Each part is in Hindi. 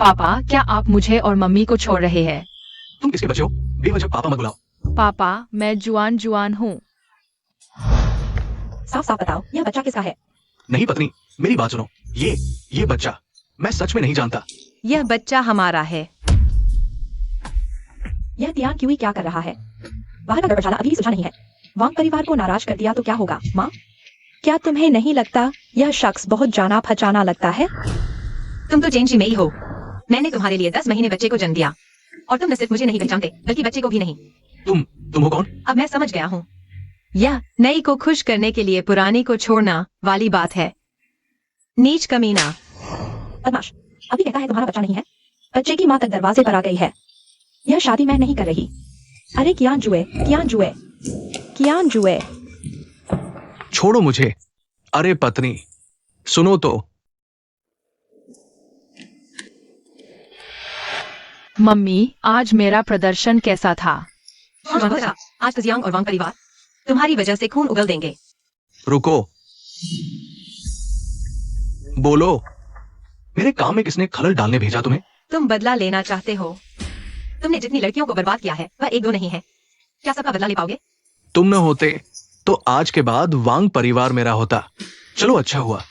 पापा, क्या आप मुझे और मम्मी को छोड़ रहे हैं? तुम किसके बच्चे हो? बेवजह पापा मत बुलाओ। पापा, मैं जुआन हूँ। साफ साफ बताओ, यह बच्चा किसका है? नहीं पत्नी, मेरी बात सुनो। ये बच्चा मैं सच में नहीं जानता। यह बच्चा हमारा है। यह तियान क्यूई क्या कर रहा है? बाहर का गड़बड़ाना अभी सुलझा नहीं है। वांग परिवार को नाराज कर दिया तो क्या होगा? माँ, क्या तुम्हें नहीं लगता यह शख्स बहुत जाना पहचाना लगता है? तुम तो चेन शी मेई हो। मैंने तुम्हारे लिए 10 महीने बच्चे को जन्म दिया और तुम न सिर्फ मुझे नहीं पहचानते बल्कि बच्चे को भी नहीं। तुम हो कौन? अब मैं समझ गया हूँ। यह नई को खुश करने के लिए पुरानी को छोड़ना वाली बात है। नीच कमीना। बदमाश, अभी कहता है तुम्हारा बच्चा नहीं है। बच्चे की माँ तक दरवाजे पर आ गई है। यह शादी मैं नहीं कर रही। अरे कियान जुए। छोड़ो मुझे। अरे पत्नी, सुनो तो। मम्मी, आज मेरा प्रदर्शन कैसा था? आज तजियांग और वांग परिवार तुम्हारी वजह से खून उगल देंगे। रुको, बोलो। मेरे काम में किसने खलल डालने भेजा तुम्हें? तुम बदला लेना चाहते हो। तुमने जितनी लड़कियों को बर्बाद किया है वह एक दो नहीं है। क्या सबका बदला ले पाओगे? तुम न होते तो आज के बाद वांग परिवार मेरा होता। चलो अच्छा हुआ,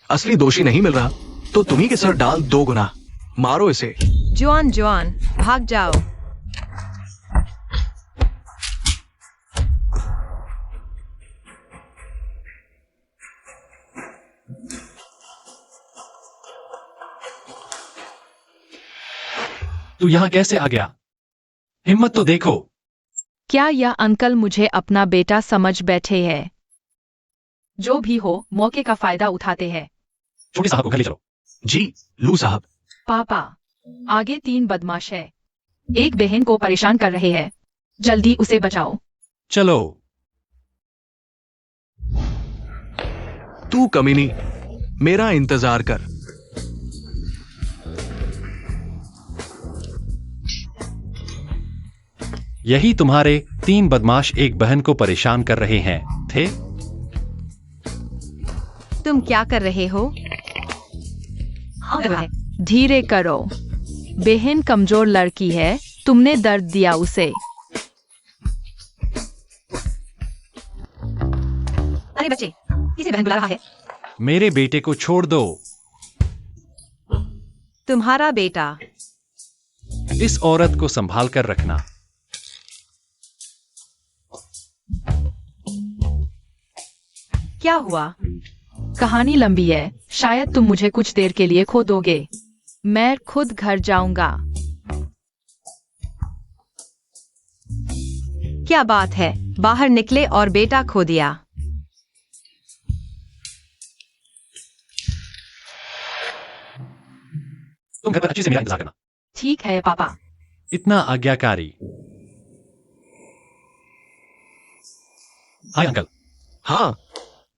असली दोषी नहीं मिल रहा तो तुम्ही के सर डाल 2 गुना। मारो इसे। जुआन भाग जाओ। तू यहाँ कैसे आ गया? हिम्मत तो देखो। क्या यह अंकल मुझे अपना बेटा समझ बैठे हैं? जो भी हो, मौके का फायदा उठाते हैं। छोटे साहब को घर ले चलो। जी लू साहब। पापा, आगे 3 बदमाश है। एक बहन को परेशान कर रहे हैं। जल्दी उसे बचाओ। चलो। तू कमीनी, मेरा इंतजार कर। यही तुम्हारे 3 बदमाश एक बहन को परेशान कर रहे हैं थे। तुम क्या कर रहे हो? धीरे करो। बहन कमजोर लड़की है, तुमने दर्द दिया उसे। अरे बच्चे, किसे बहन बुला रहा है? मेरे बेटे को छोड़ दो। तुम्हारा बेटा। इस औरत को संभाल कर रखना। क्या हुआ? कहानी लंबी है, शायद तुम मुझे कुछ देर के लिए खो दोगे। मैं खुद घर जाऊंगा। क्या बात है? बाहर निकले और बेटा खो दिया। तुम घर पर अच्छे से मेरा इंतजार करना। ठीक है पापा। इतना आज्ञाकारी। Hi uncle. हाँ।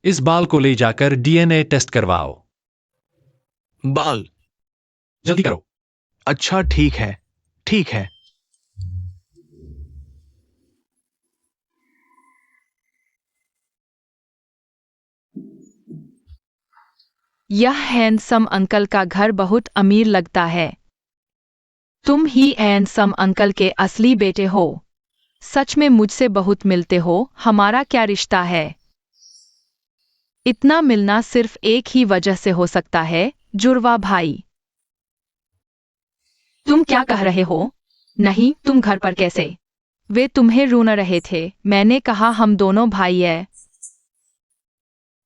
इस बाल को ले जाकर डीएनए टेस्ट करवाओ। बाल? जल्दी करो। अच्छा ठीक है। यह हैंडसम अंकल का घर बहुत अमीर लगता है। तुम ही हैंडसम अंकल के असली बेटे हो। सच में मुझसे बहुत मिलते हो। हमारा क्या रिश्ता है? इतना मिलना सिर्फ एक ही वजह से हो सकता है, जुड़वा भाई। तुम क्या कह रहे हो? नहीं, तुम घर पर कैसे? वे तुम्हें ढूंढ रहे थे। मैंने कहा हम दोनों भाई हैं।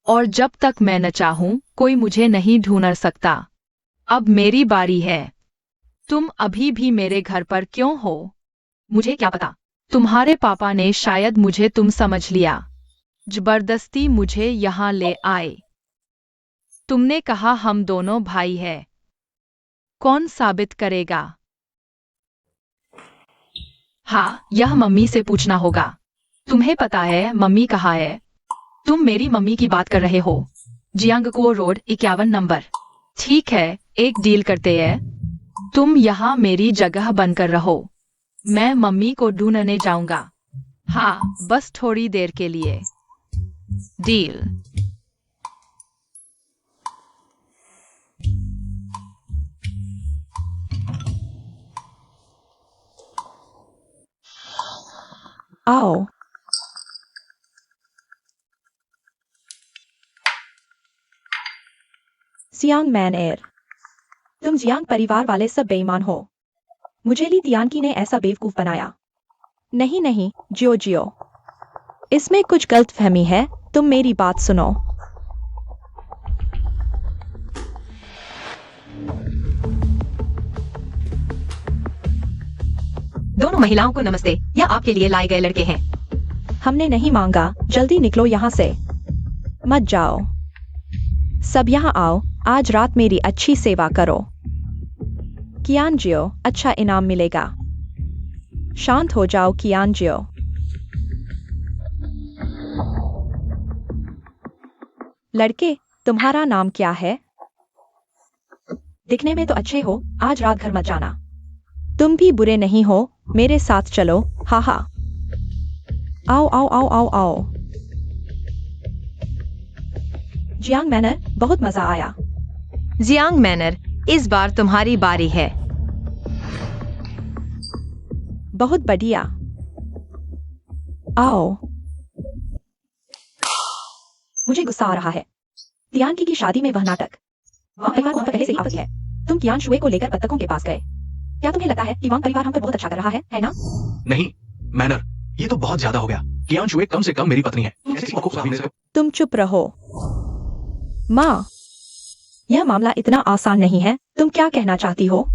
और जब तक मैं न चाहूं, कोई मुझे नहीं ढूंढ सकता। अब मेरी बारी है। तुम अभी भी मेरे घर पर क्यों हो? मुझे क्या पता? तुम्हारे पापा ने शायद मुझे तुम समझ लिया। जबरदस्ती मुझे यहाँ ले आए। तुमने कहा हम दोनों भाई हैं। कौन साबित करेगा? हाँ, यह मम्मी से पूछना होगा। तुम्हें पता है मम्मी कहाँ है? तुम मेरी मम्मी की बात कर रहे हो। जियांगकुओ रोड 51 नंबर। ठीक है, एक डील करते हैं। तुम यहाँ मेरी जगह बनकर रहो। मैं मम्मी को ढूंढने जाऊंगा। हाँ, बस थोड़ी देर के लिए। डील। आओ। जियांग मैनर, तुम जियांग परिवार वाले सब बेईमान हो। मुझे ली तियानकी ने ऐसा बेवकूफ बनाया। नहीं नहीं, जियो जियो। इसमें कुछ गलतफहमी है, तुम मेरी बात सुनो। दोनों महिलाओं को नमस्ते, यह आपके लिए लाए गए लड़के हैं। हमने नहीं मांगा, जल्दी निकलो यहाँ से। मत जाओ। सब यहाँ आओ, आज रात मेरी अच्छी सेवा करो। कियान जियो, अच्छा इनाम मिलेगा। शांत हो जाओ कियान जियो। लड़के, तुम्हारा नाम क्या है? दिखने में तो अच्छे हो, आज रात घर मत जाना। तुम भी बुरे नहीं हो, मेरे साथ चलो, हाहा। आओ आओ आओ आओ आओ। जियांग मैनर, बहुत मजा आया। जियांग मैनर, इस बार तुम्हारी बारी है। बहुत बढ़िया। आओ। मुझे गुस्सा आ रहा है। तियानकी की शादी में वह नाटक। वांग परिवार वहां पर पहले से ही आवत है। तुम कियान शुए को लेकर बत्तखों के पास गए। क्या तुम्हें लगता है कि वांग परिवार हम पर बहुत अच्छा कर रहा है ना? नहीं मैनर, ये तो बहुत ज्यादा हो गया। कियान शुए कम से कम मेरी पत्नी है। ऐसी किसी को सामने से- तुम चुप रहो। माँ, यह मामला इतना आसान नहीं है। तुम क्या कहना चाहती हो?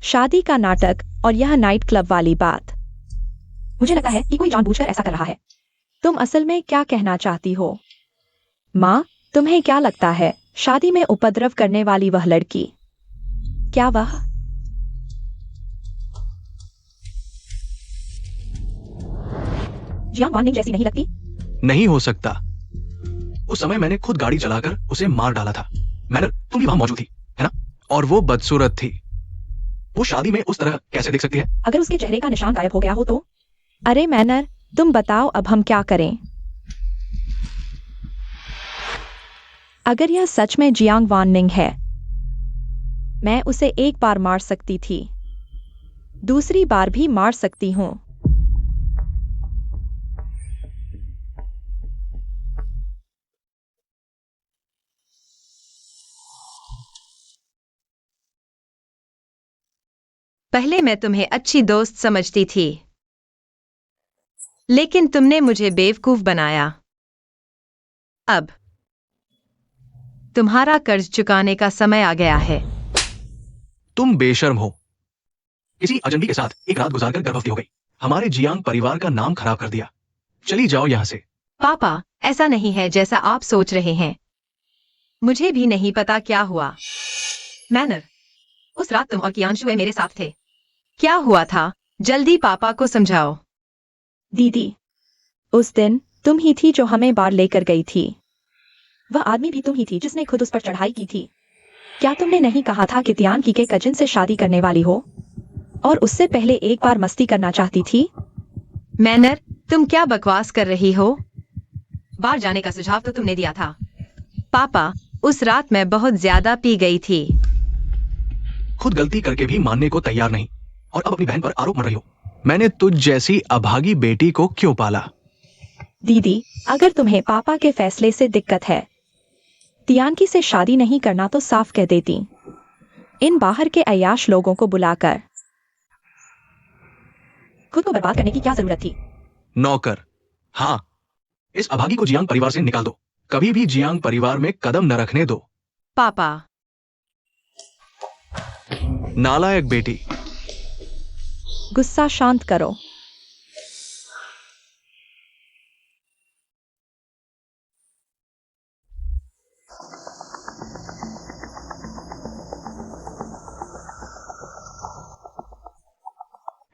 शादी का नाटक और यह नाइट क्लब वाली बात। मुझे लगता है कि कोई जानबूझकर ऐसा कर रहा है। तुम असल में क्या कहना चाहती हो? माँ, तुम्हें क्या लगता है शादी में उपद्रव करने वाली वह लड़की, क्या वह? जियांग वानिंग जैसी नहीं लगती? नहीं हो सकता। उस समय मैंने खुद गाड़ी चलाकर उसे मार डाला था। मैनर, तुम भी वहां मौजूद थी, है ना? और वो बदसूरत थी। वो शादी में उस तरह कैसे दिख सकती है? अगर उसके चेहरे का निशान गायब हो गया हो तो? अरे मैनर, तुम बताओ अब हम क्या करें? अगर यह सच में जियांग वानिंग है, मैं उसे एक बार मार सकती थी, दूसरी बार भी मार सकती हूँ। पहले मैं तुम्हें अच्छी दोस्त समझती थी, लेकिन तुमने मुझे बेवकूफ बनाया। अब तुम्हारा कर्ज चुकाने का समय आ गया है। तुम बेशर्म हो। किसी अजनबी के साथ एक रात गुजारकर गर्भवती हो गई। हमारे जियांग परिवार का नाम खराब कर दिया। चली जाओ यहाँ से। पापा, ऐसा नहीं है जैसा आप सोच रहे हैं। मुझे भी नहीं पता क्या हुआ। मैनर, उस रात तुम और कियान शुए मेरे साथ थे। क्या हुआ था? जल्दी पापा को समझाओ। दीदी, उस दिन तुम ही थी जो हमें बाहर लेकर गई थी। वह आदमी भी तुम ही थी जिसने खुद उस पर चढ़ाई की थी। क्या तुमने नहीं कहा था कि तियानकी के कजिन से शादी करने वाली हो और उससे पहले एक बार मस्ती करना चाहती थी? मैनर, तुम क्या बकवास कर रही हो? बाहर जाने का सुझाव तो तुमने दिया था। पापा, उस रात मैं बहुत ज्यादा पी गई थी। खुद गलती करके भी मानने को तैयार नहीं और अब अपनी बहन पर आरोप मढ़ रही हो। मैंने तुझ जैसी अभागी बेटी को क्यों पाला? दीदी, अगर तुम्हें पापा के फैसले से दिक्कत है, तियानकी से शादी नहीं करना तो साफ कह देती। इन बाहर के अय्याश लोगों को बुलाकर खुद को बर्बाद करने की क्या जरूरत थी? नौकर, हाँ, इस अभागी को जियांग परिवार से निकाल दो। कभी भी जियांग परिवार में कदम न रखने दो। पापा, नालायक बेटी। गुस्सा शांत करो।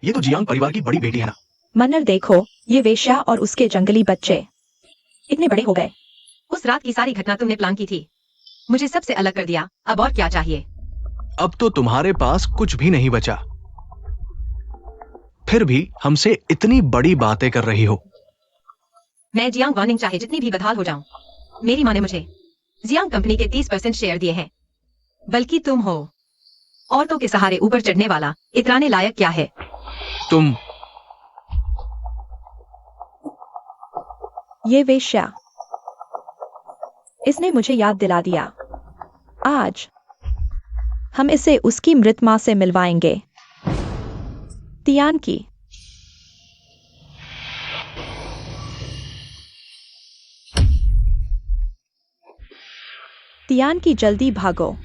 ये तो जियांग परिवार की बड़ी बेटी है ना? मन्नर देखो, ये वेश्या और उसके जंगली बच्चे इतने बड़े हो गए। उस रात की सारी घटना तुमने प्लान की थी। मुझे सबसे अलग कर दिया। अब और क्या चाहिए? अब तो तुम्हारे पास कुछ भी नहीं बचा। फिर भी हमसे इतनी बड़ी बातें कर रही हो। मैं जियांग वानिंग चाहे जितनी भी बदहाल हो जाऊं, मेरी माँ ने मुझे जियांग कंपनी के 30% शेयर दिए हैं। बल्कि तुम हो औरतों के सहारे ऊपर चढ़ने वाला इतराने लायक क्या है? तुम ये वेश्या, इसने मुझे याद दिला दिया। आज हम इसे उसकी मृत मां से मिलवाएंगे, तियान की। तियान की, जल्दी भागो।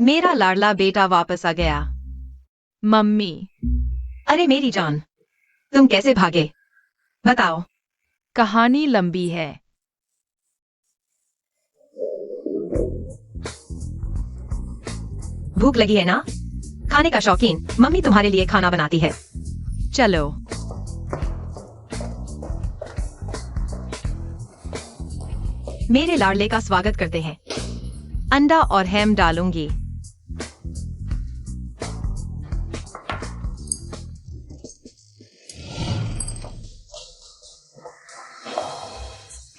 मेरा लाडला बेटा वापस आ गया। मम्मी, अरे मेरी जान, तुम कैसे भागे? बताओ। कहानी लंबी है। भूख लगी है ना? खाने का शौकीन, मम्मी तुम्हारे लिए खाना बनाती है। चलो। मेरे लाडले का स्वागत करते हैं। अंडा और हैम डालूंगी।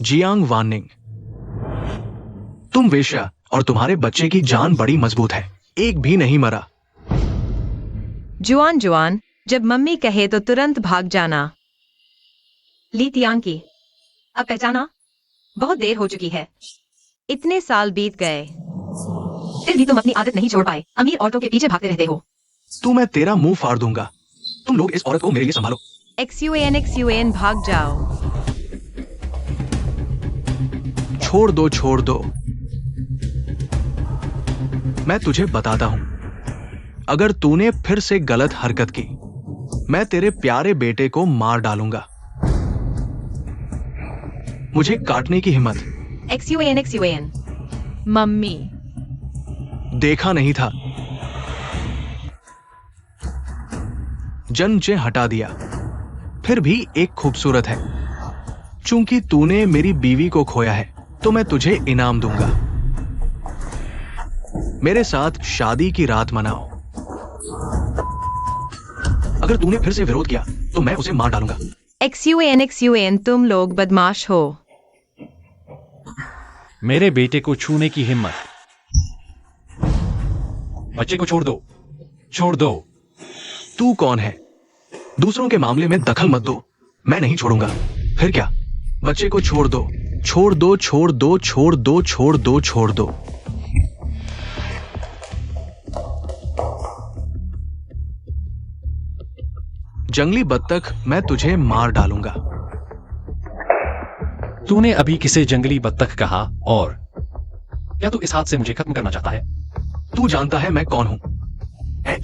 जियांग वानिंग, तुम वेश्या और तुम्हारे बच्चे की जान बड़ी मजबूत है, एक भी नहीं मरा। जुआन जुआन, जब मम्मी कहे तो तुरंत भाग जाना। ली तियांग की, अब पहचाना? बहुत देर हो चुकी है। इतने साल बीत गए, फिर भी तुम अपनी आदत नहीं छोड़ पाए। अमीर औरतों के पीछे भागते रहते हो। तू, मैं तेरा मुंह फाड़ दूंगा। तुम लोग इस औरत को मेरे लिए संभालो। XUN भाग जाओ। छोड़ दो, छोड़ दो। मैं तुझे बताता हूं, अगर तूने फिर से गलत हरकत की, मैं तेरे प्यारे बेटे को मार डालूंगा। मुझे काटने की हिम्मत। XUN मम्मी, देखा नहीं था, जन्म से हटा दिया, फिर भी एक खूबसूरत है। चूंकि तूने मेरी बीवी को खोया है, तो मैं तुझे इनाम दूंगा। मेरे साथ शादी की रात मनाओ। अगर तूने फिर से विरोध किया, तो मैं उसे मार डालूंगा। XUN तुम लोग बदमाश हो। मेरे बेटे को छूने की हिम्मत। बच्चे को छोड़ दो, छोड़ दो। तू कौन है? दूसरों के मामले में दखल मत दो। मैं नहीं छोड़ूंगा। फिर क्या? बच्चे को छोड़ दो, छोड़ दो, छोड़ दो, छोड़ दो, छोड़ दो, छोड़ दो। जंगली बत्तख, मैं तुझे मार डालूंगा। तूने अभी किसे जंगली बत्तख कहा? और क्या तू इस हाथ से मुझे खत्म करना चाहता है? तू जानता है मैं कौन हूं?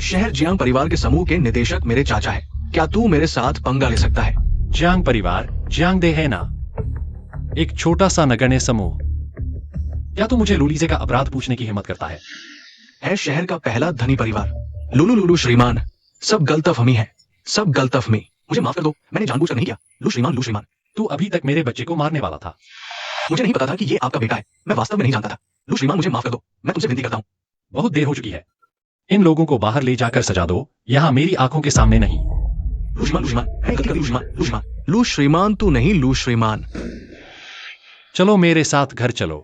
शहर जियांग परिवार के समूह के निदेशक मेरे चाचा है। क्या तू मेरे साथ पंगा ले सकता है? जियांग परिवार, जियांग दे है ना? एक छोटा सा नगण्य समूह। क्या तू मुझे लूलीजे का अपराध पूछने की हिम्मत करता है? शहर का पहला धनी परिवार। लुलू लुलू श्रीमान, सब गलतफहमी है, सब गलतफहमी। मुझे माफ कर दो, मैंने जानबूझकर नहीं किया। लू श्रीमान, लू श्रीमान। तू अभी तक मेरे बच्चे को मारने वाला था। मुझे नहीं पता था कि ये आपका बेटा है। मैं वास्तव में नहीं जानता था। लू श्रीमान, मुझे माफ कर दो, मैं तुमसे विनती करता हूँ। बहुत देर हो चुकी है। इन लोगों को बाहर ले जाकर सजा दो, यहाँ मेरी आंखों के सामने नहीं। लू श्रीमान, लू श्रीमान, मैंने गलती कर दी। लू श्रीमान, लू श्रीमान। लू श्रीमान तू नहीं, लू श्रीमान। चलो मेरे साथ घर चलो।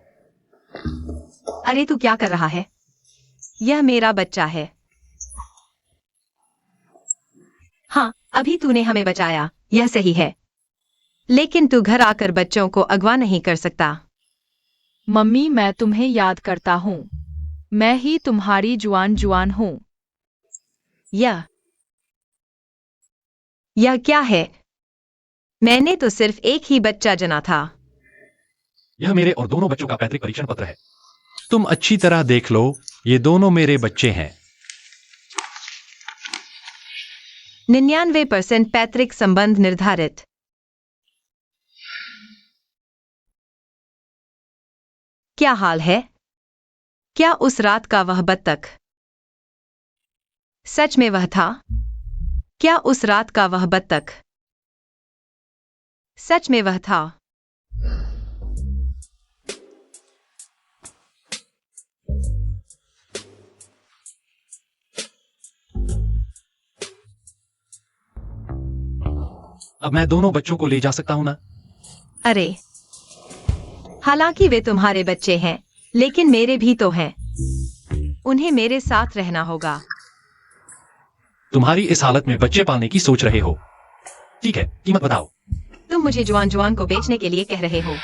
अरे तू क्या कर रहा है? यह मेरा बच्चा है। हाँ, अभी तूने हमें बचाया, यह सही है। लेकिन तू घर आकर बच्चों को अगवा नहीं कर सकता। मम्मी, मैं तुम्हें याद करता हूँ। मैं ही तुम्हारी जुआन जुआन हूँ। यह क्या है? मैंने तो सिर्फ एक ही बच्चा जना था। यह मेरे और दोनों बच्चों का पैतृक परीक्षण पत्र है। तुम अच्छी तरह देख लो, ये दोनों मेरे बच्चे हैं। 99% पैतृक संबंध निर्धारित। क्या हाल है? क्या उस रात का वह बत्तख सच में वह था? क्या उस रात का वह बत्तख सच में वह था? अब मैं दोनों बच्चों को ले जा सकता हूं ना? अरे, हालांकि वे तुम्हारे बच्चे हैं, लेकिन मेरे भी तो हैं। उन्हें मेरे साथ रहना होगा। तुम्हारी इस हालत में बच्चे पालने की सोच रहे हो? ठीक है, कीमत बताओ। तुम मुझे जुआन को बेचने के लिए कह रहे हो?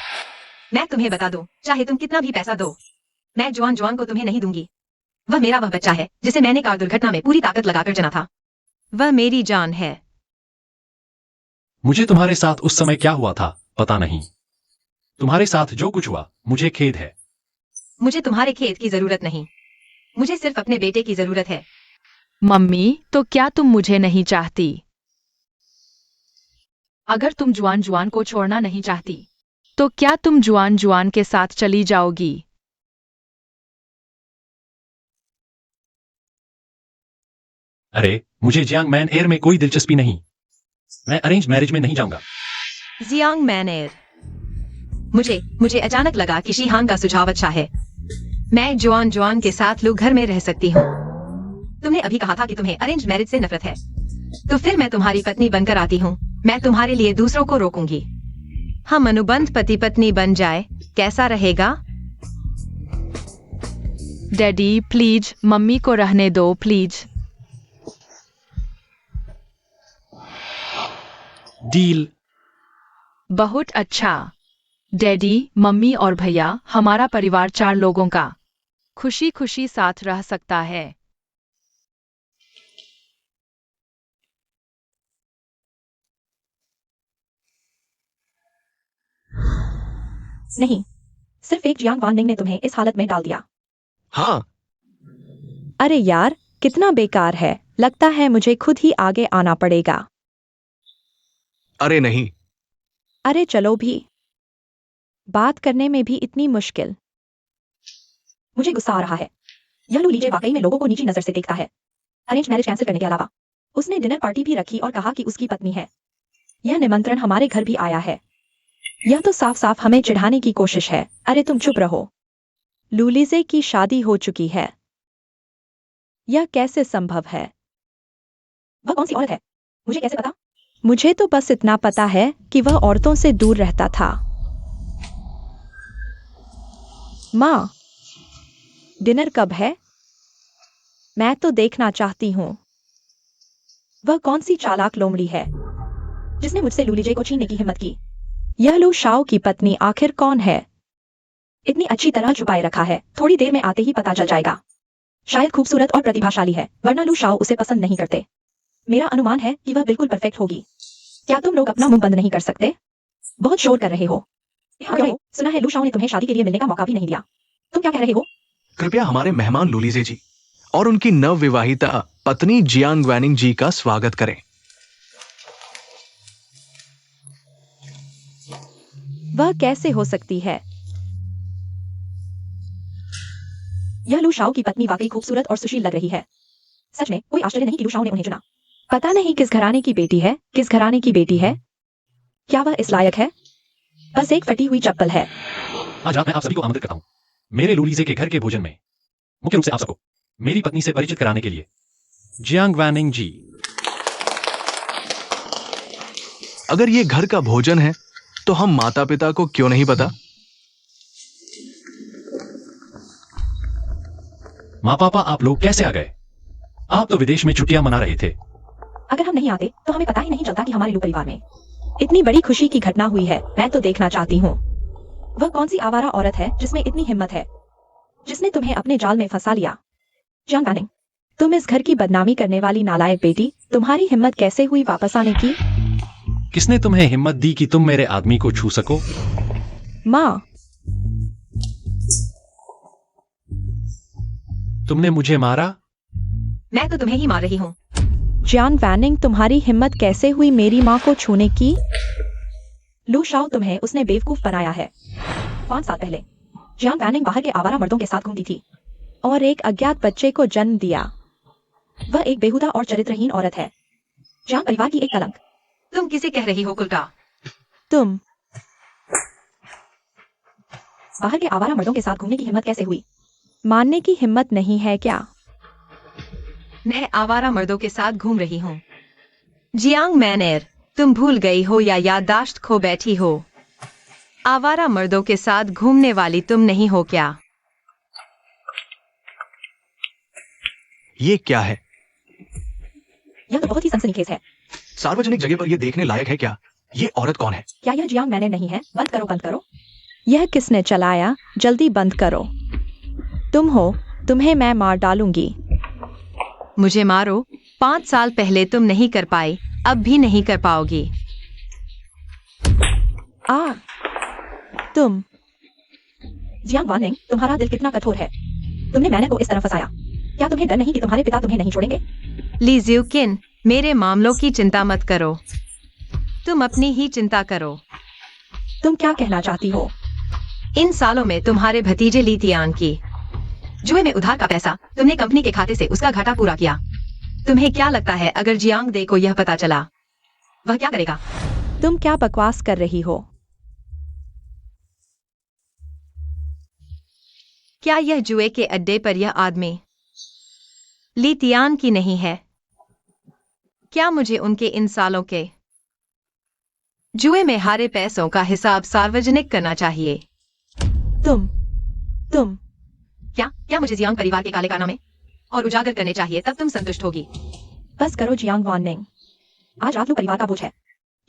मैं तुम्हें बता दूं, चाहे तुम कितना भी पैसा दो, मैं जुआन को तुम्हें नहीं दूंगी। वह मेरा वह बच्चा है जिसे मैंने कार दुर्घटना में पूरी ताकत लगाकर जना था। वह मेरी जान है। मुझे तुम्हारे साथ उस समय क्या हुआ था पता नहीं। तुम्हारे साथ जो कुछ हुआ, मुझे खेद है। मुझे तुम्हारे खेद की जरूरत नहीं, मुझे सिर्फ अपने बेटे की जरूरत है। मम्मी, तो क्या तुम मुझे नहीं चाहती? अगर तुम जुआन को छोड़ना नहीं चाहती, तो क्या तुम जुआन के साथ चली जाओगी? अरे, मुझे जियांग मैन एयर में कोई दिलचस्पी नहीं। मैं अरेंज मैरिज में नहीं जाऊंगा। जियांग मैनेर, मुझे अचानक लगा कि शीहांग का सुझाव अच्छा है। मैं जुआन के साथ लू घर में रह सकती हूँ। तुमने अभी कहा था कि तुम्हें अरेंज मैरिज से नफरत है, तो फिर मैं तुम्हारी पत्नी बनकर आती हूँ। मैं तुम्हारे लिए दूसरों को रोकूंगी। हम अनुबंध पति पत्नी बन जाए, कैसा रहेगा? डैडी प्लीज, मम्मी को रहने दो प्लीज। डील। बहुत अच्छा। डैडी, मम्मी और भैया, हमारा परिवार 4 लोगों का खुशी खुशी साथ रह सकता है। नहीं, सिर्फ एक जियांग वाननिंग ने तुम्हें इस हालत में डाल दिया। हाँ, अरे यार, कितना बेकार है। लगता है मुझे खुद ही आगे आना पड़ेगा। अरे नहीं। अरे चलो भी। बात करने में भी इतनी मुश्किल। मुझे गुस्सा आ रहा है। यह लू लीजे वाकई में लोगों को नीची नजर से देखता है। अरेंज मैरिज कैंसिल करने के अलावा उसने डिनर पार्टी भी रखी और कहा कि उसकी पत्नी है। यह निमंत्रण हमारे घर भी आया है। यह तो साफ साफ हमें चिढ़ाने की कोशिश है। अरे तुम चुप रहो। लूलीजे की शादी हो चुकी है। यह कैसे संभव है? वह कौन सी औरत है? मुझे कैसे पता? मुझे तो बस इतना पता है कि वह औरतों से दूर रहता था। माँ, डिनर कब है? मैं तो देखना चाहती हूँ। वह कौन सी चालाक लोमड़ी है जिसने मुझसे लूलीजे को छीनने की हिम्मत की? यह लू शाओ की पत्नी आखिर कौन है? इतनी अच्छी तरह छुपाए रखा है, थोड़ी देर में आते ही पता चल जाएगा। शायद खूबसूरत और प्रतिभाशाली है, वरना लू शाओ उसे पसंद नहीं करते। मेरा अनुमान है कि वह बिल्कुल परफेक्ट होगी। क्या तुम लोग अपना मुंह बंद नहीं कर सकते? बहुत शोर कर रहे हो। सुना है लू शाओ ने तुम्हें शादी के लिए मिलने का मौका भी नहीं दिया। तुम क्या कह रहे हो? कृपया हमारे मेहमान लूलीजे जी और उनकी नवविवाहिता पत्नी जियांग वैनिंग जी का स्वागत करें। वह कैसे हो सकती है? यह लू शाओ की पत्नी वाकई खूबसूरत और सुशील लग रही है। सच में कोई आश्चर्य नहीं कि लू शाओ ने उन्हें चुना। पता नहीं किस घराने की बेटी है, किस घराने की बेटी है। क्या वह इस लायक है? बस एक फटी हुई चप्पल है। आज रात मैं आप सभी को आमंत्रित करता हूँ मेरे लूलीजे के घर के भोजन में, मुख्य रूप से आप सबको मेरी पत्नी से परिचित कराने के लिए। जियांग वैनिंग जी। अगर ये घर का भोजन है तो हम माता पिता को क्यों नहीं पता? माँ पापा, आप लोग कैसे आ गए? आप तो विदेश में छुट्टियां मना रहे थे। अगर हम नहीं आते तो हमें पता ही नहीं चलता कि हमारे लू परिवार में इतनी बड़ी खुशी की घटना हुई है। मैं तो देखना चाहती हूँ वह कौन सी आवारा औरत है जिसमें इतनी हिम्मत है, जिसने तुम्हें अपने जाल में फंसा लिया। जियांग वैनिंग, तुम इस घर की बदनामी करने वाली नालायक बेटी, तुम्हारी हिम्मत कैसे हुई वापस आने की? किसने तुम्हें हिम्मत दी कि तुम मेरे आदमी को छू सको? माँ, तुमने मुझे मारा? मैं तो तुम्हें ही मार रही हूँ। जियांग वैनिंग, तुम्हारी हिम्मत कैसे हुई मेरी माँ को छूने की? लू शाओ तुम्हें उसने बेवकूफ बनाया है। 5 साल पहले जियांग वैनिंग बाहर के आवारा मर्दों के साथ घूमती थी और एक अज्ञात बच्चे को जन्म दिया। वह एक बेहुदा और चरित्रहीन औरत है। जियांग परिवार की एक कलंक। तुम किसे कह रही हो कुलका? तुम बाहर के आवारा मर्दों के साथ घूमने की हिम्मत कैसे हुई? मानने की हिम्मत नहीं है क्या? मैं आवारा मर्दों के साथ घूम रही हूँ। जियांग मैनेर, तुम भूल गई हो या याददाश्त खो बैठी हो? आवारा मर्दों के साथ घूमने वाली तुम नहीं हो क्या? ये क्या है? यह तो बहुत ही सनसनीखेज है। सार्वजनिक जगह पर ये देखने लायक है क्या? ये औरत कौन है? क्या यह जियांग मैनेर नहीं है? बंद करो, बंद करो। यह किसने चलाया? जल्दी बंद करो। तुम हो, तुम्हें मैं मार डालूंगी। मुझे मारो? 5 साल पहले तुम नहीं कर पाई, अब भी नहीं कर पाओगी। आ तुम जियांग वानिंग, तुम्हारा दिल कितना कठोर है। तुमने मैंने को इस तरह फंसाया। क्या तुम्हें डर नहीं कि तुम्हारे पिता तुम्हें नहीं छोड़ेंगे? ली ज़्यूकिन, मेरे मामलों की चिंता मत करो, तुम अपनी ही चिंता करो। तुम क्या कहना चाहती हो? इन सालों में तुम्हारे भतीजे ली तियान की जुए में उधार का पैसा तुमने कंपनी के खाते से उसका घाटा पूरा किया। तुम्हें क्या लगता है अगर जियांग दे को यह पता चला, वह क्या करेगा? तुम क्या बकवास कर रही हो? क्या यह जुए के अड्डे पर यह आदमी ली तियान की नहीं है? क्या मुझे उनके इन सालों के जुए में हारे पैसों का हिसाब सार्वजनिक करना चाहिए? तुम क्या मुझे जियांग परिवार के काले कारनामे और उजागर करने चाहिए, तब तुम संतुष्ट होगी? बस करो जियांग वानिंग, आज रात लू परिवार का बोझ है।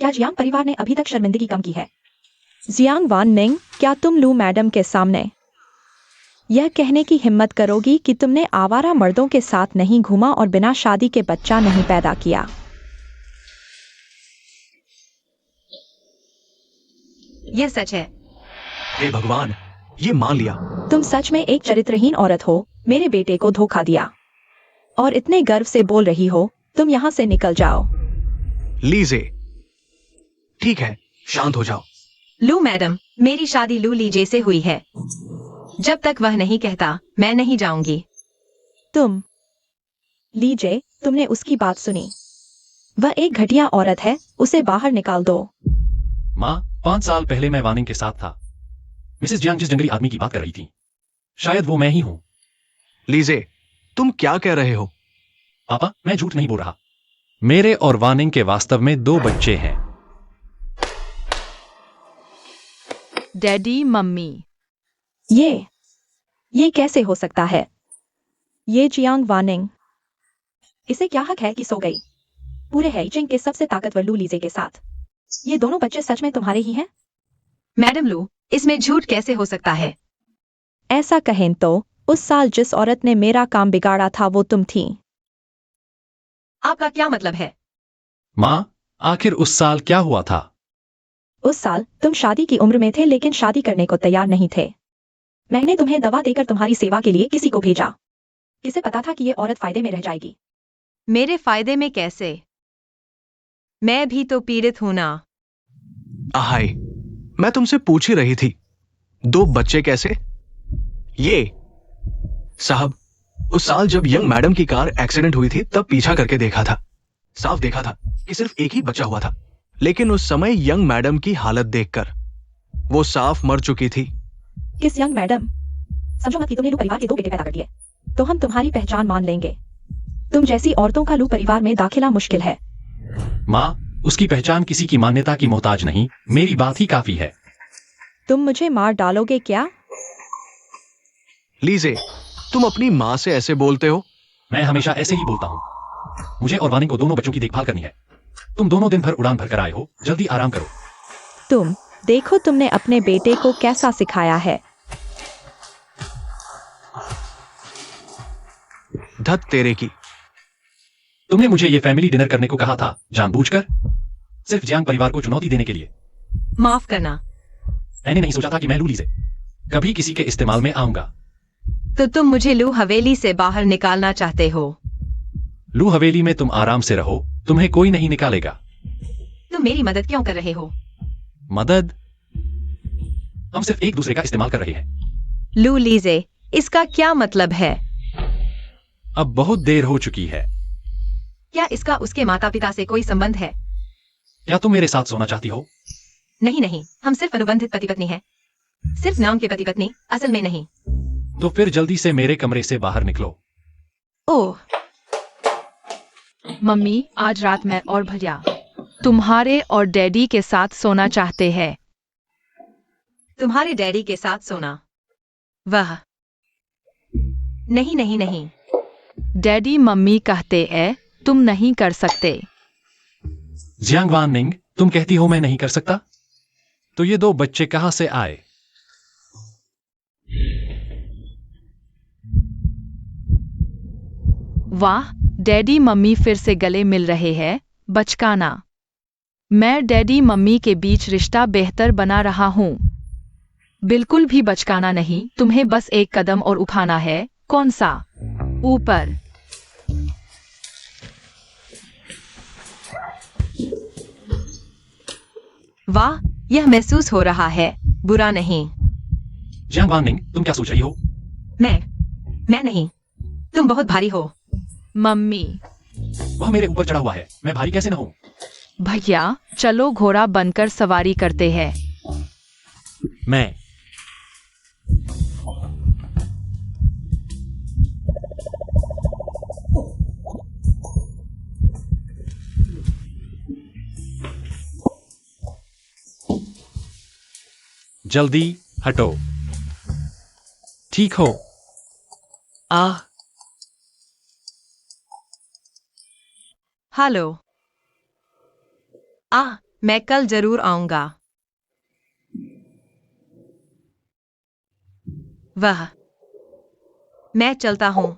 क्या जियांग परिवार ने अभी तक शर्मिंदगी कम की है? जियांग वानिंग, क्या तुम लू मैडम के सामने यह कहने की हिम्मत करोगी कि तुमने आवारा मर्दों के साथ नहीं घूमा और बिना शादी के बच्चा नहीं पैदा किया? यह सच है। हे भगवान, ये मान लिया। तुम सच में एक चरित्रहीन औरत हो। मेरे बेटे को धोखा दिया और इतने गर्व से बोल रही हो। तुम यहाँ से निकल जाओ। लीजे, ठीक है, शांत हो जाओ। लू मैडम, मेरी शादी लू लीजे से हुई है। जब तक वह नहीं कहता, मैं नहीं जाऊंगी। तुम लीजे, तुमने उसकी बात सुनी? वह एक घटिया औरत है, उसे बाहर निकाल दो। माँ, 5 साल पहले मैं वानिंग के साथ था। मिसेस जियांग जिस जंगली आदमी की बात कर रही थी, शायद वो मैं ही हूं। लीजे, तुम क्या कह रहे हो? पापा, मैं झूठ नहीं बोल रहा। मेरे और वानिंग के वास्तव में 2 बच्चे हैं। Daddy mummy. ये कैसे हो सकता है? ये जियांग वानिंग, इसे क्या हक है कि सो गई पूरे हैचिंग के सबसे ताकतवर लू लीजे के साथ? ये दोनों बच्चे सच में तुम्हारे ही हैं? मैडम लू, इसमें झूठ कैसे हो सकता है? ऐसा कहें तो उस साल जिस औरत ने मेरा काम बिगाड़ा था वो तुम थी। आपका क्या मतलब है? माँ, आखिर उस साल क्या हुआ था? उस साल तुम शादी की उम्र में थे लेकिन शादी करने को तैयार नहीं थे। मैंने तुम्हें दवा देकर तुम्हारी सेवा के लिए किसी को भेजा। किसे पता था कि ये औरत फायदे में रह जाएगी? मेरे फायदे में कैसे? मैं भी तो पीड़ित हूं ना। आहाय, मैं तुमसे पूछ ही रही थी, 2 बच्चे कैसे? ये साहब, उस साल जब यंग मैडम की कार एक्सीडेंट हुई थी तब पीछा करके देखा था। साफ देखा था कि सिर्फ एक ही बच्चा हुआ था, लेकिन उस समय यंग मैडम की हालत देखकर वो साफ मर चुकी थी। किस यंग मैडम? समझो मत कि तुमने लू परिवार के 2 बेटे पैदा कर दिए तो हम तुम्हारी पहचान मान लेंगे। तुम जैसी औरतों का लू परिवार में दाखिला मुश्किल है। माँ, उसकी पहचान किसी की मान्यता की मोहताज नहीं, मेरी बात ही काफी है। तुम मुझे मार डालोगे क्या? लीजे, तुम अपनी माँ से ऐसे बोलते हो? मैं हमेशा ऐसे ही बोलता हूँ। मुझे और वानिंग को दोनों बच्चों की देखभाल करनी है। तुम दोनों दिन भर उड़ान भर कर आए हो, जल्दी आराम करो। तुम देखो तुमने अपने बेटे को कैसा सिखाया है। धत तेरे की। तुमने मुझे ये फैमिली डिनर करने को कहा था, जानबूझकर? सिर्फ जियांग परिवार को चुनौती देने के लिए? माफ करना। मैंने नहीं सोचा था कि मैं लू लीजे कभी किसी के इस्तेमाल में आऊंगा। तो तुम मुझे लू हवेली से बाहर निकालना चाहते हो? लू हवेली में तुम आराम से रहो, तुम्हें कोई नहीं निकालेगा। तुम मेरी मदद क्यों कर रहे हो? मदद? हम सिर्फ एक दूसरे का इस्तेमाल कर रहे हैं। लू लीजे, इसका क्या मतलब है? अब बहुत देर हो चुकी है। क्या इसका उसके माता पिता से कोई संबंध है? क्या तुम मेरे साथ सोना चाहती हो? नहीं नहीं, हम सिर्फ अनुबंधित पति पत्नी हैं। सिर्फ नाम के पति पत्नी, असल में नहीं। तो फिर जल्दी से मेरे कमरे से बाहर निकलो। ओह, मम्मी आज रात मैं और भैया तुम्हारे और डैडी के साथ सोना चाहते हैं। तुम्हारे डैडी के साथ सोना? वाह, नहीं नहीं नहीं। डैडी मम्मी कहते हैं तुम नहीं कर सकते। जियांग वान निंग, तुम कहती हो मैं नहीं कर सकता? तो ये दो बच्चे कहां से आए? वाह, डैडी मम्मी फिर से गले मिल रहे हैं। बचकाना। मैं डैडी मम्मी के बीच रिश्ता बेहतर बना रहा हूँ। बिल्कुल भी बचकाना नहीं, तुम्हें बस एक कदम और उठाना है। कौन सा? ऊपर। वाह, यह महसूस हो रहा है। बुरा नहीं। जियांग वान निंग, तुम क्या सोच रही हो? मैं नहीं। तुम बहुत भारी हो। मम्मी। वह मेरे ऊपर चढ़ा हुआ है, मैं भारी कैसे न हूं? भैया चलो घोड़ा बनकर सवारी करते हैं। मैं जल्दी हटो। ठीक हो? हेलो। मैं कल जरूर आऊंगा। वाह, मैं चलता हूँ।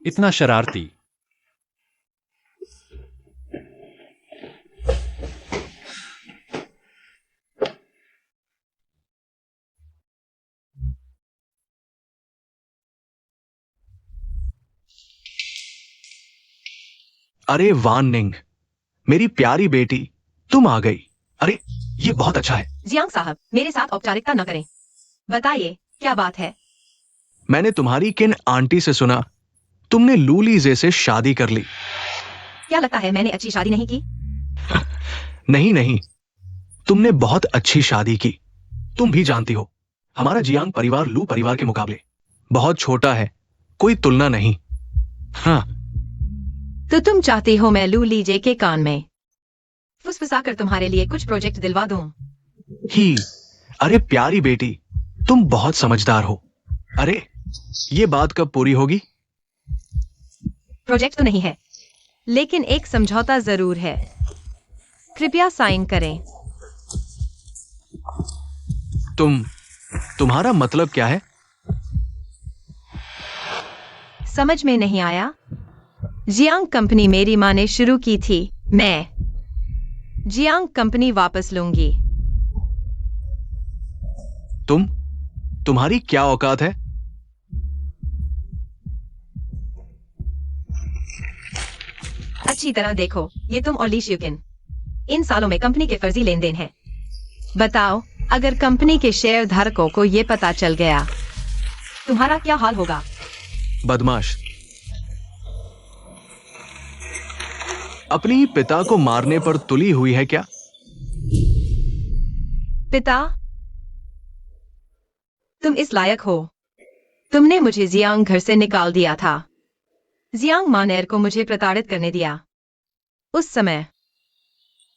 इतना शरारती। अरे वान निंग, मेरी प्यारी बेटी, तुम आ गई। अरे ये बहुत अच्छा है। जियांग साहब, मेरे साथ औपचारिकता न करें। बताइए क्या बात है? मैंने तुम्हारी किन आंटी से सुना तुमने लूलीजे से शादी कर ली। क्या लगता है मैंने अच्छी शादी नहीं की? नहीं नहीं, तुमने बहुत अच्छी शादी की। तुम भी जानती हो हमारा जियांग परिवार लू परिवार के मुकाबले बहुत छोटा है, कोई तुलना नहीं। हाँ, तो तुम चाहती हो मैं लू लीजे के कान में फुसफुसाकर तुम्हारे लिए कुछ प्रोजेक्ट दिलवा दूं? ही। अरे प्यारी बेटी, तुम बहुत समझदार हो। अरे ये बात कब पूरी होगी? प्रोजेक्ट तो नहीं है, लेकिन एक समझौता जरूर है। कृपया साइन करें। तुम्हारा मतलब क्या है? समझ में नहीं आया? जियांग कंपनी मेरी माँ ने शुरू की थी। मैं जियांग कंपनी वापस लूंगी। तुम्हारी क्या औकात है? अच्छी तरह देखो, ये तुम और ली श्यूकिन, इन सालों में कंपनी के फर्जी लेन देन है। बताओ, अगर कंपनी के शेयर धारकों को ये पता चल गया, तुम्हारा क्या हाल होगा? बदमाश, अपनी पिता को मारने पर तुली हुई है क्या? पिता, तुम इस लायक हो। तुमने मुझे जियांग घर से निकाल दिया था। जियांग मानेर को मुझे प्रताड़ित करने दिया। उस समय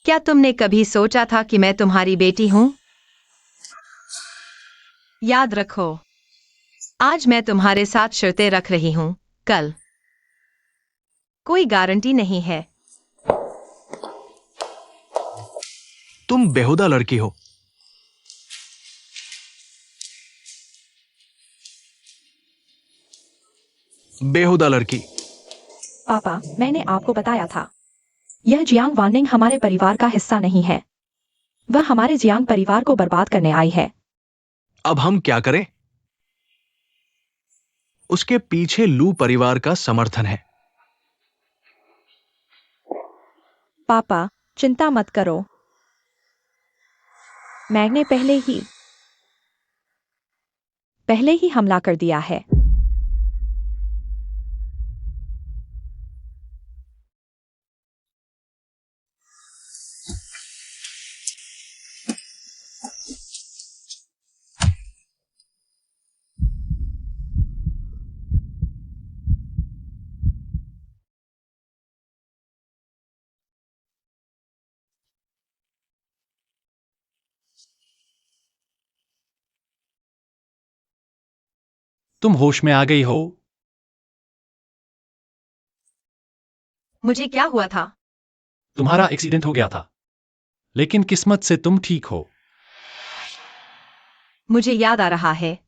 क्या तुमने कभी सोचा था कि मैं तुम्हारी बेटी हूं? याद रखो, आज मैं तुम्हारे साथ शर्तें रख रही हूं, कल कोई गारंटी नहीं है। तुम बेहुदा लड़की हो। बेहुदा लड़की। पापा, मैंने आपको बताया था, यह जियांग वानिंग हमारे परिवार का हिस्सा नहीं है। वह हमारे जियांग परिवार को बर्बाद करने आई है। अब हम क्या करें? उसके पीछे लू परिवार का समर्थन है। पापा, चिंता मत करो। मैंने पहले ही हमला कर दिया है। तुम होश में आ गई हो? मुझे क्या हुआ था? तुम्हारा एक्सीडेंट हो गया था, लेकिन किस्मत से तुम ठीक हो। मुझे याद आ रहा है,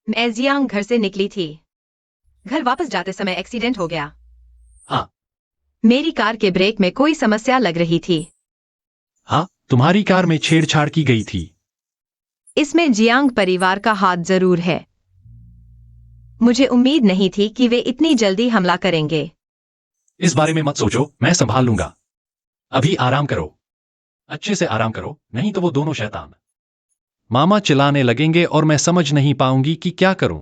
मैं जियांग घर से निकली थी। घर वापस जाते समय एक्सीडेंट हो गया। हाँ। मेरी कार के ब्रेक में कोई समस्या लग रही थी। हाँ, तुम्हारी कार में छेड़छाड़ की गई थी। इसमें जियांग परिवार का हाथ जरूर है। मुझे उम्मीद नहीं थी कि वे इतनी जल्दी हमला करेंगे। इस बारे में मत सोचो, मैं संभाल लूंगा। अभी आराम करो, अच्छे से आराम करो, नहीं तो वो दोनों शैतान मामा चिल्लाने लगेंगे और मैं समझ नहीं पाऊंगी कि क्या करूं।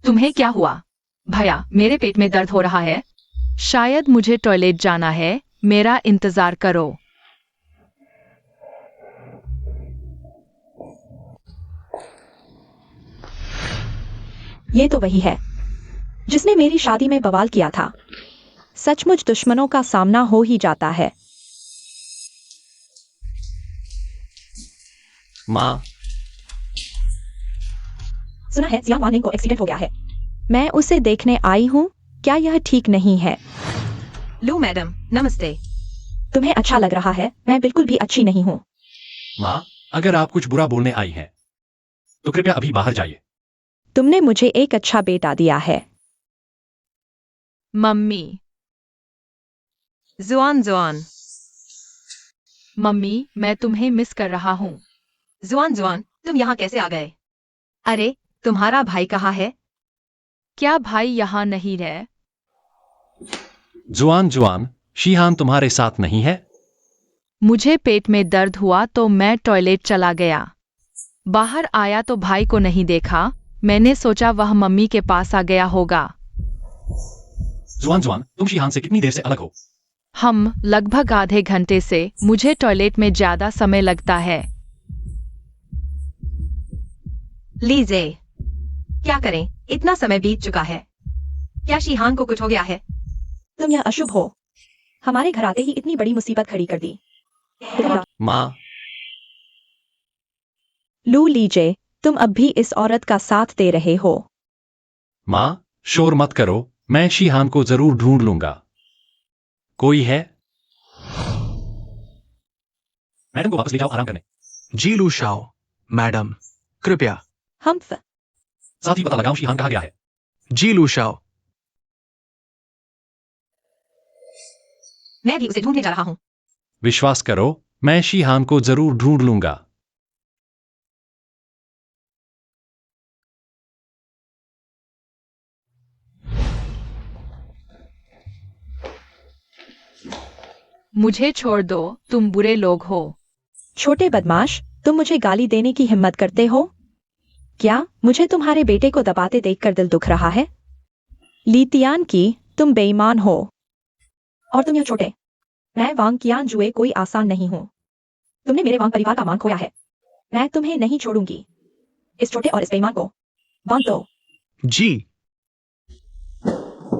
तुम्हें क्या हुआ? भैया, मेरे पेट में दर्द हो रहा है। शायद मुझे टॉयलेट जाना है, मेरा इंतजार करो। ये तो वही है जिसने मेरी शादी में बवाल किया था। सचमुच दुश्मनों का सामना हो ही जाता है। माँ, सुना है जियांग वानिंग को एक्सीडेंट हो गया है। मैं उसे देखने आई हूँ। क्या यह ठीक नहीं है? लू मैडम, नमस्ते। तुम्हें अच्छा लग रहा है? मैं बिल्कुल भी अच्छी नहीं हूँ। माँ, अगर आप कुछ बुरा बोलने आई हैं, तो कृपया अभी बाहर जाइए। तुमने मुझे एक अच्छा बेटा दिया है। मम्मी, जुआन, मम्मी, मैं तुम्हें मिस कर रहा हूँ। जुआन, तुम यहाँ कैसे आ गए? अरे, तुम्हारा भाई कहाँ है? क्या भाई यहाँ नहीं रहे? जुआन, शीहान तुम्हारे साथ नहीं है? मुझे पेट में दर्द हुआ तो मैं टॉयलेट चला गया। बाहर आया तो भाई को नहीं देखा। मैंने सोचा वह मम्मी के पास आ गया होगा। जुआन, तुम शीहान से कितनी देर से अलग हो? हम लगभग आधे घंटे से। मुझे टॉयलेट में ज्यादा समय लगता है। लीजे, क्या करें? इतना समय बीत चुका है। क्या शीहान को कुछ हो गया है? तुम यह अशुभ हो। हमारे घर आते ही इतनी बड़ी मुसीबत खड़ी कर दी। माँ, लू लीजे, तुम अब भी इस औरत का साथ दे रहे हो। माँ, शोर मत करो, मैं शीहान को जरूर ढूंढ लूंगा। कोई है? मैडम को वापस ले जाओ आराम करने। जी लू शाओ, मैडम, कृपया। हम साथ ही पता लगाओ शीहान कहाँ गया है। जी लू शाओ। मैं भी उसे ढूंढने जा रहा हूँ। विश्वास करो, मैं शीहान को जरूर ढूंढ लूंगा। मुझे छोड़ दो, तुम बुरे लोग हो। छोटे बदमाश, तुम मुझे गाली देने की हिम्मत करते हो? क्या मुझे तुम्हारे बेटे को दबाते देखकर दिल दुख रहा है? लीतियान की, तुम बेईमान हो। और तुम यह छोटे। मैं वांग कियान जुए कोई आसान नहीं हूँ। तुमने मेरे वांग परिवार का मान खोया है। मैं तुम्हें नहीं छोड़ूंगी। इस छोटे और इस बेईमान को बांध दो। जी।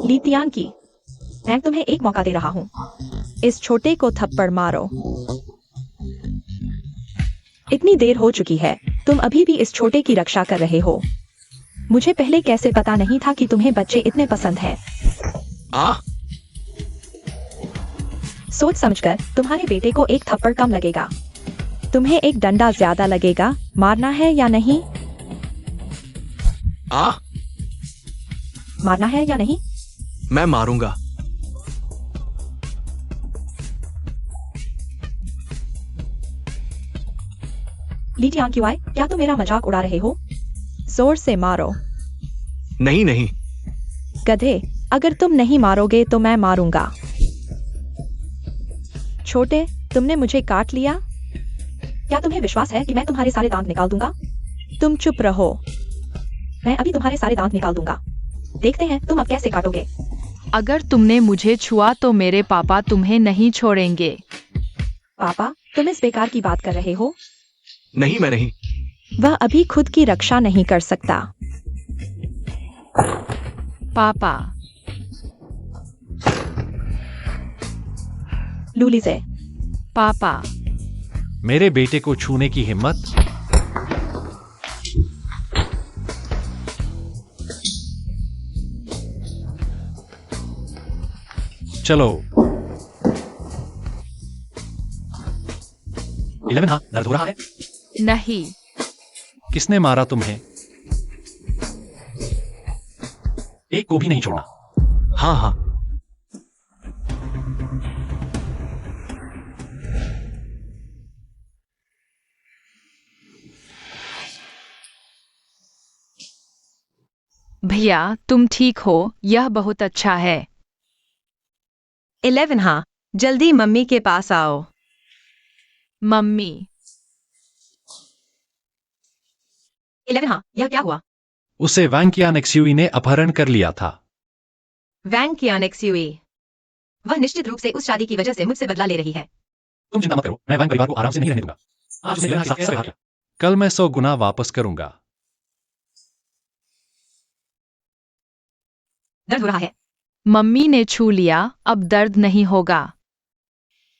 लीतियान की, मैं तुम्हें एक मौका दे रहा हूँ। इस छोटे को थप्पड़ मारो। इतनी देर हो चुकी है, तुम अभी भी इस छोटे की रक्षा कर रहे हो। मुझे पहले कैसे पता नहीं था कि तुम्हें बच्चे इतने पसंद हैं। सोच समझकर तुम्हारे बेटे को एक थप्पड़ कम लगेगा। तुम्हें एक डंडा ज्यादा लगेगा। मारना है या नहीं? मारना है या नहीं? मैं मारूंगा। लीजियान क्यों आए? क्या तुम मेरा मजाक उड़ा रहे हो? जोर से मारो। नहीं। गधे, अगर तुम नहीं मारोगे तो मैं मारूंगा। छोटे, तुमने मुझे काट लिया। क्या तुम्हें विश्वास है कि मैं तुम्हारे सारे दांत निकाल दूंगा? तुम चुप रहो। मैं अभी तुम्हारे सारे दांत निकाल दूंगा। देखते हैं तुम अब कैसे काटोगे। अगर तुमने मुझे छुआ तो मेरे पापा तुम्हें नहीं छोड़ेंगे। पापा, तुम इस बेकार की बात कर रहे हो? नहीं, मैं नहीं। वह अभी खुद की रक्षा नहीं कर सकता। पापा, लूली से पापा, मेरे बेटे को छूने की हिम्मत? चलो। 11 हाँ, दर्द हो रहा है? नहीं। किसने मारा तुम्हें? एक को भी नहीं छोड़ना। हाँ हाँ। भैया, तुम ठीक हो, यह बहुत अच्छा है। 11 हाँ, जल्दी मम्मी के पास आओ। मम्मी। 11 हाँ, यह क्या हुआ? उसे वैंकिया नेक्स्यूई ने अपहरण कर लिया था। वैंग यानेक्स्यूई। वह निश्चित रूप से उस शादी की वजह से मुझसे बदला ले रही है। तुम चिंता मत करो, मैं वैंग परिवार को आराम से नहीं रहने दूंगा। आज उसने लेना के साथ ऐसा व्यवहार किया। कल मैं 100 गुना वापस करूंगा। दर्द हो रहा है? मम्मी ने छू लिया, अब दर्द नहीं होगा।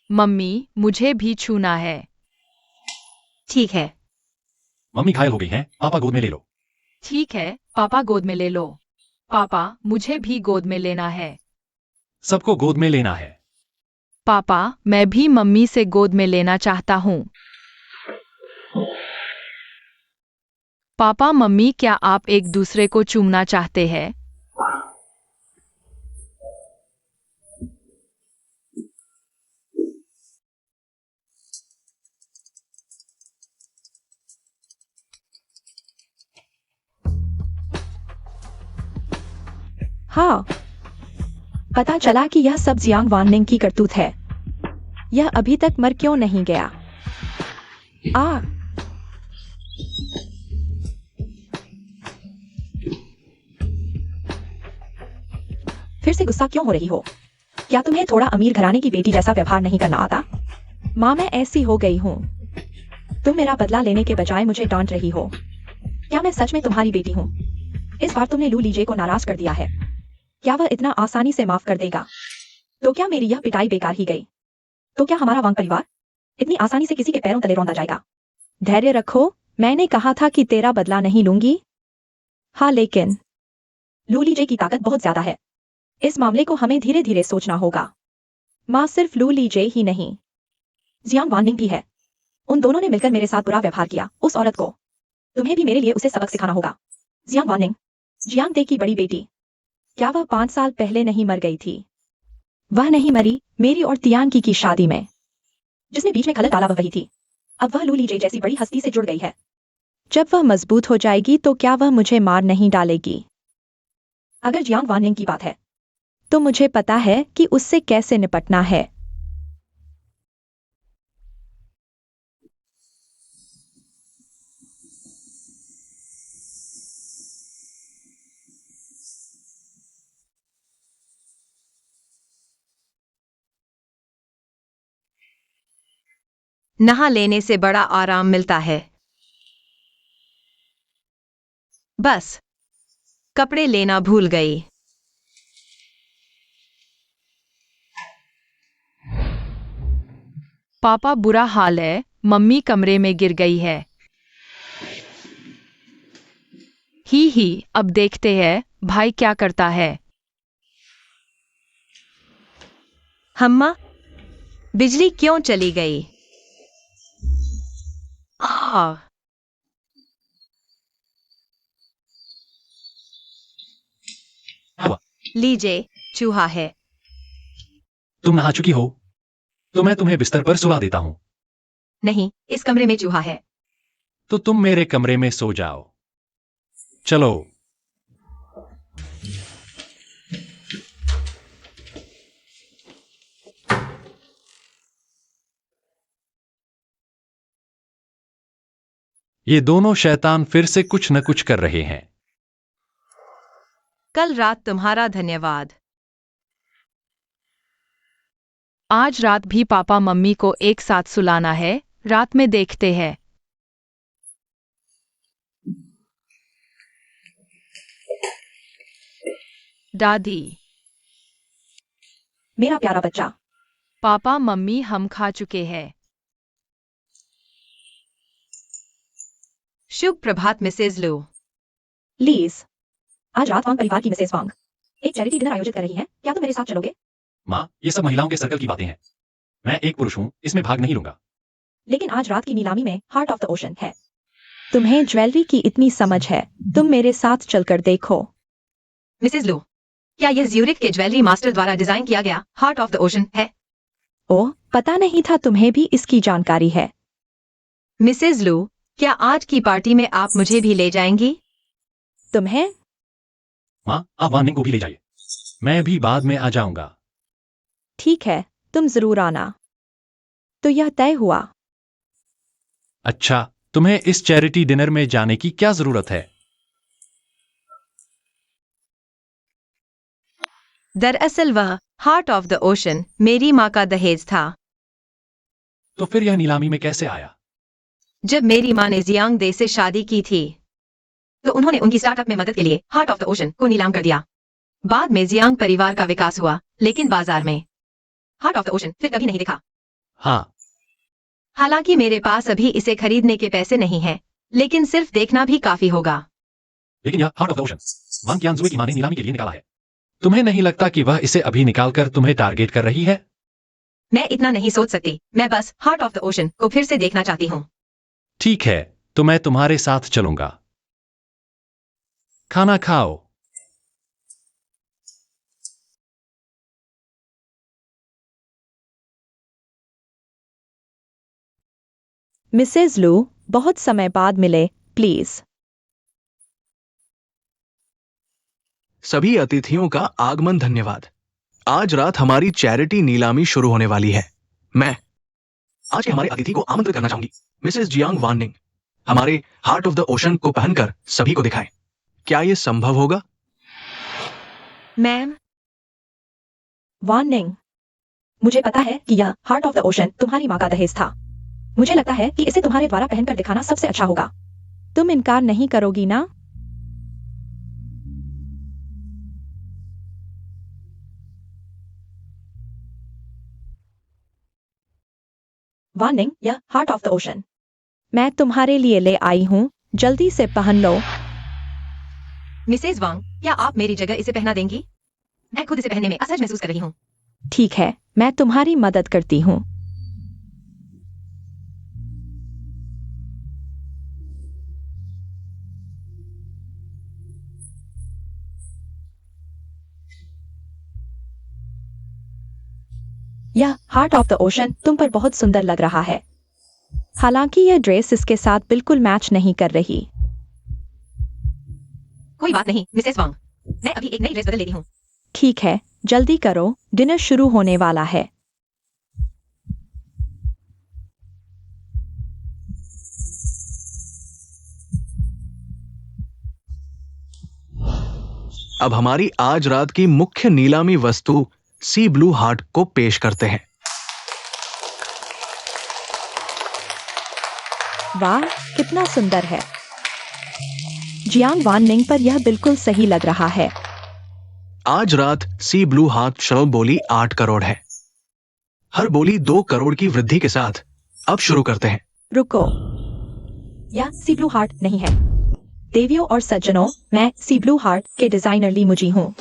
मम्मी, मुझे भी छूना है। ठीक है। मम्मी घायल हो गई हैं, पापा गोद में ले लो। ठीक है, पापा गोद में ले लो। पापा, मुझे भी गोद में लेना है। सबको गोद में लेना है। पापा, मैं भी मम्मी से गोद में लेना चाहता हूँ। पापा मम्मी, क्या आप एक दूसरे को चूमना चाहते हैं? हाँ, पता चला कि यह सब जियांग वाननिंग की करतूत है। यह अभी तक मर क्यों नहीं गया? आ फिर से गुस्सा क्यों हो रही हो? क्या तुम्हें थोड़ा अमीर घराने की बेटी जैसा व्यवहार नहीं करना आता? माँ, मैं ऐसी हो गई हूँ। तुम मेरा बदला लेने के बजाय मुझे डांट रही हो। क्या मैं सच में तुम्हारी बेटी हूँ? इस बार तुमने लू लीजे को नाराज कर दिया है। क्या वह इतना आसानी से माफ कर देगा? तो क्या मेरी यह पिटाई बेकार ही गई? तो क्या हमारा वांग परिवार इतनी आसानी से किसी के पैरों तले रौंदा जाएगा? धैर्य रखो, मैंने कहा था कि तेरा बदला नहीं लूंगी। हाँ, लेकिन लू लीजे की ताकत बहुत ज्यादा है। इस मामले को हमें धीरे धीरे सोचना होगा। माँ, सिर्फ लू लीजे ही नहीं, जियांग वाननिंग भी है। उन दोनों ने मिलकर मेरे साथ बुरा व्यवहार किया। उस औरत को, तुम्हें भी मेरे लिए उसे सबक सिखाना होगा। जियांग वाननिंग, जियांग ते की बड़ी बेटी। क्या वह 5 साल पहले नहीं मर गई थी? वह नहीं मरी, मेरी और तियांग की शादी में जिसने बीच में खलल डाला वह वही थी। अब वह लू लीजे जैसी बड़ी हस्ती से जुड़ गई है। जब वह मजबूत हो जाएगी तो क्या वह मुझे मार नहीं डालेगी? अगर जियांग वाननिंग की बात है तो मुझे पता है कि उससे कैसे निपटना है। नहा लेने से बड़ा आराम मिलता है। बस कपड़े लेना भूल गई। पापा, बुरा हाल है, मम्मी कमरे में गिर गई है। ही, अब देखते हैं भाई क्या करता है। हम्मा, बिजली क्यों चली गई? आ, हुआ? लीजे, चूहा है। तुम नहा चुकी हो तो मैं तुम्हें बिस्तर पर सुला देता हूँ। नहीं, इस कमरे में चूहा है। तो तुम मेरे कमरे में सो जाओ। चलो। ये दोनों शैतान फिर से कुछ न कुछ कर रहे हैं। कल रात तुम्हारा धन्यवाद। आज रात भी पापा मम्मी को एक साथ सुलाना है। रात में देखते हैं। दादी। मेरा प्यारा बच्चा, पापा मम्मी हम खा चुके हैं। शुभ प्रभात मिसेज लू। लीज, आज रात वांग परिवार की मिसेस वांग एक चैरिटी डिनर आयोजित कर रही हैं। क्या तुम मेरे साथ चलोगे? माँ, ये सब महिलाओं के सर्कल की बातें हैं। मैं एक पुरुष हूँ, इसमें भाग नहीं लूंगा। लेकिन आज रात की नीलामी में हार्ट ऑफ द ओशन है। तुम्हें ज्वेलरी की इतनी समझ है, तुम मेरे साथ चलकर देखो। मिसेज लू, क्या यह ज्यूरिख के ज्वेलरी मास्टर द्वारा डिजाइन किया गया हार्ट ऑफ द ओशन है? ओह, पता नहीं था तुम्हें भी इसकी जानकारी है। मिसेज लू, क्या आज की पार्टी में आप मुझे भी ले जाएंगी? तुम्हें? माँ, आप वानिंग को भी ले जाइए। मैं भी बाद में आ जाऊंगा। ठीक है, तुम जरूर आना। तो यह तय हुआ। अच्छा, तुम्हें इस चैरिटी डिनर में जाने की क्या जरूरत है? दरअसल वह हार्ट ऑफ द ओशन मेरी माँ का दहेज था। तो फिर यह नीलामी में कैसे आया? जब मेरी माँ ने जियांग दे से शादी की थी तो उन्होंने उनकी स्टार्टअप में मदद के लिए हार्ट ऑफ द ओशन को नीलाम कर दिया। बाद में जियांग परिवार का विकास हुआ, लेकिन बाजार में हार्ट ऑफ द ओशन फिर कभी नहीं दिखा। हाँ, हालांकि मेरे पास अभी इसे खरीदने के पैसे नहीं हैं, लेकिन सिर्फ देखना भी काफी होगा। लेकिन यह heart of the ocean Wang qianzui की माँ ने नीलामी के लिए निकाला है। तुम्हें नहीं लगता कि वह इसे अभी निकालकर तुम्हें टारगेट कर रही है? मैं इतना नहीं सोच सकती। मैं बस हार्ट ऑफ द ओशन को फिर से देखना चाहती हूँ। ठीक है, तो मैं तुम्हारे साथ चलूंगा। खाना खाओ। मिसेज लू, बहुत समय बाद मिले, प्लीज। सभी अतिथियों का आगमन धन्यवाद। आज रात हमारी चैरिटी नीलामी शुरू होने वाली है। मैं आज के हमारे अतिथि को आमंत्रित करना चाहूंगी, मिसेस जियांग वानिंग। हमारे हार्ट ऑफ द ओशन को पहनकर सभी को दिखाएं। क्या यह संभव होगा? मैम, वार्निंग, मुझे पता है कि यह हार्ट ऑफ द ओशन तुम्हारी माँ का दहेज था। मुझे लगता है कि इसे तुम्हारे द्वारा पहनकर दिखाना सबसे अच्छा होगा। तुम इनकार नहीं करोगी ना? वार्निंग, यह हार्ट ऑफ द ओशन मैं तुम्हारे लिए ले आई हूँ, जल्दी से पहन लो। मिसेज वांग, क्या आप मेरी जगह इसे पहना देंगी? मैं खुद इसे पहनने में असहज महसूस कर रही हूँ। ठीक है, मैं तुम्हारी मदद करती हूँ। यह हार्ट ऑफ द ओशन तुम पर बहुत सुंदर लग रहा है। हालांकि यह ड्रेस इसके साथ बिल्कुल मैच नहीं कर रही। कोई बात नहीं मिसेज वांग, मैं अभी एक नई ड्रेस बदल लेती हूँ। ठीक है, जल्दी करो, डिनर शुरू होने वाला है। अब हमारी आज रात की मुख्य नीलामी वस्तु सी ब्लू हार्ट को पेश करते हैं। वाह, कितना सुंदर है। जियांग वाननिंग पर यह बिल्कुल सही लग रहा है। आज रात सी ब्लू हार्ट शव बोली 8 करोड़ है। हर बोली 2 करोड़ की वृद्धि के साथ अब शुरू करते हैं। रुको, यह सी ब्लू हार्ट नहीं है। देवियों और सज्जनों, मैं सी ब्लू हार्ट के डिजाइनर ली मुजी हूँ।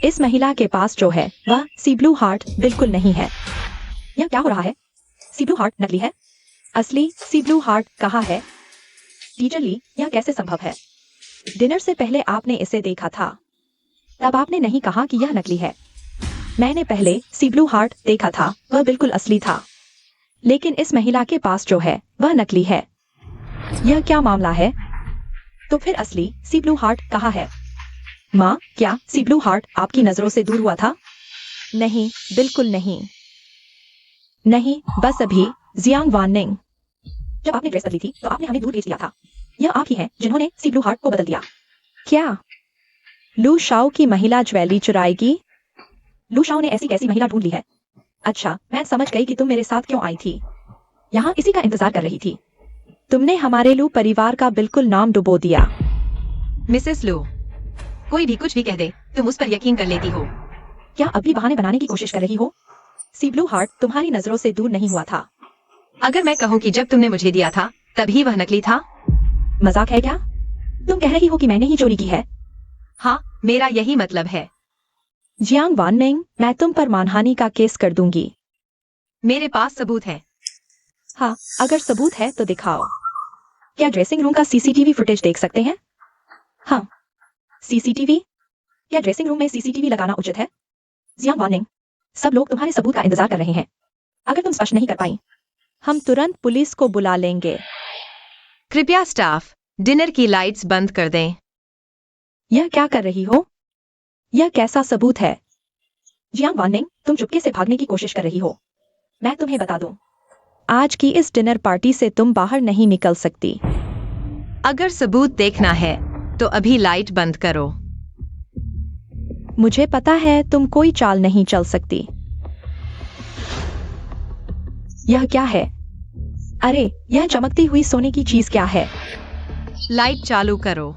इस महिला के पास जो है वह सी ब्लू हार्ट बिल्कुल नहीं है। यह क्या हो रहा है? सी ब्लू हार्ट नकली है, असली सी ब्लू हार्ट कहाँ है? टीचर ली, यह कैसे संभव है? डिनर से पहले आपने इसे देखा था, तब आपने नहीं कहा कि यह नकली है। मैंने पहले सी ब्लू हार्ट देखा था, वह बिल्कुल असली था। लेकिन इस महिला के पास जो है वह नकली है। यह क्या मामला है? तो फिर असली सी ब्लू हार्ट कहाँ है? माँ, क्या सी ब्लू हार्ट आपकी नजरों से दूर हुआ था? नहीं, बिल्कुल नहीं। नहीं, बस अभी। जियांग वाननिंग, जब आपने ड्रेस बदली थी तो आपने हमें दूर भेज दिया था। यह आप ही हैं जिन्होंने सी ब्लू हार्ट को बदल दिया। क्या लू शाओ की महिला ज्वेलरी चुराएगी? लू शाओ ने ऐसी कैसी महिला ढूंढ ली है? अच्छा, मैं समझ गई कि तुम मेरे साथ क्यों आई थी। यहाँ इसी का इंतजार कर रही थी। तुमने हमारे लू परिवार का बिल्कुल नाम डुबो दिया। मिसेस लू, कोई भी कुछ भी कह दे, तुम उस पर यकीन कर लेती हो। क्या अब भी बहाने बनाने की कोशिश कर रही हो? सी ब्लू हार्ट तुम्हारी नजरों से दूर नहीं हुआ था। अगर मैं कहूँ कि जब तुमने मुझे दिया था तभी वह नकली था? मजाक है क्या? तुम कह रही हो कि मैंने ही चोरी की है? हाँ, मेरा यही मतलब है। जियांग वाननिंग, मैं तुम पर मानहानि का केस कर दूंगी। मेरे पास सबूत है। हाँ, अगर सबूत है तो दिखाओ। क्या ड्रेसिंग रूम का सीसीटीवी फुटेज देख सकते हैं? हाँ, सीसीटीवी? क्या ड्रेसिंग रूम में सीसीटीवी लगाना उचित है? जियांग वाननिंग, सब लोग तुम्हारे सबूत का इंतजार कर रहे हैं। अगर तुम स्पष्ट नहीं कर पाई, हम तुरंत पुलिस को बुला लेंगे। कृपया स्टाफ, डिनर की लाइट्स बंद कर दें। यह क्या कर रही हो? यह कैसा सबूत है? जियांग वाननिंग, तुम चुपके से भागने की कोशिश कर रही हो। मैं तुम्हें बता दूं, आज की इस डिनर पार्टी से तुम बाहर नहीं निकल सकती। अगर सबूत देखना है तो अभी लाइट बंद करो। मुझे पता है तुम कोई चाल नहीं चल सकती। यह क्या है? अरे, यह चमकती हुई सोने की चीज क्या है? लाइट चालू करो।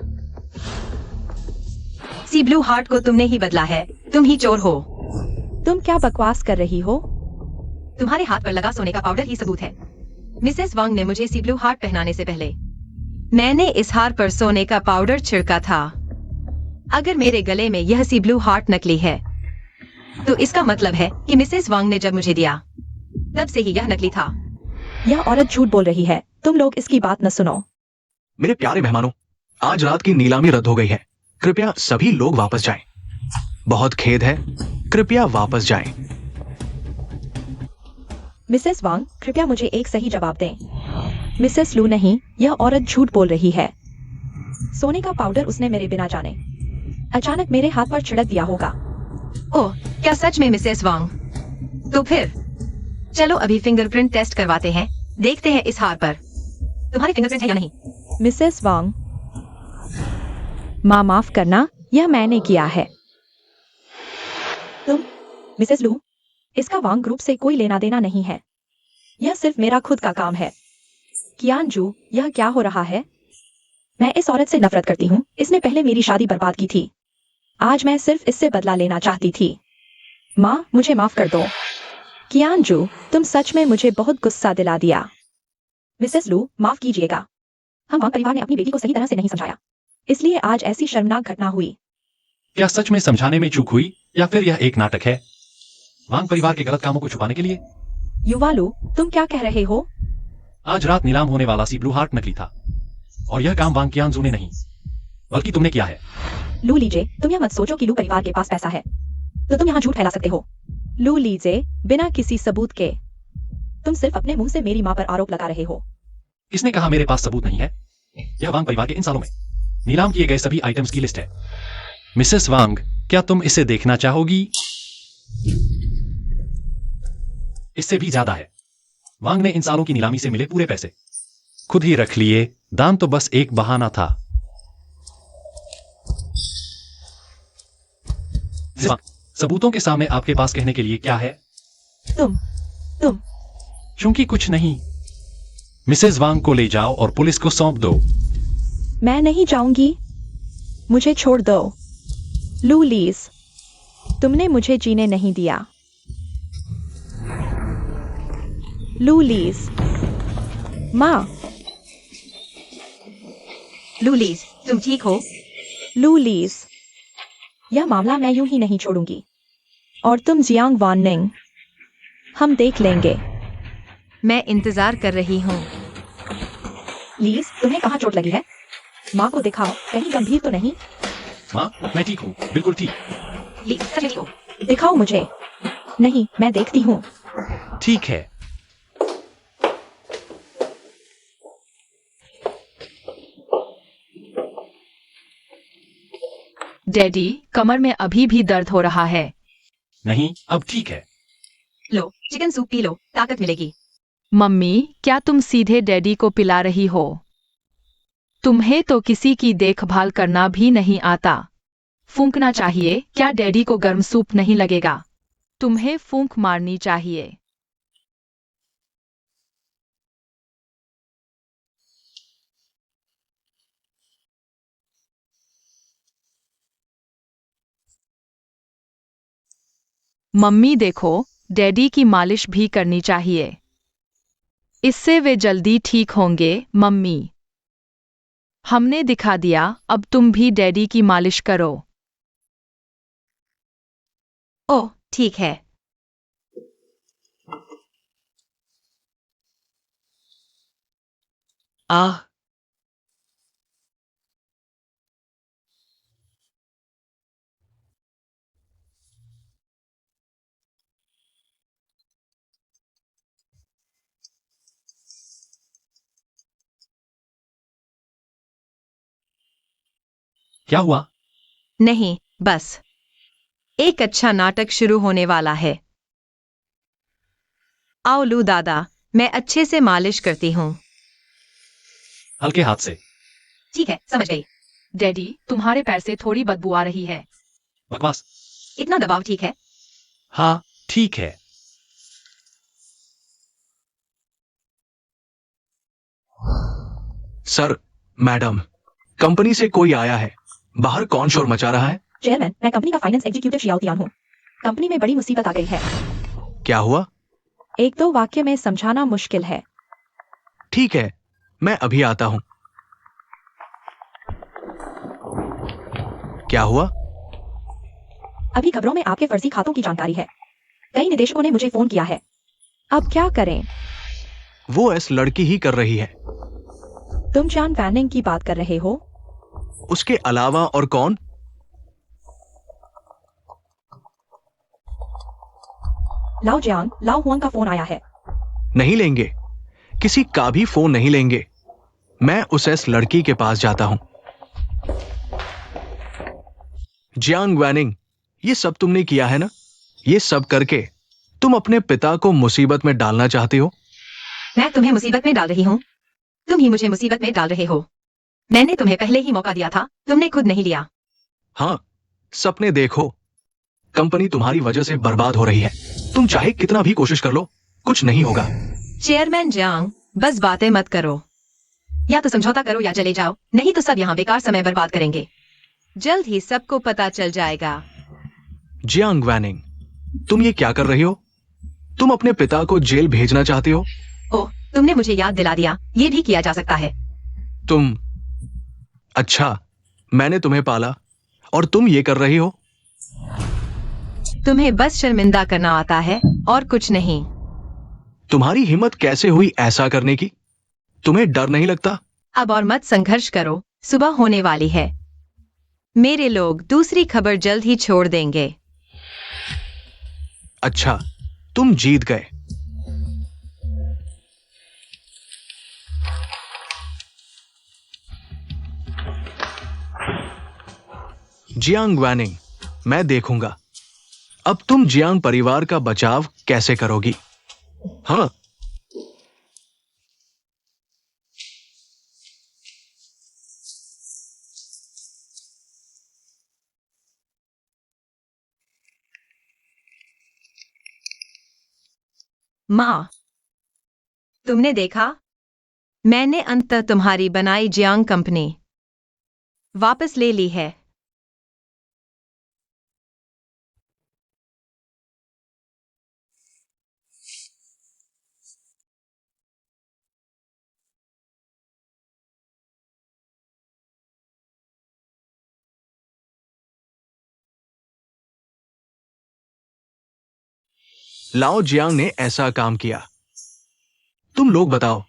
सी ब्लू हार्ट को तुमने ही बदला है, तुम ही चोर हो। तुम क्या बकवास कर रही हो? तुम्हारे हाथ पर लगा सोने का पाउडर ही सबूत है। मिसेस वांग ने मुझे सी ब्लू हार्ट पहनाने से पहले मैंने इस हार पर सोने का पाउडर छिड़का था। अगर मेरे गले में यह सी ब्लू हार्ट नकली है तो इसका मतलब है कि मिसेस वांग ने जब मुझे दिया तब से ही यह नकली था। यह औरत झूठ बोल रही है, तुम लोग इसकी बात न सुनो। मेरे प्यारे मेहमानों, आज रात की नीलामी रद्द हो गई है। कृपया सभी लोग वापस जाएं। बहुत खेद है, कृपया वापस जाएं। मिसेस वांग, कृपया मुझे एक सही जवाब दें। मिसेस लू नहीं, यह औरत झूठ बोल रही है। सोने का पाउडर उसने मेरे बिना जाने अचानक मेरे हाथ पर छिड़क दिया होगा। ओह, क्या सच में मिसेस वांग? तो फिर चलो अभी फिंगरप्रिंट टेस्ट करवाते हैं, देखते हैं इस हार पर तुम्हारे फिंगरप्रिंट है या नहीं। मिसेस वांग, माँ माफ करना, यह मैंने किया है। तुम, मिसेस लू, इसका वांग ग्रुप से कोई लेना देना नहीं है। यह सिर्फ मेरा खुद का काम है। कियानजू, यह क्या हो रहा है? मैं इस औरत से नफरत करती हूँ, इसने पहले मेरी शादी बर्बाद की थी। आज मैं सिर्फ इससे बदला लेना चाहती थी। माँ, मुझे माफ कर दो। कियानजू, तुम सच में मुझे बहुत गुस्सा दिला दिया। मिसेस लू, माफ कीजिएगा। हम वांग परिवार ने अपनी बेटी को सही तरह से नहीं समझाया, इसलिए आज ऐसी शर्मनाक घटना हुई। क्या सच में समझाने में चूक हुई या फिर यह एक नाटक है वांग परिवार के गलत कामों को छुपाने के लिए? युवालू, तुम क्या कह रहे हो? आज रात नीलाम होने वाला सी ब्लू हार्ट नकली था और यह काम वांग कियांजू ने नहीं बल्कि तुमने किया है। लू लीजे, तुम यह मत सोचो कि लू परिवार के पास पैसा है तो तुम यहाँ झूठ फैला सकते हो। लू लीजे, बिना किसी सबूत के तुम सिर्फ अपने मुंह से मेरी माँ पर आरोप लगा रहे हो। किसने कहा मेरे पास सबूत नहीं है? यह वांग परिवार के इन सालों में नीलाम किए गए सभी आइटम्स की लिस्ट है। मिसेस वांग, क्या तुम इसे देखना चाहोगी? इससे भी ज्यादा है। वांग ने इन सालों की नीलामी से मिले पूरे पैसे खुद ही रख लिए, दान तो बस एक बहाना था। सबूतों के सामने आपके पास कहने के लिए क्या है? तुम चूंकि कुछ नहीं, मिसेस वांग को ले जाओ और पुलिस को सौंप दो। मैं नहीं जाऊंगी, मुझे छोड़ दो। लू लीज, तुमने मुझे जीने नहीं दिया। लू लीज, माँ। लूलीज, तुम ठीक हो? लू लीज, यह मामला मैं यूं ही नहीं छोड़ूंगी। और तुम जियांग वाननिंग, हम देख लेंगे। मैं इंतजार कर रही हूँ। लीज, तुम्हें कहाँ चोट लगी है? माँ को दिखाओ, कहीं गंभीर तो नहीं? माँ, मैं ठीक हूँ, बिल्कुल ठीक। लीज, सच में ठीक हो? दिखाओ मुझे। नहीं, मैं देखती हूँ। ठीक है। डैडी, कमर में अभी भी दर्द हो रहा है। नहीं, अब ठीक है। लो, चिकन सूप पी लो, ताकत मिलेगी। मम्मी, क्या तुम सीधे डैडी को पिला रही हो? तुम्हें तो किसी की देखभाल करना भी नहीं आता। फूंकना चाहिए, क्या डैडी को गर्म सूप नहीं लगेगा? तुम्हें फूंक मारनी चाहिए। मम्मी देखो, डैडी की मालिश भी करनी चाहिए। इससे वे जल्दी ठीक होंगे। मम्मी, हमने दिखा दिया, अब तुम भी डैडी की मालिश करो। ओह ठीक है। आह, क्या हुआ? नहीं, बस एक अच्छा नाटक शुरू होने वाला है। आओ लू दादा, मैं अच्छे से मालिश करती हूँ। हल्के हाथ से। ठीक है, समझ गई। डैडी, तुम्हारे पैर से थोड़ी बदबू आ रही है। बकवास। इतना दबाव ठीक है? हाँ, ठीक है। सर, मैडम, कंपनी से कोई आया है। बाहर कौन शोर मचा रहा है? चेयरमैन, मैं कंपनी का फाइनेंस एग्जीक्यूटिव शियाओतियान हूँ। कंपनी में बड़ी मुसीबत आ गई है। क्या हुआ? एक दो वाक्य में समझाना मुश्किल है। ठीक है, मैं अभी आता हूं। क्या हुआ? अभी खबरों में आपके फर्जी खातों की जानकारी है। कई निदेशकों ने मुझे फोन किया है। अब क्या करें? वो इस लड़की ही कर रही है। तुम जॉन वैनिंग की बात कर रहे हो? उसके अलावा और कौन? लाओ जियांग, लाओ हुआंग का फोन आया है। नहीं लेंगे, किसी का भी फोन नहीं लेंगे। मैं उस इस लड़की के पास जाता हूं। जियांग वैनिंग, ये सब तुमने किया है ना? ये सब करके तुम अपने पिता को मुसीबत में डालना चाहते हो? मैं तुम्हें मुसीबत में डाल रही हूँ? तुम ही मुझे मुसीबत में डाल रहे हो। मैंने तुम्हें पहले ही मौका दिया था, तुमने खुद नहीं लिया। हाँ, सपने देखो। कंपनी तुम्हारी वजह से बर्बाद हो रही है। तुम चाहे कितना भी कोशिश कर लो, कुछ नहीं होगा। चेयरमैन जियांग, बस बातें मत करो। या तो समझौता करो या चले जाओ, नहीं तो सब यहाँ बेकार समय बर्बाद करेंगे। जल्द ही सबको पता चल जाएगा। जियांग वैनिंग, तुम ये क्या कर रही हो? तुम अपने पिता को जेल भेजना चाहते हो? ओह, तुमने मुझे याद दिला दिया, ये भी किया जा सकता है। तुम, अच्छा, मैंने तुम्हें पाला और तुम ये कर रही हो? तुम्हें बस शर्मिंदा करना आता है और कुछ नहीं। तुम्हारी हिम्मत कैसे हुई ऐसा करने की? तुम्हें डर नहीं लगता? अब और मत संघर्ष करो, सुबह होने वाली है। मेरे लोग दूसरी खबर जल्द ही छोड़ देंगे। अच्छा, तुम जीत गए। जियांग वैनिंग, मैं देखूंगा अब तुम जियांग परिवार का बचाव कैसे करोगी। हाँ, माँ, तुमने देखा? मैंने अंततः तुम्हारी बनाई जियांग कंपनी वापस ले ली है। लाओ जियांग ने ऐसा काम किया। तुम लोग बताओ,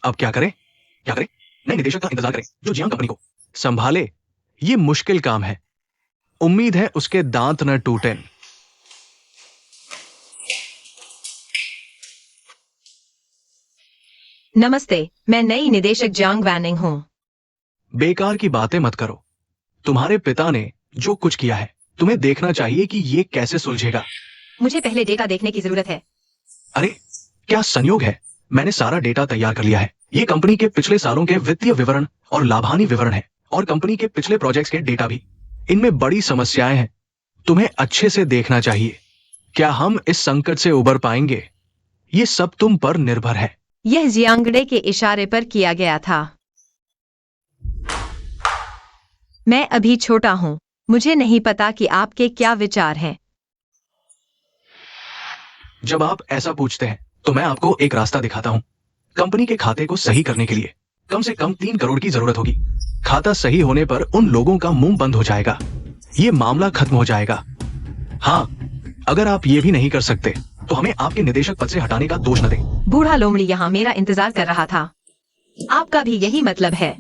अब क्या करें? क्या करें? नए निदेशक का इंतजार करें जो जियांग कंपनी को संभाले। ये मुश्किल काम है। उम्मीद है उसके दांत न टूटें। नमस्ते, मैं नई निदेशक जियांग वैनिंग हूँ। बेकार की बातें मत करो। तुम्हारे पिता ने जो कुछ किया है, तुम्हें देखना चाहिए कि ये कैसे सुलझेगा। मुझे पहले डेटा देखने की जरूरत है। अरे, क्या संयोग है, मैंने सारा डेटा तैयार कर लिया है। ये कंपनी के पिछले सालों के वित्तीय विवरण और लाभानी विवरण है, और कंपनी के पिछले प्रोजेक्ट्स के डेटा भी। इनमें बड़ी समस्याएं हैं, तुम्हें अच्छे से देखना चाहिए। क्या हम इस संकट से उबर पाएंगे, ये सब तुम पर निर्भर है। यह जियांगड़े के इशारे पर किया गया था। मैं अभी छोटा हूँ, मुझे नहीं पता कि आपके क्या विचार हैं। जब आप ऐसा पूछते हैं तो मैं आपको एक रास्ता दिखाता हूं। कंपनी के खाते को सही करने के लिए कम से कम 3 करोड़ की जरूरत होगी। खाता सही होने पर उन लोगों का मुंह बंद हो जाएगा, ये मामला खत्म हो जाएगा। हाँ, अगर आप ये भी नहीं कर सकते तो हमें आपके निदेशक पद से हटाने का दोष न दें। बूढ़ा लोमड़ी यहाँ मेरा इंतजार कर रहा था। आपका भी यही मतलब है?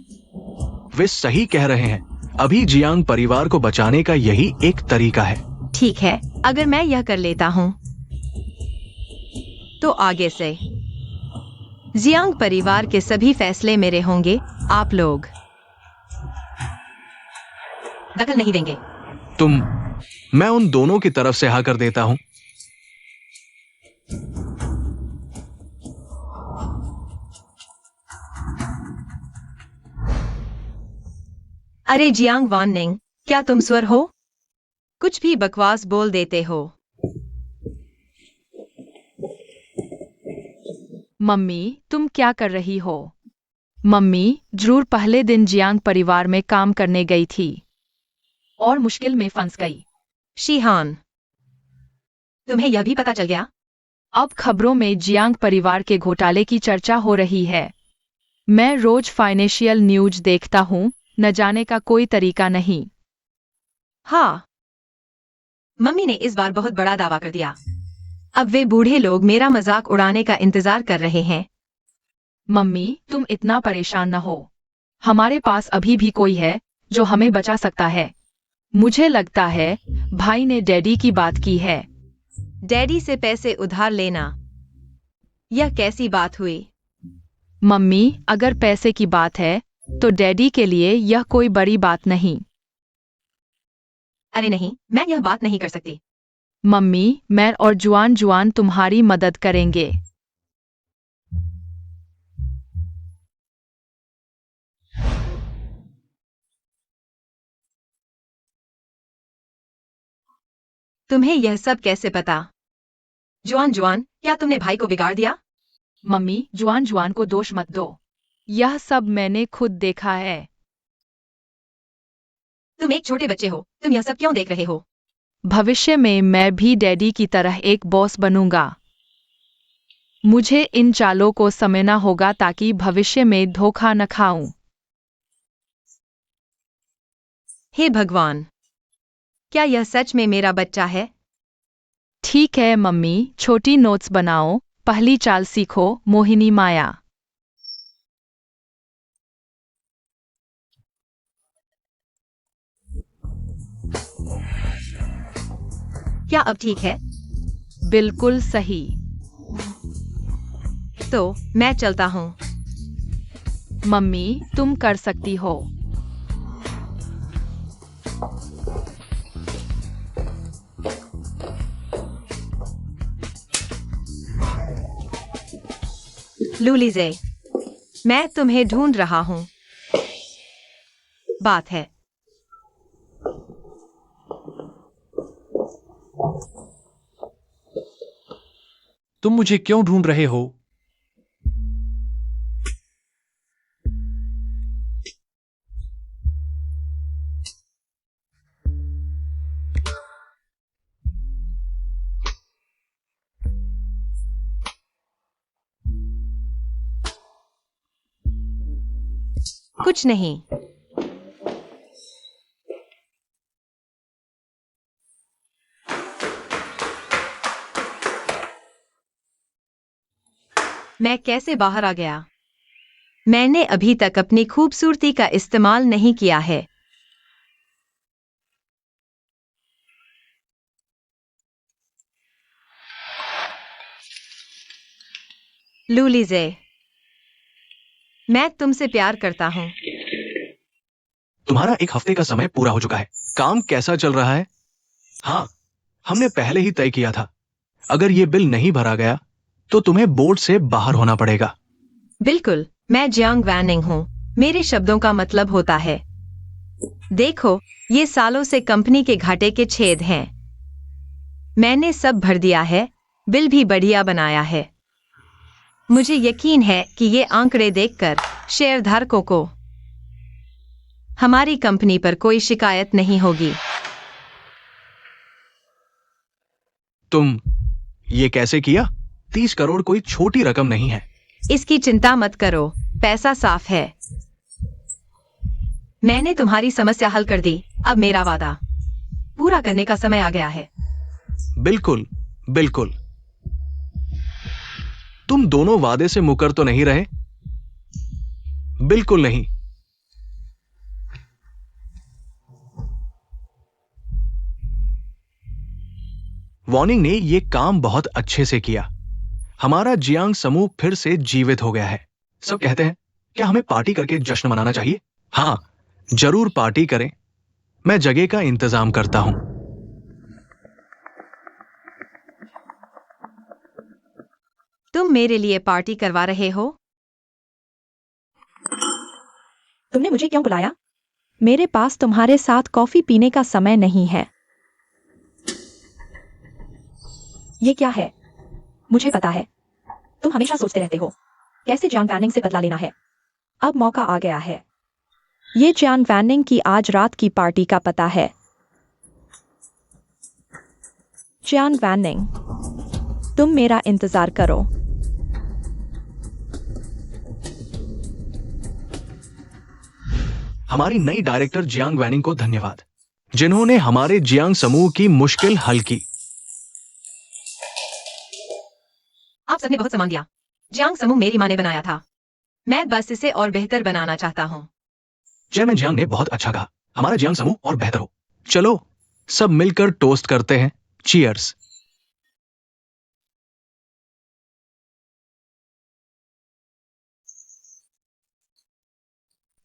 वे सही कह रहे हैं। अभी जियांग परिवार को बचाने का यही एक तरीका है। ठीक है, अगर मैं यह कर लेता हूँ तो आगे से जियांग परिवार के सभी फैसले मेरे होंगे। आप लोग दखल नहीं देंगे। मैं उन दोनों की तरफ से हाँ कर देता हूं। अरे जियांग वाननिंग, क्या तुम स्वर हो? कुछ भी बकवास बोल देते हो। मम्मी, तुम क्या कर रही हो? मम्मी जरूर पहले दिन जियांग परिवार में काम करने गई थी और मुश्किल में फंस गई। शिहान, तुम्हें यह भी पता चल गया? अब खबरों में जियांग परिवार के घोटाले की चर्चा हो रही है। मैं रोज फाइनेंशियल न्यूज देखता हूँ, न जाने का कोई तरीका नहीं। हाँ, मम्मी ने इस बार बहुत बड़ा दावा कर दिया। अब वे बूढ़े लोग मेरा मजाक उड़ाने का इंतजार कर रहे हैं। मम्मी, तुम इतना परेशान न हो। हमारे पास अभी भी कोई है जो हमें बचा सकता है। मुझे लगता है भाई ने डैडी की बात की है। डैडी से पैसे उधार लेना, यह कैसी बात हुई? मम्मी, अगर पैसे की बात है तो डैडी के लिए यह कोई बड़ी बात नहीं। अरे नहीं, मैं यह बात नहीं कर सकती। मम्मी, मैं और जुआन जुआन तुम्हारी मदद करेंगे। तुम्हें यह सब कैसे पता? जुआन जुआन, क्या तुमने भाई को बिगाड़ दिया? मम्मी, जुआन जुआन को दोष मत दो। यह सब मैंने खुद देखा है। तुम एक छोटे बच्चे हो, तुम यह सब क्यों देख रहे हो? भविष्य में मैं भी डैडी की तरह एक बॉस बनूंगा। मुझे इन चालों को समझना होगा ताकि भविष्य में धोखा न खाऊं। हे भगवान, क्या यह सच में मेरा बच्चा है? ठीक है मम्मी, छोटी नोट्स बनाओ, पहली चाल सीखो, मोहिनी माया। क्या अब ठीक है? बिल्कुल सही। तो मैं चलता हूँ। मम्मी, तुम कर सकती हो। लूलीजे, मैं तुम्हें ढूंढ रहा हूँ। बात है। तुम मुझे क्यों ढूंढ रहे हो? कुछ नहीं। मैं कैसे बाहर आ गया? मैंने अभी तक अपनी खूबसूरती का इस्तेमाल नहीं किया है। लूलीजे, मैं तुमसे प्यार करता हूँ। तुम्हारा 1 हफ्ते का समय पूरा हो चुका है। काम कैसा चल रहा है? हाँ, हमने पहले ही तय किया था। अगर ये बिल नहीं भरा गया तो तुम्हें बोर्ड से बाहर होना पड़ेगा। बिल्कुल, मैं जियांग वैनिंग हूँ। मेरे शब्दों का मतलब होता है। देखो, ये सालों से कंपनी के घाटे के छेद हैं। मैंने सब भर दिया है, बिल भी बढ़िया बनाया है। मुझे यकीन है कि ये आंकड़े देखकर शेयरधारकों को हमारी कंपनी पर कोई शिकायत नहीं होगी। ये कैसे किया? 30 करोड़ कोई छोटी रकम नहीं है। इसकी चिंता मत करो, पैसा साफ है। मैंने तुम्हारी समस्या हल कर दी। अब मेरा वादा पूरा करने का समय आ गया है। बिल्कुल बिल्कुल। तुम दोनों वादे से मुकर तो नहीं रहे? बिल्कुल नहीं। वार्निंग ने यह काम बहुत अच्छे से किया। हमारा जियांग समूह फिर से जीवित हो गया है। सब कहते हैं क्या हमें पार्टी करके जश्न मनाना चाहिए? हां, जरूर पार्टी करें। मैं जगह का इंतजाम करता हूं। तुम मेरे लिए पार्टी करवा रहे हो? तुमने मुझे क्यों बुलाया? मेरे पास तुम्हारे साथ कॉफी पीने का समय नहीं है। ये क्या है? मुझे पता है तुम हमेशा सोचते रहते हो कैसे जियांग वैनिंग से बदला लेना है। अब मौका आ गया है। ये जियांग वैनिंग की आज रात की पार्टी का पता है। जियांग वैनिंग, तुम मेरा इंतजार करो। हमारी नई डायरेक्टर जियांग वैनिंग को धन्यवाद, जिन्होंने हमारे जियांग समूह की मुश्किल हल की। आप सबने बहुत सामान दिया। जियांग समूह मेरी माँ ने बनाया था। मैं बस इसे और बेहतर बनाना चाहता हूँ। चेयरमैन जियांग ने बहुत अच्छा कहा। हमारा जियांग समूह और बेहतर हो। चलो सब मिलकर टोस्ट करते हैं। चीयर्स।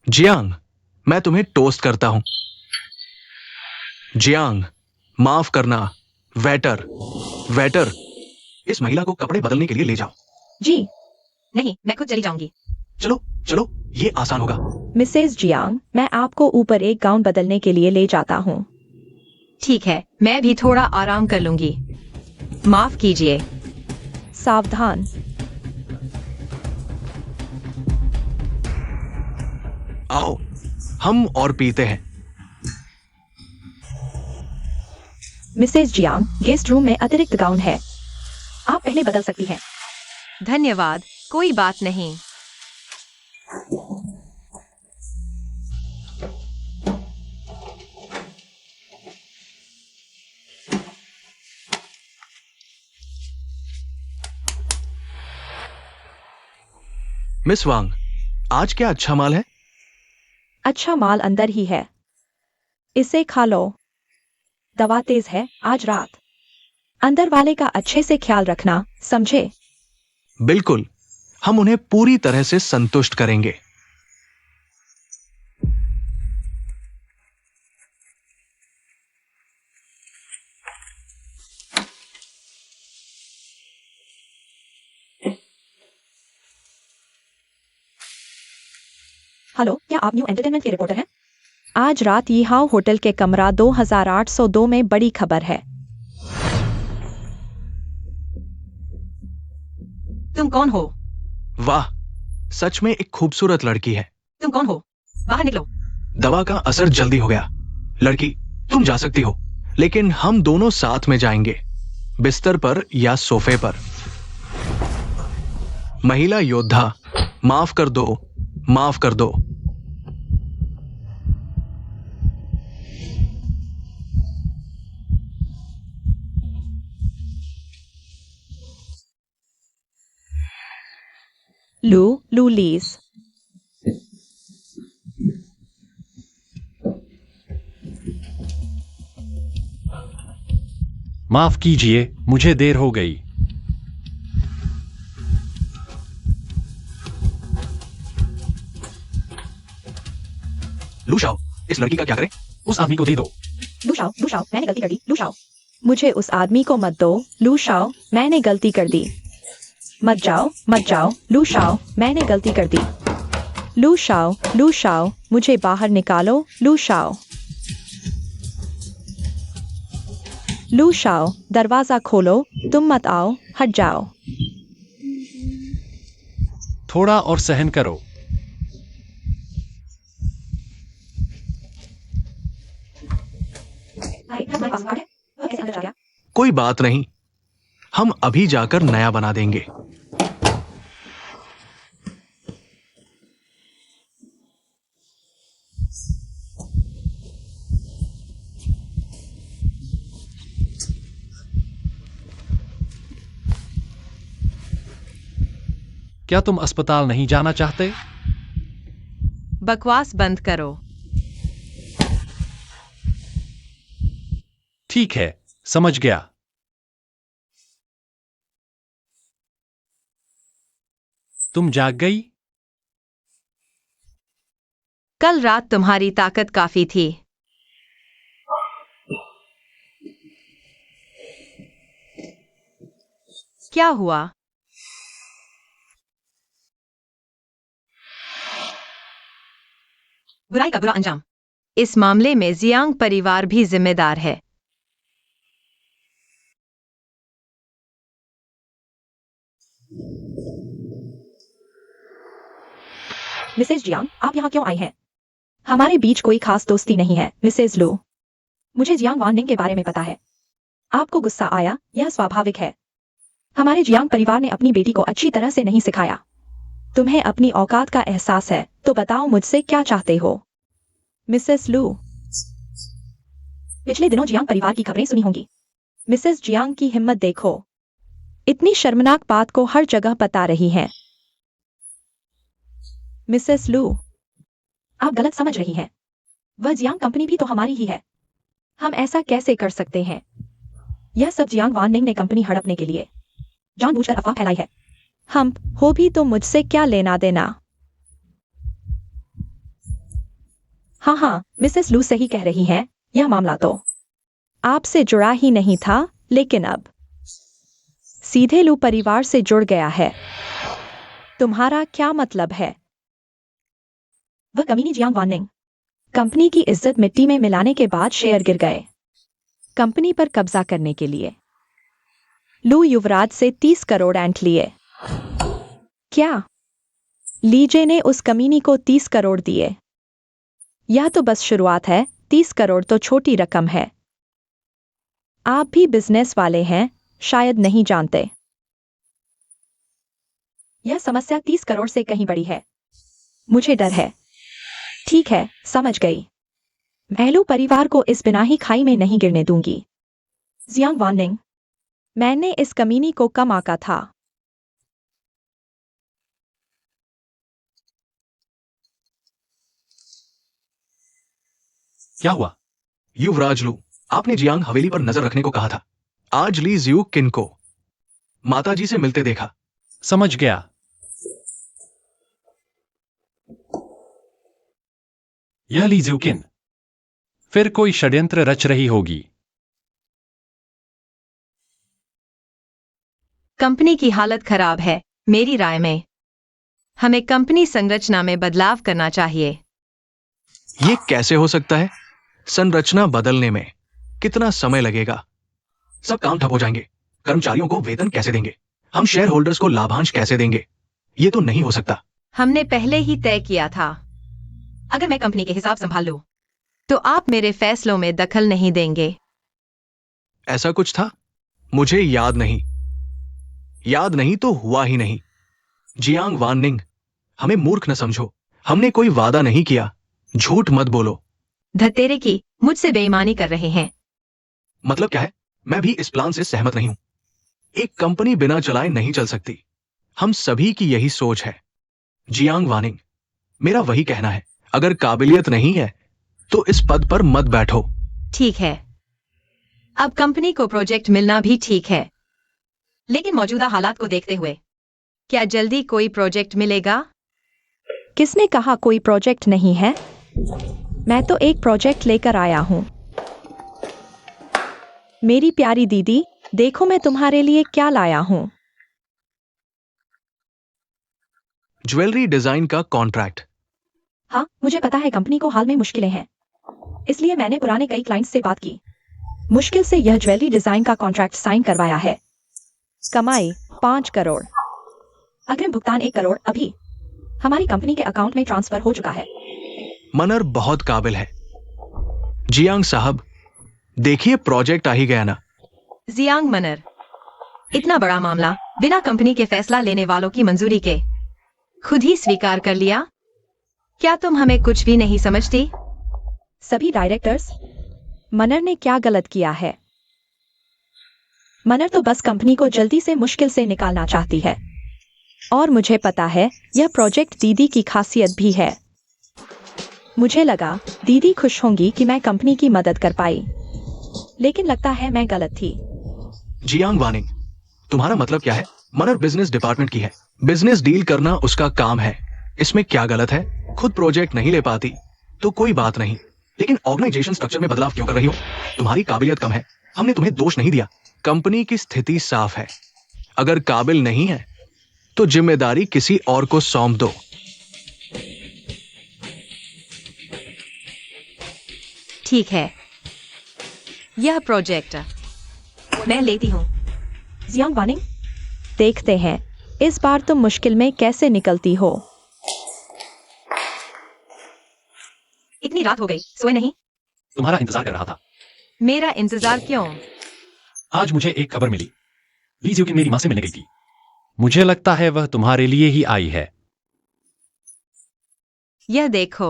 जियांग, मैं तुम्हें टोस्ट करता हूं। जियांग, माफ करना। वेटर, वेटर, इस महिला को कपड़े बदलने के लिए ले जाओ। जी नहीं, मैं खुद चली जाऊंगी। चलो चलो, ये आसान होगा। मिसेस जियांग, मैं आपको ऊपर एक गाउन बदलने के लिए ले जाता हूँ। ठीक है, मैं भी थोड़ा आराम कर लूंगी। माफ कीजिए। सावधान। आओ हम और पीते हैं। मिसेस जियांग, गेस्ट रूम में अतिरिक्त गाउन है, आप पहले बदल सकती हैं। धन्यवाद, कोई बात नहीं। मिस वांग, आज क्या अच्छा माल है? अच्छा माल अंदर ही है, इसे खा लो। दवा तेज है आज रात। अंदर वाले का अच्छे से ख्याल रखना, समझे? बिल्कुल, हम उन्हें पूरी तरह से संतुष्ट करेंगे। हेलो, क्या आप न्यू एंटरटेनमेंट के रिपोर्टर हैं? आज रात यीहाओ होटल के कमरा 2802 में बड़ी खबर है। तुम कौन हो? वाह, सच में एक खूबसूरत लड़की है। तुम कौन हो? बाहर निकलो। दवा का असर जल्दी हो गया। लड़की, तुम जा सकती हो, लेकिन हम दोनों साथ में जाएंगे, बिस्तर पर या सोफे पर। महिला योद्धा, माफ कर दो, माफ कर दो। लूलीज। माफ कीजिए, मुझे देर हो गई। लूशाओ, इस लड़की का क्या करें? उस आदमी को दे दो। लूशाओ, लूशाओ, मैंने गलती कर दी। लूशाओ, मुझे उस आदमी को मत दो। लूशाओ, मैंने गलती कर दी। मत जाओ, मत जाओ। लूशाओ, मैंने गलती कर दी। लूशाओ, लूशाओ, मुझे बाहर निकालो। लूशाओ, लूशाओ, दरवाजा खोलो। तुम मत आओ, हट जाओ। थोड़ा और सहन करो। भाई, तुम्हारे पास कार्ड है? वह कैसे अंदर आ गया? कोई बात नहीं, हम अभी जाकर नया बना देंगे। क्या तुम अस्पताल नहीं जाना चाहते? बकवास बंद करो। ठीक है, समझ गया। तुम जाग गई? कल रात तुम्हारी ताकत काफी थी। क्या हुआ? बुराई का बुरा अंजाम। इस मामले में जियांग परिवार भी जिम्मेदार है। मिसेज जियांग, आप यहाँ क्यों आई हैं? हमारे बीच कोई खास दोस्ती नहीं है, मिसेज लो। मुझे जियांग वाननिंग के बारे में पता है। आपको गुस्सा आया, यह स्वाभाविक है। हमारे जियांग परिवार ने अपनी बेटी को अच्छी तरह से नहीं सिखाया। तुम्हें अपनी औकात का एहसास है, तो बताओ मुझसे क्या चाहते हो? मिसेस लू, पिछले दिनों जियांग परिवार की खबरें सुनी होंगी। मिसेस जियांग की हिम्मत देखो, इतनी शर्मनाक बात को हर जगह बता रही हैं। मिसेस लू, आप गलत समझ रही हैं। वह जियांग कंपनी भी तो हमारी ही है। हम ऐसा कैसे कर सकते हैं? यह सब जियांग वाननिंग ने कंपनी हड़पने के लिए जानबूझकर अफवाह फैलाई है। हम हो भी तो मुझसे क्या लेना देना? हाँ, मिसेस लू सही कह रही हैं, यह मामला तो आपसे जुड़ा ही नहीं था, लेकिन अब सीधे लू परिवार से जुड़ गया है। तुम्हारा क्या मतलब है? वह कमीनी जियांग वाननिंग, कंपनी की इज्जत मिट्टी में मिलाने के बाद शेयर गिर गए। कंपनी पर कब्जा करने के लिए लू युवराज से 30 करोड़ ऐंठ लिए। क्या लीजे ने उस कमीनी को 30 करोड़ दिए? यह तो बस शुरुआत है, 30 करोड़ तो छोटी रकम है। आप भी बिजनेस वाले हैं, शायद नहीं जानते। यह समस्या 30 करोड़ से कहीं बड़ी है। मुझे डर है। ठीक है, समझ गई। मैं लू परिवार को इस बिना ही खाई में नहीं गिरने दूंगी। जियांग वाननिंग, मैंने इस कमीनी को कम आंका था। क्या हुआ? युवराज लू, आपने जियांग हवेली पर नजर रखने को कहा था। आज ली जियू किन को माताजी से मिलते देखा। समझ गया। यह ली ज्यूकिन फिर कोई षड्यंत्र रच रही होगी। कंपनी की हालत खराब है। मेरी राय में हमें कंपनी संरचना में बदलाव करना चाहिए। ये कैसे हो सकता है? संरचना बदलने में कितना समय लगेगा? सब काम ठप हो जाएंगे। कर्मचारियों को वेतन कैसे देंगे? हम शेयर होल्डर्स को लाभांश कैसे देंगे? ये तो नहीं हो सकता। हमने पहले ही तय किया था। अगर मैं कंपनी के हिसाब संभाल लूं, तो आप मेरे फैसलों में दखल नहीं देंगे। ऐसा कुछ था? मुझे याद नहीं। याद नहीं तो हुआ ही नहीं। जियांग वाननिंग, हमें मूर्ख न समझो। हमने कोई वादा नहीं किया। झूठ मत बोलो। धतेरे की मुझसे बेईमानी कर रहे हैं। मतलब क्या है? मैं भी इस प्लान से सहमत नहीं हूं। एक कंपनी बिना चलाए नहीं चल सकती। हम सभी की यही सोच है। जियांग वानिंग, मेरा वही कहना है। अगर काबिलियत नहीं है तो इस पद पर मत बैठो। ठीक है, अब कंपनी को प्रोजेक्ट मिलना भी ठीक है, लेकिन मौजूदा हालात को देखते हुए क्या जल्दी कोई प्रोजेक्ट मिलेगा? किसने कहा कोई प्रोजेक्ट नहीं है? मैं तो एक प्रोजेक्ट लेकर आया हूं। मेरी प्यारी दीदी, देखो मैं तुम्हारे लिए क्या लाया हूं। ज्वेलरी डिजाइन का कॉन्ट्रैक्ट। हाँ, मुझे पता है कंपनी को हाल में मुश्किलें हैं, इसलिए मैंने पुराने कई क्लाइंट्स से बात की। मुश्किल से यह ज्वेलरी डिजाइन का कॉन्ट्रैक्ट साइन करवाया है। कमाई 5 करोड़, अग्रिम भुगतान 1 करोड़ अभी हमारी कंपनी के अकाउंट में ट्रांसफर हो चुका है। मनर बहुत काबिल है। जियांग साहब, देखिए प्रोजेक्ट आ ही गया ना। जियांग मनर, इतना बड़ा मामला बिना कंपनी के फैसला लेने वालों की मंजूरी के खुद ही स्वीकार कर लिया। क्या तुम हमें कुछ भी नहीं समझती? सभी डायरेक्टर्स, मनर ने क्या गलत किया है? मनर तो बस कंपनी को जल्दी से मुश्किल से निकालना चाहती है। और मुझे पता है यह प्रोजेक्ट दीदी की खासियत भी है। मुझे लगा दीदी खुश होंगी कि मैं कंपनी की मदद कर पाई, लेकिन लगता है मैं गलत थी। जियांग वानिंग, तुम्हारा मतलब क्या है? मनर बिजनेस डिपार्टमेंट की है, बिजनेस डील करना उसका काम है। इसमें क्या गलत है? खुद प्रोजेक्ट नहीं ले पाती तो कोई बात नहीं, लेकिन ऑर्गेनाइजेशन स्ट्रक्चर में बदलाव क्यों कर रही हो? तुम्हारी काबिलियत कम है, हमने तुम्हें दोष नहीं दिया। कंपनी की स्थिति साफ है, अगर काबिल नहीं है तो जिम्मेदारी किसी और को सौंप दो। ठीक है, यह प्रोजेक्ट मैं लेती हूँ। जियांग वानिंग, देखते हैं इस बार तुम मुश्किल में कैसे निकलती हो। इतनी रात हो गई, सोए नहीं? तुम्हारा इंतजार कर रहा था। मेरा इंतजार क्यों? आज मुझे एक खबर मिली। ली ज्यूकिन मेरी मां से मिलने गई थी। मुझे लगता है वह तुम्हारे लिए ही आई है। यह देखो।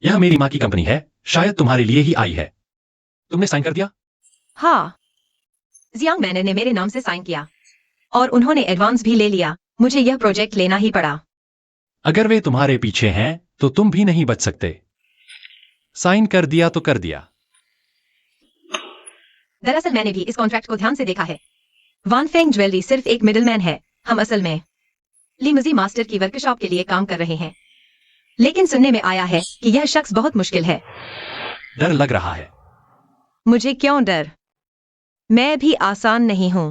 यह मेरी मां की कंपनी है, शायद तुम्हारे लिए ही आई है। तुमने साइन कर दिया? हाँ, जियांग मैनर ने मेरे नाम से साइन किया और उन्होंने एडवांस भी ले लिया। मुझे यह प्रोजेक्ट लेना ही पड़ा। अगर वे तुम्हारे पीछे हैं तो तुम भी नहीं बच सकते। साइन कर दिया तो कर दिया। दरअसल मैंने भी इस कॉन्ट्रैक्ट को ध्यान से देखा है। वान फेंग ज्वेलरी सिर्फ एक मिडलमैन है। हम असल में लिमुजी मास्टर की वर्कशॉप के लिए काम कर रहे हैं, लेकिन सुनने में आया है कि यह शख्स बहुत मुश्किल है। डर लग रहा है। मुझे क्यों डर? मैं भी आसान नहीं हूं।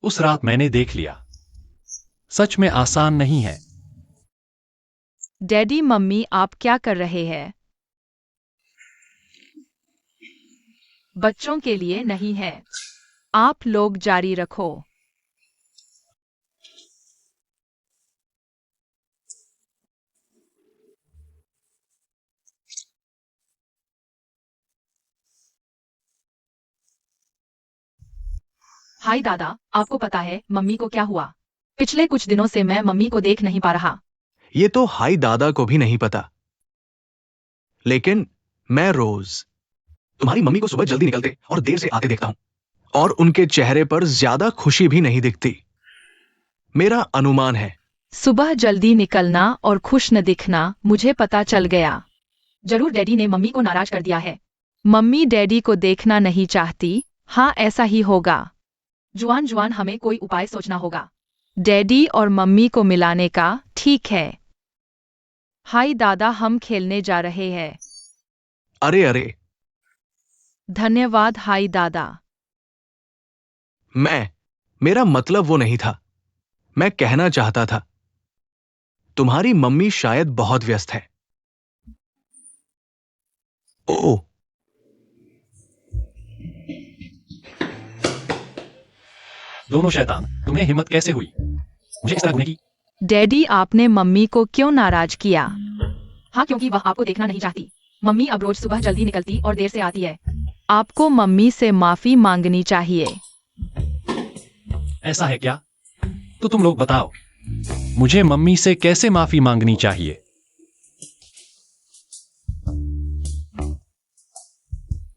उस रात मैंने देख लिया, सच में आसान नहीं है। डैडी मम्मी आप क्या कर रहे हैं? बच्चों के लिए नहीं है, आप लोग जारी रखो। हाय दादा, आपको पता है मम्मी को क्या हुआ? पिछले कुछ दिनों से मैं मम्मी को देख नहीं पा रहा। ये तो हाई दादा को भी नहीं पता, लेकिन मैं रोज तुम्हारी मम्मी को सुबह जल्दी निकलते और देर से आते देखता हूं, और उनके चेहरे पर ज्यादा खुशी भी नहीं दिखती। मेरा अनुमान है। सुबह जल्दी निकलना और खुश न दिखना मुझे पता चल गया। जरूर डैडी ने मम्मी को नाराज कर दिया है। मम्मी डैडी को देखना नहीं चाहती। हाँ, ऐसा ही होगा। जुआन जुआन हमें कोई उपाय सोचना होगा। डैडी और मम्मी को मिलाने का। ठीक है। हाय दादा, हम खेलने जा रहे हैं। अरे अरे, धन्यवाद हाय दादा। मेरा मतलब वो नहीं था। मैं कहना चाहता था, तुम्हारी मम्मी शायद बहुत व्यस्त है। ओह, दोनों शैतान, तुम्हें हिम्मत कैसे हुई मुझे इस तरह घूरने की? डैडी, आपने मम्मी को क्यों नाराज किया? हाँ, क्योंकि वह आपको देखना नहीं चाहती। मम्मी अब रोज सुबह जल्दी निकलती और देर से आती है। आपको मम्मी से माफी मांगनी चाहिए। ऐसा है क्या? तो तुम लोग बताओ, मुझे मम्मी से कैसे माफी मांगनी चाहिए?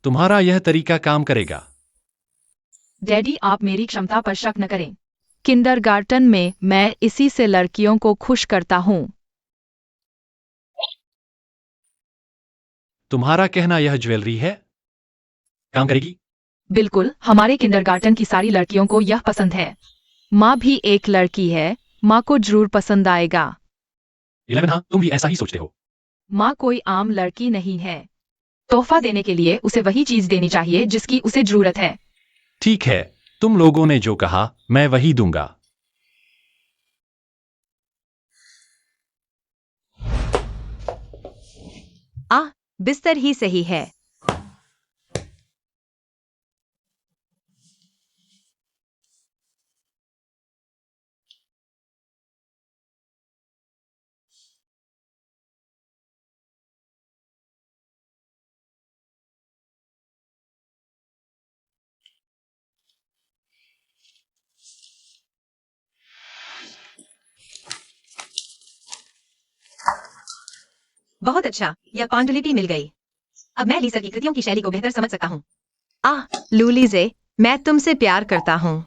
तुम्हारा यह तरीका काम करेगा? डैडी, आप मेरी क्षमता पर शक न करें। किंडरगार्टन में मैं इसी से लड़कियों को खुश करता हूँ। तुम्हारा कहना यह ज्वेलरी है? काम करेगी? बिल्कुल, हमारे किंडरगार्टन की सारी लड़कियों को यह पसंद है। माँ भी एक लड़की है, माँ को जरूर पसंद आएगा। 11, हाँ, तुम भी ऐसा ही सोचते हो। माँ कोई आम लड़की नहीं है। तोहफा देने के लिए उसे वही चीज देनी चाहिए जिसकी उसे जरूरत है। ठीक है, तुम लोगों ने जो कहा मैं वही दूंगा। बिस्तर ही सही है। बहुत अच्छा, यह पांडुलिपि मिल गई। अब मैं लीसर की कृतियों की शैली को बेहतर समझ सकता हूँ। लूलीजे, मैं तुमसे प्यार करता हूँ।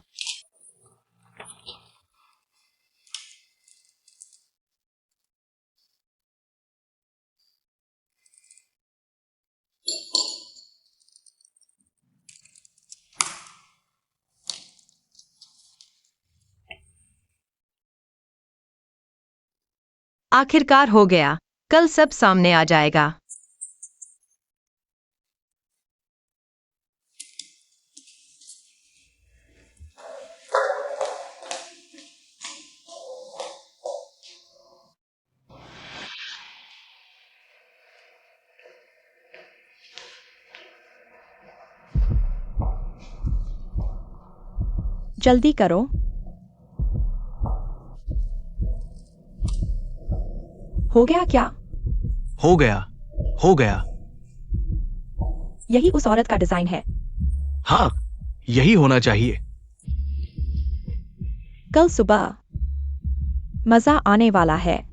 आखिरकार हो गया, कल सब सामने आ जाएगा। जल्दी करो। हो गया क्या? हो गया, हो गया। यही उस औरत का डिजाइन है। हाँ, यही होना चाहिए। कल सुबह मजा आने वाला है।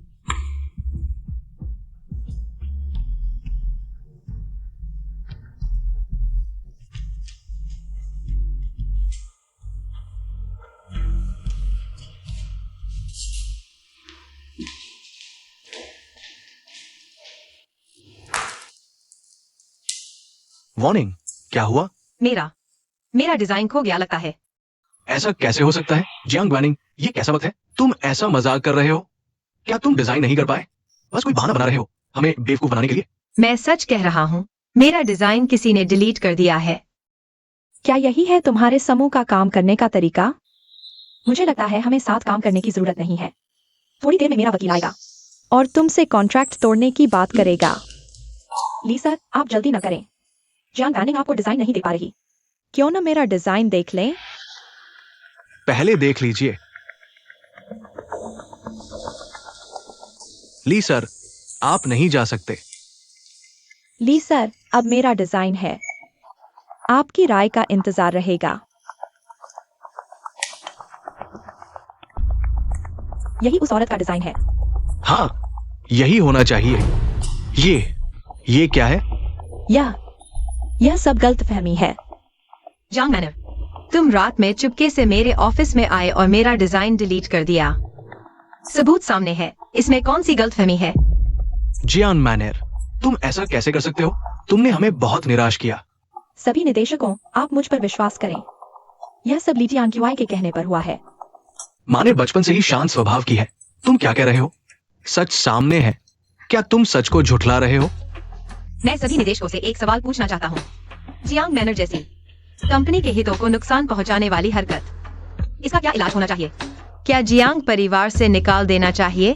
वार्निंग, क्या हुआ? मेरा डिजाइन खो गया लगता है। ऐसा कैसे हो सकता है? जियांग वानिंग, ये कैसा वक्त है? तुम ऐसा मजाक कर रहे हो? क्या तुम डिजाइन नहीं कर पाए? बस कोई बहाना बना रहे हो हमें बेवकूफ बनाने के लिए? मैं सच कह रहा हूँ, मेरा डिजाइन किसी ने डिलीट कर दिया है। क्या यही है तुम्हारे समूह का काम करने का तरीका? मुझे लगता है हमें साथ काम करने की जरूरत नहीं है। थोड़ी देर में मेरा वकील आएगा और तुमसे कॉन्ट्रैक्ट तोड़ने की बात करेगा। लीसर, आप जल्दी न करें। जियांग वानिंग आपको डिजाइन नहीं दे पा रही। क्यों न मेरा डिजाइन देख लें? पहले देख लीजिए। ली सर, आप नहीं जा सकते। लीसर, अब मेरा डिजाइन है। आपकी राय का इंतजार रहेगा। यही उस औरत का डिजाइन है। हाँ, यही होना चाहिए। ये क्या है? यह सब गलतफहमी है। जियांग मैनर, तुम रात में चुपके से मेरे ऑफिस में आए और मेरा डिजाइन डिलीट कर दिया। सबूत सामने है, इसमें कौन सी गलतफहमी है? जियान मैनर, तुम ऐसा कैसे कर सकते हो? तुमने हमें बहुत निराश किया। सभी निदेशकों, आप मुझ पर विश्वास करें। यह सब ली जियांग क्यूआई के कहने पर हुआ है। माँ ने बचपन से ही शांत स्वभाव की है। तुम क्या कह रहे हो? सच सामने है। क्या तुम सच को झुठला रहे हो? मैं सभी निदेशकों से एक सवाल पूछना चाहता हूँ। जियांग मैनर जैसी कंपनी के हितों को नुकसान पहुंचाने वाली हरकत, इसका क्या इलाज होना चाहिए? क्या जियांग परिवार से निकाल देना चाहिए?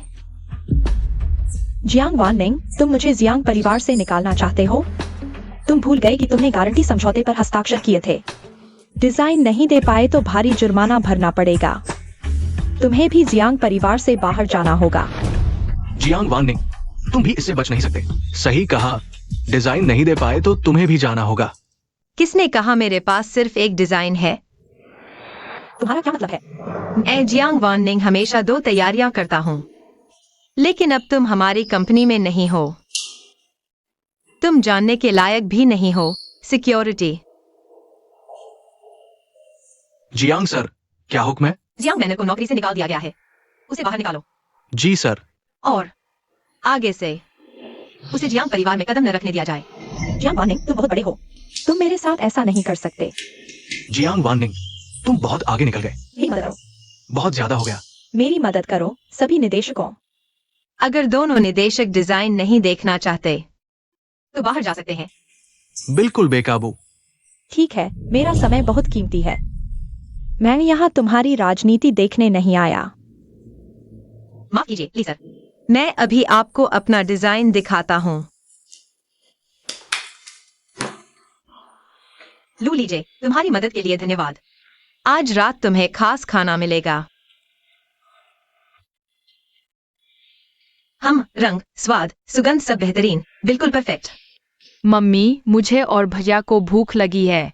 जियांग वानिंग, तुम मुझे जियांग परिवार से निकालना चाहते हो? तुम भूल गए कि तुमने गारंटी समझौते पर हस्ताक्षर किए थे। डिजाइन नहीं दे पाए तो भारी जुर्माना भरना पड़ेगा। तुम्हें भी जियांग परिवार से बाहर जाना होगा। जियांग वानिंग, तुम भी इससे बच नहीं सकते। सही कहा, डिजाइन नहीं दे पाए तो तुम्हें भी जाना होगा। किसने कहा मेरे पास सिर्फ एक डिजाइन है? तुम्हारा क्या मतलब है? मैं जियांग वानिंग हमेशा 2 तैयारियां करता हूँ, लेकिन अब तुम हमारी कंपनी में नहीं हो। तुम जानने के लायक भी नहीं हो। सिक्योरिटी। जियांग सर, क्या हुक्म है? जियांग मैनर को नौकरी से निकाल दिया गया है, उसे बाहर निकालो। जी सर। और आगे से उसे जियांग परिवार में कदम न रखने दिया जाए। जियांग वानिंग, तुम बहुत बड़े हो। तुम मेरे साथ ऐसा नहीं कर सकते। जियांग वानिंग, तुम बहुत आगे निकल गए। मेरी मदद करो। बहुत ज्यादा हो गया। मेरी मदद करो, सभी निदेशकों। अगर दोनों निदेशक डिजाइन नहीं देखना चाहते तो बाहर जा सकते हैं। बिल्कुल बेकाबू। ठीक है, मेरा समय बहुत कीमती है। मैं यहाँ तुम्हारी राजनीति देखने नहीं आया। माफ कीजिए ली सर, मैं अभी आपको अपना डिजाइन दिखाता हूँ। लू लीजिए, तुम्हारी मदद के लिए धन्यवाद। आज रात तुम्हें खास खाना मिलेगा। हम रंग, स्वाद, सुगंध सब बेहतरीन, बिल्कुल परफेक्ट। मम्मी, मुझे और भैया को भूख लगी है।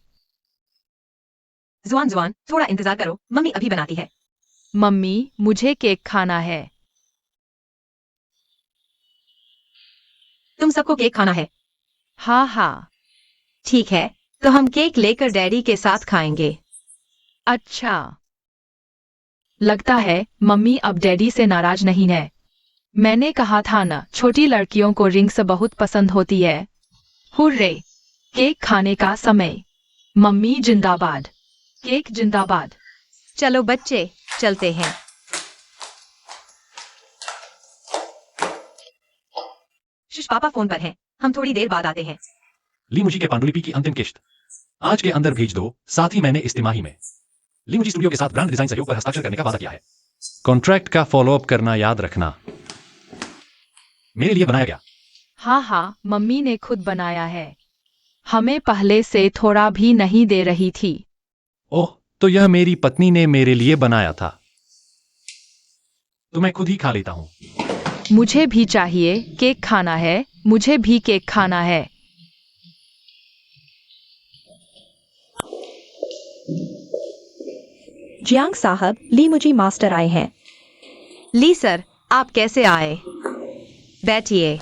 जुआन, थोड़ा इंतजार करो, मम्मी अभी बनाती है। मम्मी, मुझे केक खाना है। तुम सबको केक खाना है? हाँ हाँ। ठीक है, तो हम केक लेकर डैडी के साथ खाएंगे। अच्छा। लगता है मम्मी अब डैडी से नाराज नहीं है। मैंने कहा था ना, छोटी लड़कियों को रिंग्स बहुत पसंद होती है। हुर्रे! केक खाने का समय। मम्मी जिंदाबाद। केक जिंदाबाद। चलो बच्चे, चलते हैं। शिश, पापा फोन पर हैं। हम थोड़ी देर बाद आते हैं। ली मुझी के पांडुलिपि की अंतिम किश्त आज के अंदर भेज दो। साथ ही मैंने इस तिमाही में ली मुझी स्टूडियो के साथ ब्रांड डिजाइन सहयोग पर हस्ताक्षर करने का वादा किया है। कॉन्ट्रैक्ट का फॉलोअप करना याद रखना। मेरे लिए बनाया गया। हाँ हाँ, मम्मी ने खुद बनाया है। हमें पहले से थोड़ा भी नहीं दे रही थी। ओह, तो यह मेरी पत्नी ने मेरे लिए बनाया था। तो मैं खुद ही खा लेता हूँ। मुझे भी चाहिए। केक खाना है। मुझे भी केक खाना है। जियांग साहब, ली मुझी मास्टर आए हैं। ली सर, आप कैसे आए? बैठिए।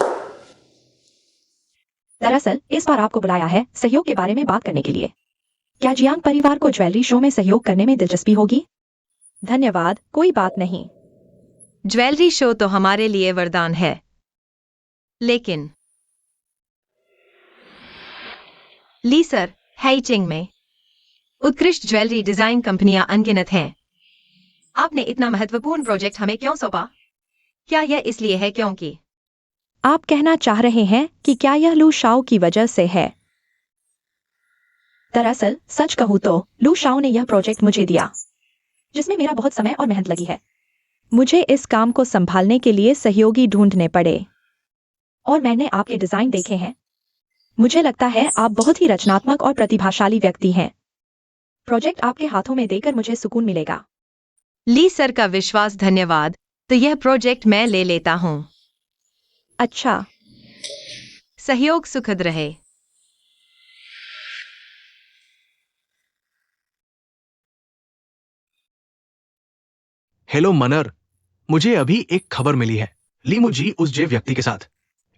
दरअसल इस बार आपको बुलाया है सहयोग के बारे में बात करने के लिए। क्या जियांग परिवार को ज्वेलरी शो में सहयोग करने में दिलचस्पी होगी? धन्यवाद, कोई बात नहीं। ज्वेलरी शो तो हमारे लिए वरदान है, लेकिन ली सर, हैचिंग में उत्कृष्ट ज्वेलरी डिजाइन कंपनियां अनगिनत हैं। आपने इतना महत्वपूर्ण प्रोजेक्ट हमें क्यों सौंपा? क्या यह इसलिए है क्योंकि आप कहना चाह रहे हैं कि क्या यह लू शाओ की वजह से है? दरअसल सच कहूं तो लू शाओ ने यह प्रोजेक्ट मुझे दिया, जिसमें मेरा बहुत समय और मेहनत लगी है। मुझे इस काम को संभालने के लिए सहयोगी ढूंढने पड़े, और मैंने आपके डिजाइन देखे हैं। मुझे लगता है आप बहुत ही रचनात्मक और प्रतिभाशाली व्यक्ति हैं। प्रोजेक्ट आपके हाथों में देकर मुझे सुकून मिलेगा। ली सर का विश्वास धन्यवाद। तो यह प्रोजेक्ट मैं ले लेता हूं। अच्छा, सहयोग सुखद रहे। हेलो मनर, मुझे अभी एक खबर मिली है। ली मुझी उस जे व्यक्ति के साथ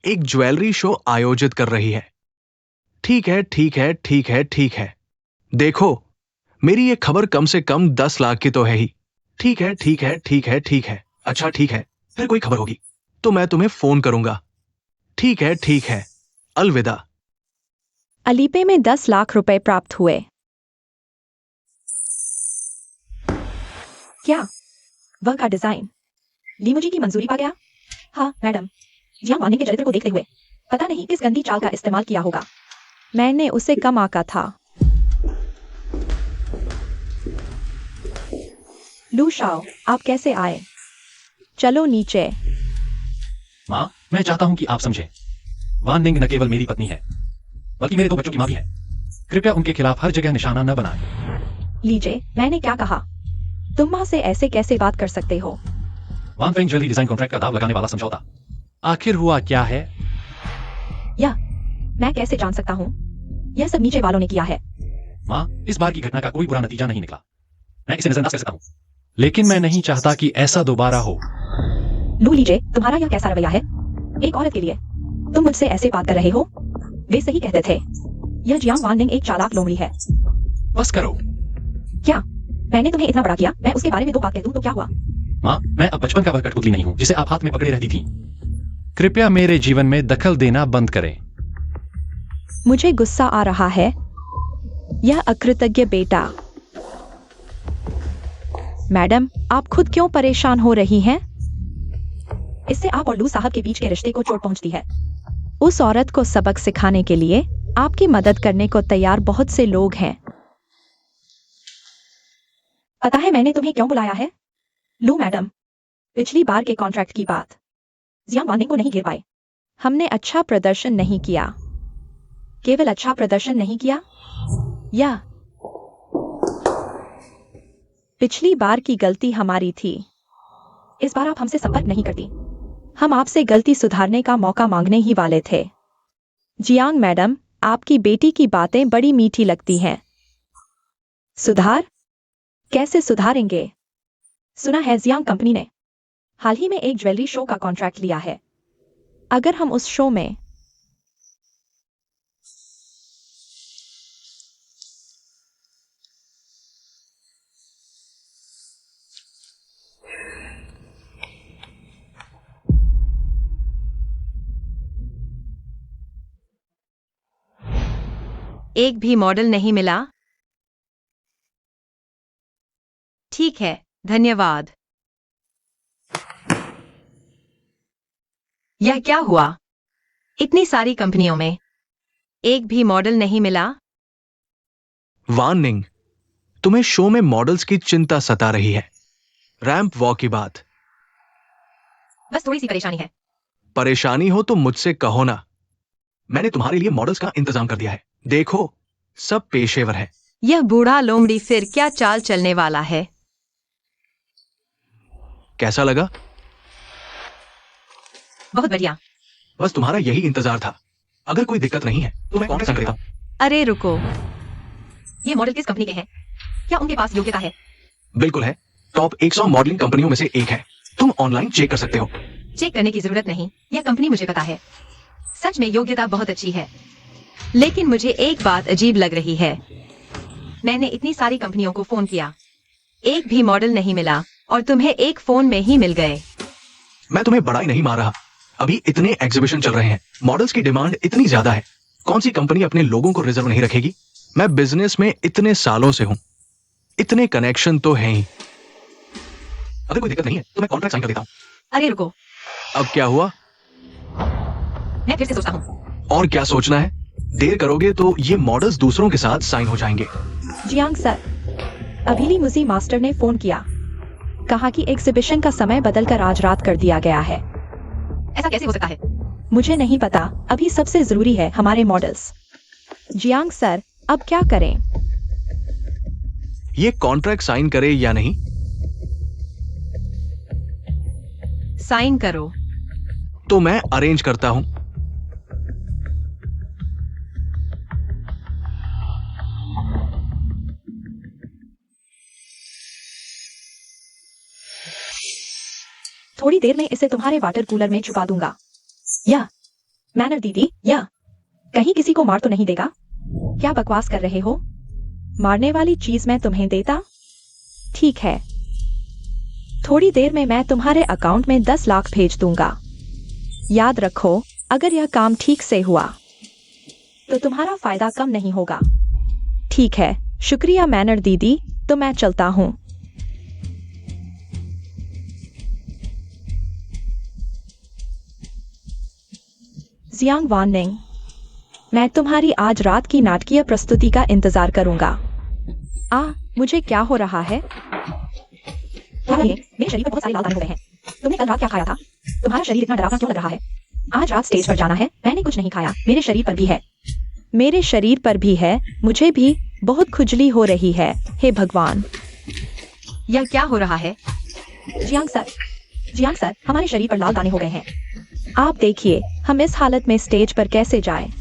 एक ज्वेलरी शो आयोजित कर रही है। ठीक है ठीक है ठीक है ठीक है। देखो, मेरी ये खबर कम से कम 10 लाख की तो है ही। ठीक है ठीक है ठीक है ठीक है। अच्छा ठीक है, फिर कोई खबर होगी तो मैं तुम्हें फोन करूंगा। ठीक है, अलविदा। अलीपे में 10 लाख रुपए प्राप्त हुए। क्या वह का डिजाइन ली मुझी की मंजूरी पा गया? हाँ मैडम, जियांग वानिंग के चरित्र को देखते हुए पता नहीं किस गंदी चाल का इस्तेमाल किया होगा। मैंने उसे कम आंका था। लू शाओ, आप कैसे आए? चलो नीचे। माँ, मैं चाहता हूं कि आप समझें, वान निंग न केवल मेरी पत्नी है, बल्कि मेरे 2 बच्चों की मां भी है। कृपया उनके खिलाफ हर जगह निशाना न बनाएं। लीजिए, मैंने क्या कहा? तुम मां से ऐसे कैसे बात कर सकते हो? वान फेंग ज्वेलरी डिजाइन कॉन्ट्रैक्ट का दाव लगाने वाला समझौता आखिर हुआ क्या है? या मैं कैसे जान सकता हूँ? यह सब नीचे वालों ने किया है। माँ, इस बार की घटना का कोई बुरा नतीजा नहीं निकला। मैं इसे नजरअंदाज कर सकता हूँ, लेकिन मैं नहीं चाहता कि ऐसा दोबारा हो। लू लीजिए, तुम्हारा यह कैसा रवैया है? एक औरत के लिए तुम मुझसे ऐसे बात कर रहे हो? वे सही कहते थे, यह जियांग वानिंग एक चालाक लोमड़ी है। बस करो। क्या मैंने तुम्हें इतना बड़ा किया? मैं उसके बारे में 2 बात कह दूं तो क्या हुआ? माँ, मैं अब बचपन का वह कठपुतली नहीं हूँ जिसे आप हाथ में पकड़े रहती थी। कृपया मेरे जीवन में दखल देना बंद करें। मुझे गुस्सा आ रहा है। यह अकृतज्ञ बेटा। मैडम, आप खुद क्यों परेशान हो रही हैं? इससे आप और लू साहब के बीच के रिश्ते को चोट पहुंचती है। उस औरत को सबक सिखाने के लिए आपकी मदद करने को तैयार बहुत से लोग हैं। पता है मैंने तुम्हें क्यों बुलाया है? लू मैडम, पिछली बार के कॉन्ट्रैक्ट की बात, जियांग वानिंग को नहीं गिर पाए। हमने अच्छा प्रदर्शन नहीं किया। केवल अच्छा प्रदर्शन नहीं किया, या पिछली बार की गलती हमारी थी। इस बार आप हमसे संपर्क नहीं करती। हम आपसे गलती सुधारने का मौका मांगने ही वाले थे। जियांग मैडम, आपकी बेटी की बातें बड़ी मीठी लगती हैं। सुधार? कैसे सुधारेंगे? सुना है जियांग कंपनी ने हाल ही में एक ज्वेलरी शो का कॉन्ट्रैक्ट लिया है। अगर हम उस शो में एक भी मॉडल नहीं मिला? ठीक है, धन्यवाद। यह क्या हुआ? इतनी सारी कंपनियों में एक भी मॉडल नहीं मिला? वार्निंग, तुम्हें शो में मॉडल्स की चिंता सता रही है। रैंप वॉक की बात। बस थोड़ी सी परेशानी है। परेशानी हो तो मुझसे कहो ना। मैंने तुम्हारे लिए मॉडल्स का इंतजाम कर दिया है। देखो, सब पेशेवर है। यह बूढ़ा लोमड़ी फिर क्या चाल चलने वाला है? कैसा लगा? बहुत बढ़िया। बस तुम्हारा यही इंतजार था। अगर कोई दिक्कत नहीं है तो मैं कॉन्ट्रैक्ट साइन करता हूं। अरे रुको, ये मॉडल किस कंपनी के हैं? क्या उनके पास योग्यता है? बिल्कुल है। टॉप 100 मॉडलिंग कंपनियों में से एक है। तुम ऑनलाइन चेक कर सकते हो। चेक करने की जरूरत नहीं, यह कंपनी मुझे पता है। सच में योग्यता बहुत अच्छी है। लेकिन मुझे एक बात अजीब लग रही है। मैंने इतनी सारी कंपनियों को फोन किया, एक भी मॉडल नहीं मिला और तुम्हें एक फोन में ही मिल गए। मैं तुम्हें बड़ाई नहीं मार रहा। अभी इतने एग्जीबिशन चल रहे हैं, मॉडल्स की डिमांड इतनी ज्यादा है। कौन सी कंपनी अपने लोगों को रिजर्व नहीं रखेगी? मैं बिजनेस में इतने सालों से हूं, इतने कनेक्शन तो हैं ही। अगर कोई दिक्कत नहीं है तो मैं कॉन्ट्रैक्ट साइन कर देता हूं। अरे रुको, अब क्या हुआ? मैं फिर से सोचता हूँ। और क्या सोचना है? देर करोगे तो ये मॉडल्स दूसरों के साथ साइन हो जाएंगे। जियांग सर, अभिली मुझी मास्टर ने फोन किया। कहा कि एग्जीबिशन का समय बदलकर आज रात कर दिया गया है। ऐसा कैसे हो सकता है? मुझे नहीं पता। अभी सबसे जरूरी है हमारे मॉडल्स। जियांग सर, अब क्या करें? ये कॉन्ट्रैक्ट साइन करे या नहीं? साइन करो। तो मैं अरेंज करता हूं। थोड़ी देर में इसे तुम्हारे वाटर कूलर में छुपा दूंगा। या मैनर दीदी, या कहीं किसी को मार तो नहीं देगा? क्या बकवास कर रहे हो? मारने वाली चीज मैं तुम्हें देता? ठीक है, थोड़ी देर में मैं तुम्हारे अकाउंट में 10 लाख भेज दूंगा। याद रखो, अगर यह काम ठीक से हुआ तो तुम्हारा फायदा कम नहीं होगा। ठीक है, शुक्रिया मैनर दीदी, तो मैं चलता हूं। जियांग वार्निंग, मैं तुम्हारी आज रात की नाटकीय प्रस्तुति का इंतजार करूंगा। मुझे क्या हो रहा है? मेरे शरीर पर बहुत सारे लाल दाने हो गए हैं। तुमने कल रात क्या खाया था? तुम्हारा शरीर इतना डरावना क्यों लग रहा है? आज रात स्टेज पर जाना है। मैंने कुछ नहीं खाया। मेरे शरीर पर भी है। मेरे शरीर पर भी है। मुझे भी बहुत खुजली हो रही है। हे भगवान, यह क्या हो रहा है? जियांग सर, हमारे शरीर पर लाल दाने हो गए हैं। आप देखिए, हम इस हालत में स्टेज पर कैसे जाएं?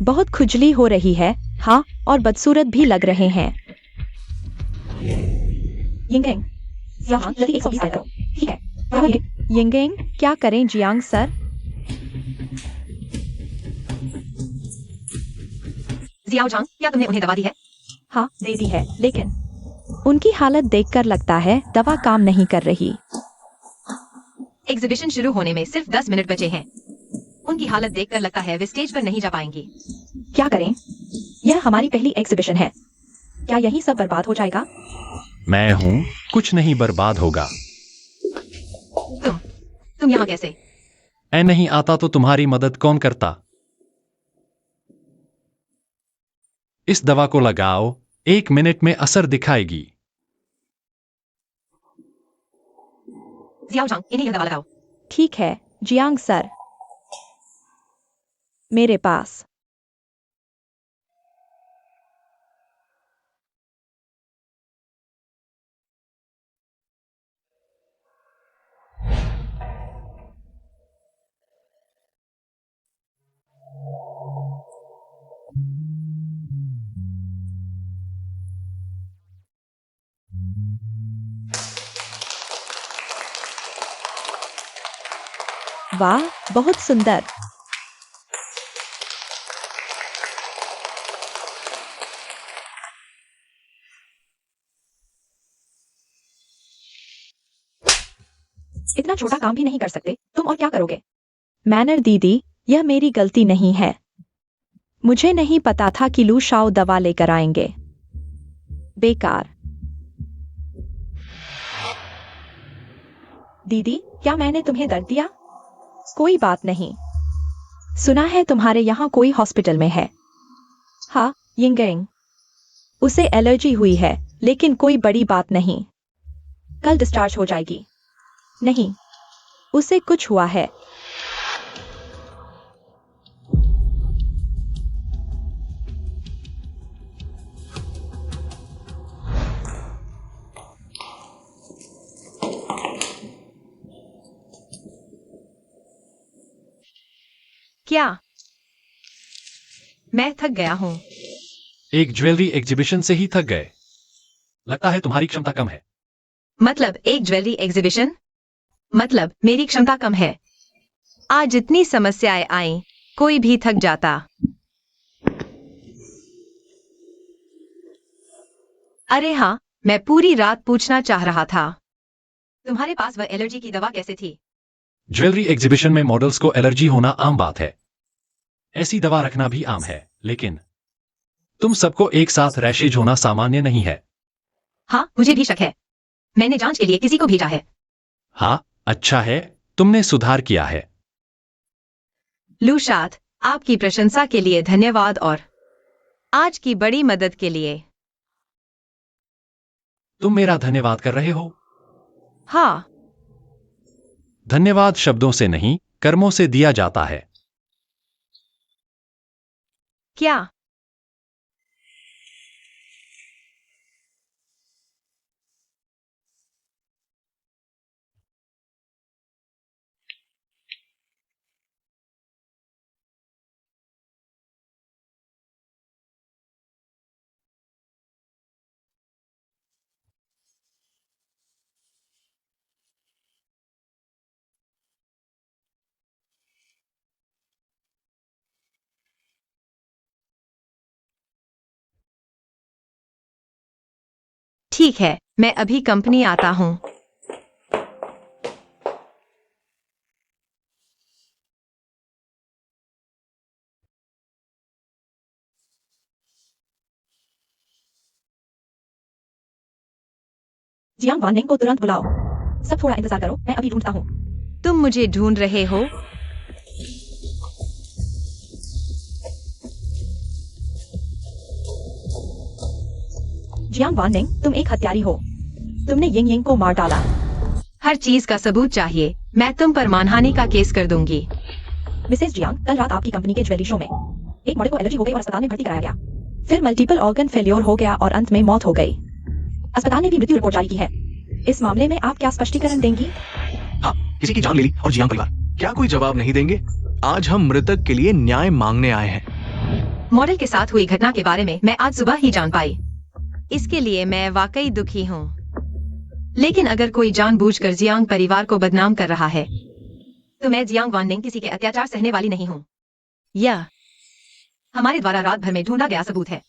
बहुत खुजली हो रही है। हाँ, और बदसूरत भी लग रहे हैं। यिंगेंग, जल्दी 120 डायल करो। ठीक है। यिंगेंग, क्या करें जियांग सर? जियाओ झांग, क्या तुमने उन्हें दवा दी है? हाँ, दे दी है, लेकिन उनकी हालत देखकर लगता है दवा काम नहीं कर रही। एग्जीबिशन शुरू होने में सिर्फ 10 मिनट बचे हैं। उनकी हालत देखकर लगता है वे स्टेज पर नहीं जा पाएंगी। क्या करें? यह हमारी पहली एग्जीबिशन है। क्या यही सब बर्बाद हो जाएगा? मैं हूं, कुछ नहीं बर्बाद होगा। तुम यहाँ कैसे? मैं नहीं आता तो तुम्हारी मदद कौन करता? इस दवा को लगाओ, 1 मिनट में असर दिखाएगी। जियाओ झांग, इन्हें यह दवा लगाओ। ठीक है, जियांग सर। मेरे पास वाह, बहुत सुंदर। इतना छोटा काम भी नहीं कर सकते तुम, और क्या करोगे? मैनर दीदी, यह मेरी गलती नहीं है। मुझे नहीं पता था कि लू शाओ दवा लेकर आएंगे। बेकार। दीदी, क्या मैंने तुम्हें दर्द दिया? कोई बात नहीं। सुना है तुम्हारे यहाँ कोई हॉस्पिटल में है। हाँ, यिंगेंग। उसे एलर्जी हुई है, लेकिन कोई बड़ी बात नहीं। कल डिस्चार्ज हो जाएगी। नहीं, उसे कुछ हुआ है। क्या? मैं थक गया हूँ। एक ज्वेलरी एग्जीबिशन से ही थक गए। लगता है तुम्हारी क्षमता कम है। मतलब एक ज्वेलरी एग्जीबिशन? मतलब मेरी क्षमता कम है। आज इतनी समस्याएं आई, कोई भी थक जाता। अरे हाँ, मैं पूरी रात पूछना चाह रहा था, तुम्हारे पास वह एलर्जी की दवा कैसे थी? ज्वेलरी एग्जीबिशन में मॉडल्स को एलर्जी होना आम बात है। ऐसी दवा रखना भी आम है, लेकिन तुम सबको एक साथ रैशेज होना सामान्य नहीं है। हाँ, मुझे भी शक है। मैंने जांच के लिए किसी को भेजा है। हाँ, अच्छा है, तुमने सुधार किया है। लूशात, आपकी प्रशंसा के लिए धन्यवाद और आज की बड़ी मदद के लिए। तुम मेरा धन्यवाद कर रहे हो? हाँ। धन्यवाद शब्दों से नहीं, कर्मों से दिया जाता है। क्या? ठीक है, मैं अभी कंपनी आता हूँ। जियांग वाननिंग को तुरंत बुलाओ। सब थोड़ा इंतजार करो, मैं अभी ढूंढता हूँ। तुम मुझे ढूंढ रहे हो? जियांग वाननिंग, तुम एक हत्यारी हो। तुमने यिंग यिंग को मार डाला। हर चीज का सबूत चाहिए। मैं तुम पर मानहानि का केस कर दूंगी। मिसेस जियांग, कल रात आपकी कंपनी के ज्वेलरी शो में एक मॉडल को एलर्जी हो गई और अस्पताल में भर्ती कराया गया। फिर मल्टीपल ऑर्गन फेल्योर हो गया और अंत में मौत हो गई। अस्पताल ने भी मृत्यु रिपोर्ट जारी की है। इस मामले में आप क्या स्पष्टीकरण देंगी? हाँ, किसी की जान ले ली और जियांग परिवार क्या कोई जवाब नहीं देंगे? आज हम मृतक के लिए न्याय मांगने आए हैं। मॉडल के साथ हुई घटना के बारे में मैं आज सुबह ही जान पाई। इसके लिए मैं वाकई दुखी हूँ। लेकिन अगर कोई जानबूझकर जियांग परिवार को बदनाम कर रहा है, तो मैं जियांग वाननिंग किसी के अत्याचार सहने वाली नहीं हूँ। यह हमारे द्वारा रात भर में ढूंढा गया सबूत है।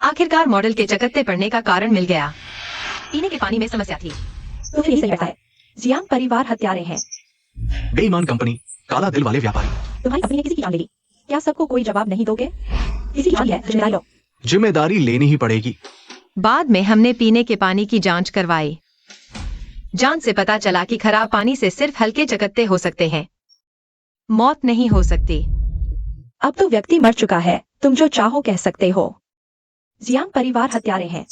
आखिरकार मॉडल के चकत्ते पड़ने का कारण मिल गया। पीने के पानी में समस्या थी। तो फिर यही सही बैठा है। जियांग परिवार हत्यारे हैं। बेईमान कंपनी, काला दिल वाले व्यापारी। तुम्हारी कंपनी ने किसी की जान ले ली। क्या सबको कोई जवाब नहीं दोगे? किसी की जान है, जिम्मेदारी लो। जिम्मेदारी लेनी ही पड़ेगी। बाद में हमने पीने के पानी की जांच करवाई। जांच से पता चला कि खराब पानी से सिर्फ हल्के चकत्ते हो सकते हैं, मौत नहीं हो सकती। अब तो व्यक्ति मर चुका है, तुम जो चाहो कह सकते हो। जियांग परिवार हत्यारे हैं।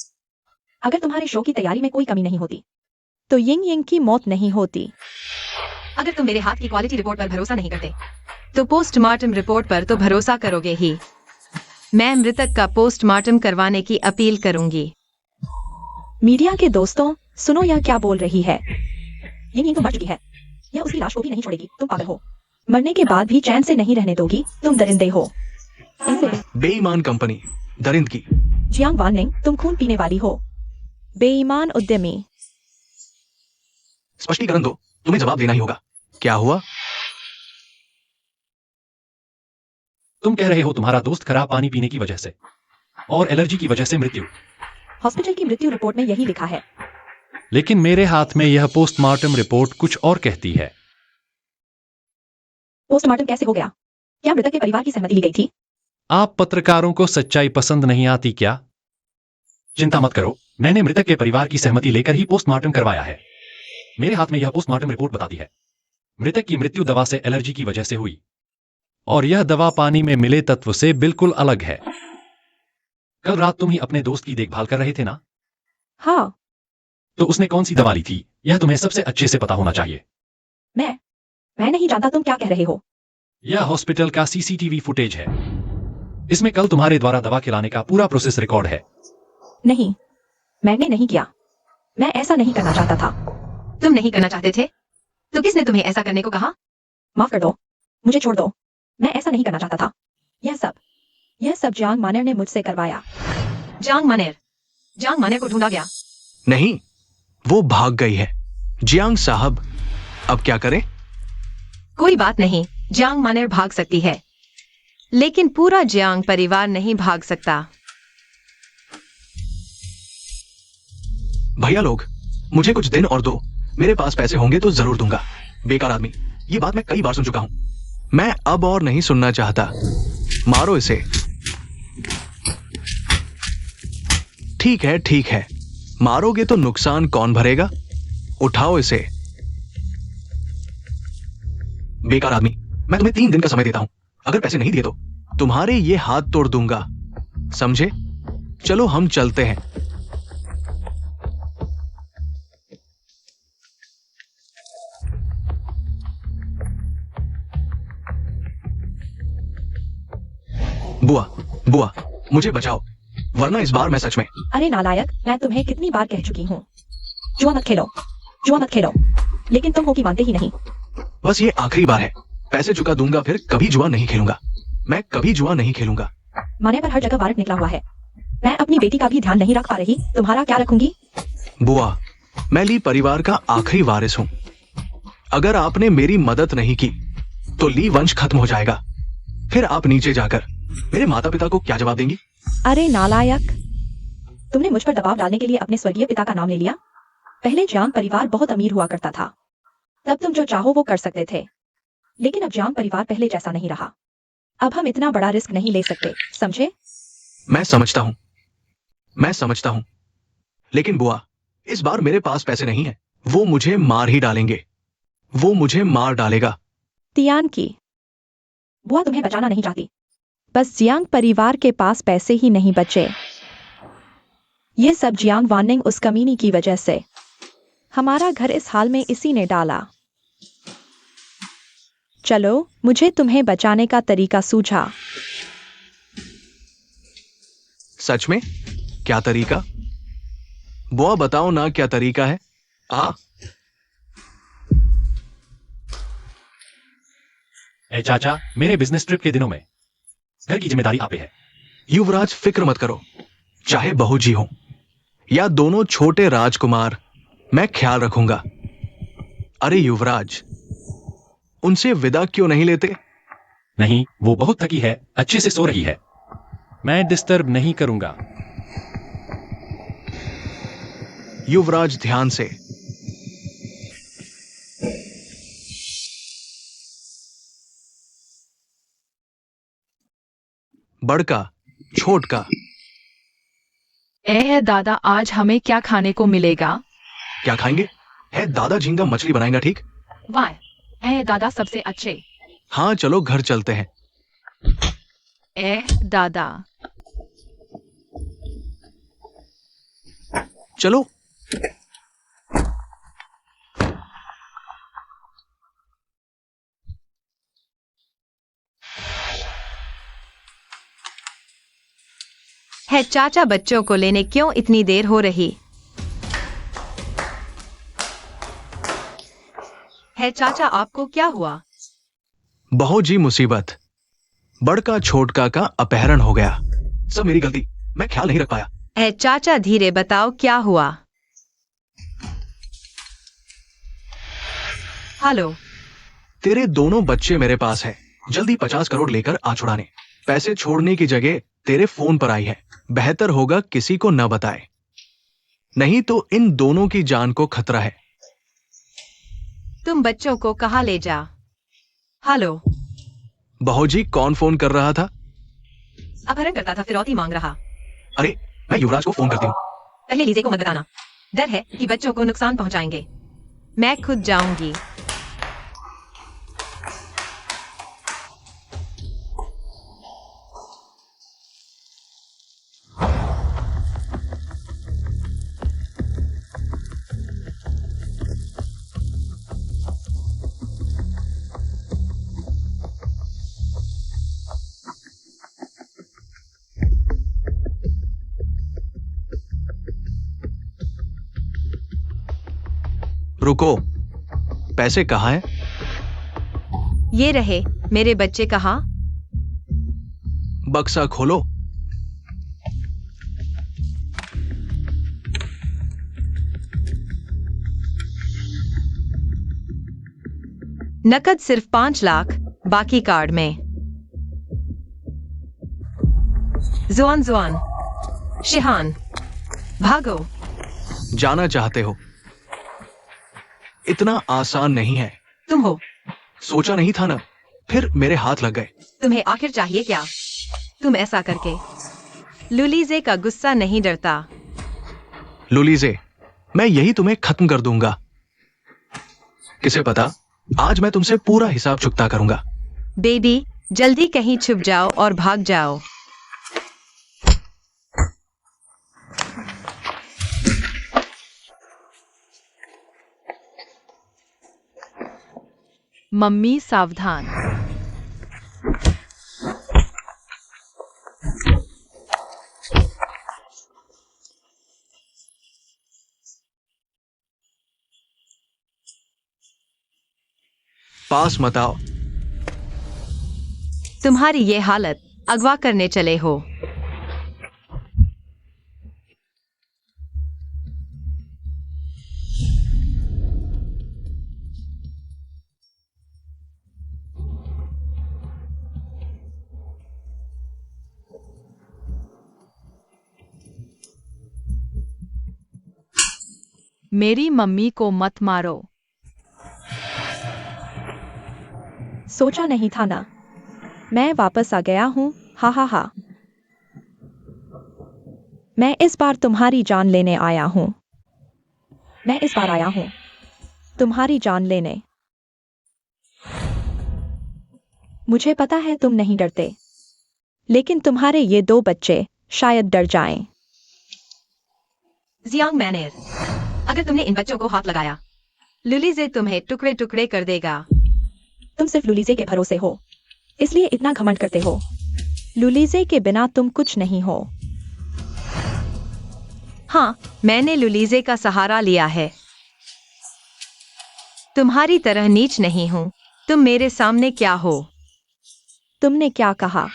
अगर तुम्हारे शो की तैयारी में कोई कमी नहीं होती, तो यिंग यिंग की मौत नहीं होती। अगर तुम मेरे हाथ की क्वालिटी रिपोर्ट पर भरोसा नहीं करते, तो पोस्टमार्टम रिपोर्ट पर तो भरोसा करोगे ही। मैं मृतक का पोस्टमार्टम करवाने की अपील करूंगी। मीडिया के दोस्तों, सुनो यह क्या बोल रही है। यिंग यिंग तो मर चुकी है। यह उसकी लाश को भी नहीं छोड़ेगी। तुम पागल हो। मरने के बाद भी चैन से नहीं रहने दोगी। तुम दरिंदे हो। बेईमान कंपनी, दरिंद की। जियांग वाननिंग, तुम खून पीने वाली हो। बेईमान उद्यमी। स्पष्टीकरण दो, तुम्हें जवाब देना ही होगा। क्या हुआ? तुम कह रहे हो तुम्हारा दोस्त खराब पानी पीने की वजह से और एलर्जी की वजह से मृत्यु। हॉस्पिटल की मृत्यु रिपोर्ट में यही लिखा है। लेकिन मेरे हाथ में यह पोस्टमार्टम रिपोर्ट कुछ और कहती है। पोस्टमार्टम कैसे हो गया? क्या मृतक के परिवार की सहमति ली गई थी? आप पत्रकारों को सच्चाई पसंद नहीं आती क्या? चिंता मत करो, मैंने मृतक के परिवार की सहमति लेकर ही पोस्टमार्टम करवाया है। मेरे हाथ में यह पोस्टमार्टम रिपोर्ट बताती है मृतक की मृत्यु दवा से एलर्जी की वजह से हुई और यह दवा पानी में मिले तत्व से बिल्कुल अलग है। कल रात तुम ही अपने दोस्त की देखभाल कर रहे थे ना? हाँ। तो उसने कौन सी दवा ली थी, यह तुम्हें सबसे अच्छे से पता होना चाहिए। मैं नहीं जानता तुम क्या कह रहे हो। यह हॉस्पिटल का सीसीटीवी फुटेज है। इसमें कल तुम्हारे द्वारा दवा खिलाने का पूरा प्रोसेस रिकॉर्ड है। नहीं, मैंने नहीं किया। मैं ऐसा नहीं करना चाहता था। तुम नहीं करना चाहते थे तो किसने तुम्हें ऐसा करने को कहा? माफ कर दो, मुझे छोड़ दो। मैं ऐसा नहीं करना चाहता था। यह सब जियांग मानेर ने मुझसे करवाया। जांग मानेर को ढूंढा गया। नहीं, वो भाग गई है। जियांग साहब, अब क्या करें? कोई बात नहीं, जांग मानेर भाग सकती है, लेकिन पूरा जियांग परिवार नहीं भाग सकता। भैया लोग, मुझे कुछ दिन और दो। मेरे पास पैसे होंगे तो जरूर दूंगा। बेकार आदमी, ये बात मैं कई बार सुन चुका हूं। मैं अब और नहीं सुनना चाहता। मारो इसे। ठीक है, मारोगे तो नुकसान कौन भरेगा? उठाओ इसे। बेकार आदमी, मैं तुम्हें 3 दिन का समय देता हूं। अगर पैसे नहीं दिए तो तुम्हारे ये हाथ तोड़ दूंगा, समझे? चलो हम चलते हैं। बुआ, मुझे बचाओ, वरना इस बार मैं सच में। अरे नालायक, मैं तुम्हें कितनी बार कह चुकी हूँ, जुआ मत खेलो, लेकिन तुम हो कि मानते ही नहीं। बस ये आखिरी बार है। पैसे चुका दूंगा, फिर कभी जुआ नहीं खेलूंगा। मैं कभी जुआ नहीं खेलूंगा। माने पर हर जगह वारंट निकला हुआ है। मैं अपनी बेटी का भी ध्यान नहीं रख पा रही, तुम्हारा क्या रखूंगी? बुआ, मैं ली परिवार का आखिरी वारिस हूं। अगर आपने मेरी मदद नहीं की तो ली वंश खत्म हो जाएगा। फिर आप नीचे जाकर मेरे माता पिता को क्या जवाब देंगी? अरे नालायक, तुमने मुझ पर दबाव डालने के लिए अपने स्वर्गीय पिता का नाम ले लिया। पहले जियांग परिवार बहुत अमीर हुआ करता था, तब तुम जो चाहो वो कर सकते थे, लेकिन अब जियांग परिवार पहले जैसा नहीं रहा। अब हम इतना बड़ा रिस्क नहीं ले सकते, समझे? मैं समझता हूं, लेकिन बुआ, इस बार मेरे पास पैसे नहीं है। वो मुझे मार ही डालेंगे। वो मुझे मार डालेगा। तियान की बुआ तुम्हें बचाना नहीं चाहती। बस जियांग परिवार के पास पैसे ही नहीं बचे। ये सब जियांग वानिंग उस कमीनी की वजह से। हमारा घर इस हाल में इसी ने डाला। चलो, मुझे तुम्हें बचाने का तरीका सूझा। सच में? क्या तरीका? बुआ बताओ ना, क्या तरीका है? ए चाचा, मेरे बिजनेस ट्रिप के दिनों में घर की जिम्मेदारी आप पे है। युवराज, फिक्र मत करो। चाहे बहू जी हो या दोनों छोटे राजकुमार, मैं ख्याल रखूंगा। अरे युवराज, उनसे विदा क्यों नहीं लेते? नहीं, वो बहुत थकी है, अच्छे से सो रही है। मैं डिस्टर्ब नहीं करूंगा। युवराज, ध्यान से। बड़का, छोटका। है दादा, आज हमें क्या खाने को मिलेगा? क्या खाएंगे? है दादा झींगा मछली बनाएगा, ठीक? वाह, है दादा सबसे अच्छे। हाँ, चलो घर चलते हैं। दादा, चलो। है चाचा, बच्चों को लेने क्यों इतनी देर हो रही है? चाचा, आपको क्या हुआ? बहू जी, मुसीबत। बड़का छोटका का अपहरण हो गया। सब मेरी गलती, मैं ख्याल नहीं रख पाया। है चाचा, धीरे बताओ क्या हुआ। हेलो, तेरे दोनों बच्चे मेरे पास हैं। जल्दी 50 करोड़ लेकर आ छुड़ाने। पैसे छोड़ने की जगह तेरे फोन पर आई है। बेहतर होगा किसी को न बताए, नहीं तो इन दोनों की जान को खतरा है। तुम बच्चों को कहाँ ले जा? हेलो, बहू जी, कौन फोन कर रहा था? अपहरण करता था, फिरौती मांग रहा। अरे मैं युवराज को फोन करती हूँ। पहले लीजे को मत बताना, डर है कि बच्चों को नुकसान पहुंचाएंगे। मैं खुद जाऊंगी। रुको, पैसे कहाँ हैं? ये रहे। मेरे बच्चे कहाँ? बक्सा खोलो। नकद सिर्फ 5 लाख, बाकी कार्ड में। जुआन जुआन, शिहान, भागो। जाना चाहते हो? इतना आसान नहीं है। तुम हो। सोचा नहीं था ना, फिर मेरे हाथ लग गए। तुम्हें आखिर चाहिए क्या? तुम ऐसा करके लुलीजे का गुस्सा नहीं डरता। लुलीजे, मैं यही तुम्हें खत्म कर दूंगा। किसे पता, आज मैं तुमसे पूरा हिसाब चुकता करूंगा। बेबी, जल्दी कहीं छुप जाओ और भाग जाओ। मम्मी सावधान। पास मत आओ। तुम्हारी ये हालत, अगवा करने चले हो। मेरी मम्मी को मत मारो। सोचा नहीं था ना। मैं वापस आ गया हूँ, हा हा हा। मैं इस बार तुम्हारी जान लेने आया हूँ। मैं इस बार आया हूँ तुम्हारी जान लेने। मुझे पता है तुम नहीं डरते, लेकिन तुम्हारे ये 2 बच्चे शायद डर जाएं। जियांग मैनेर, अगर तुमने इन बच्चों को हाथ लगाया, लुलीजे तुम्हें टुकड़े टुकड़े कर देगा। तुम सिर्फ लुलीजे के भरोसे हो, इसलिए इतना घमंड करते हो। लुलीजे के बिना तुम कुछ नहीं हो। हाँ, मैंने लुलीजे का सहारा लिया है। तुम्हारी तरह नीच नहीं हूं। तुम मेरे सामने क्या हो? तुमने क्या कहा?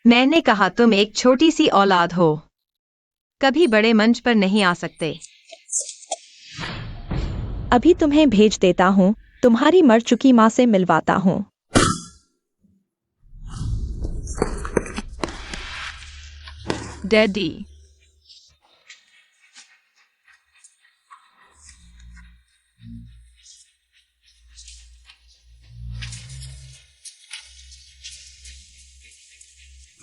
मैंने कहा तुम एक छोटी सी औलाद हो, कभी बड़े मंच पर नहीं आ सकते। अभी तुम्हें भेज देता हूँ, तुम्हारी मर चुकी माँ से मिलवाता हूँ। Daddy,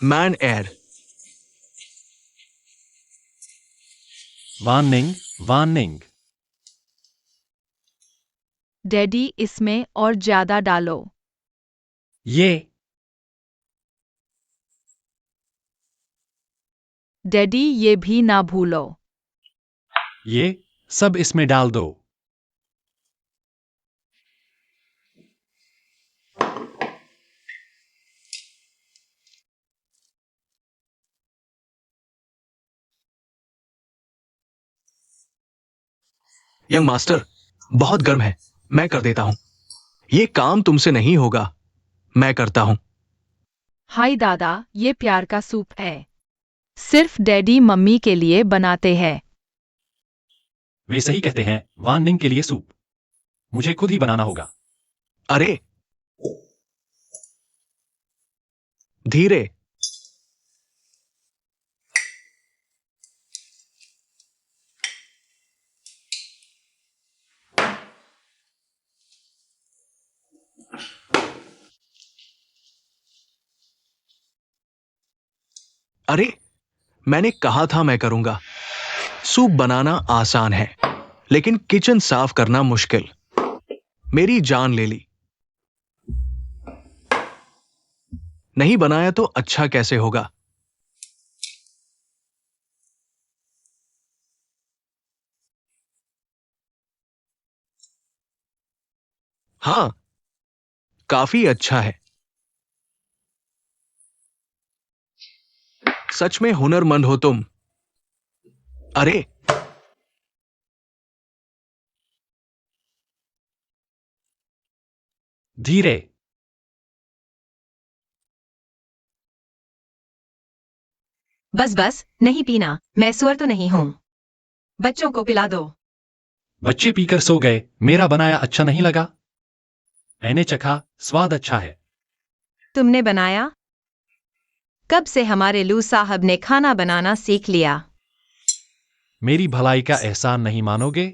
man air. Warning, warning. Daddy इसमें और ज्यादा डालो। ये डैडी ये भी ना भूलो। ये सब इसमें डाल दो। यंग मास्टर, बहुत गर्म है, मैं कर देता हूं। ये काम तुमसे नहीं होगा, मैं करता हूं। हाय दादा, ये प्यार का सूप है। सिर्फ डैडी मम्मी के लिए बनाते हैं। वे सही कहते हैं, वार्निंग के लिए सूप मुझे खुद ही बनाना होगा। अरे धीरे। अरे मैंने कहा था मैं करूंगा। सूप बनाना आसान है, लेकिन किचन साफ करना मुश्किल। मेरी जान ले ली। नहीं बनाया तो अच्छा कैसे होगा? हाँ, काफी अच्छा है। सच में हुनरमंद हो तुम। अरे धीरे। बस बस, नहीं पीना। मैं सुअर तो नहीं हूं। बच्चों को पिला दो। बच्चे पीकर सो गए। मेरा बनाया अच्छा नहीं लगा। मैंने चखा, स्वाद अच्छा है। तुमने बनाया? कब से हमारे लू साहब ने खाना बनाना सीख लिया? मेरी भलाई का एहसान नहीं मानोगे?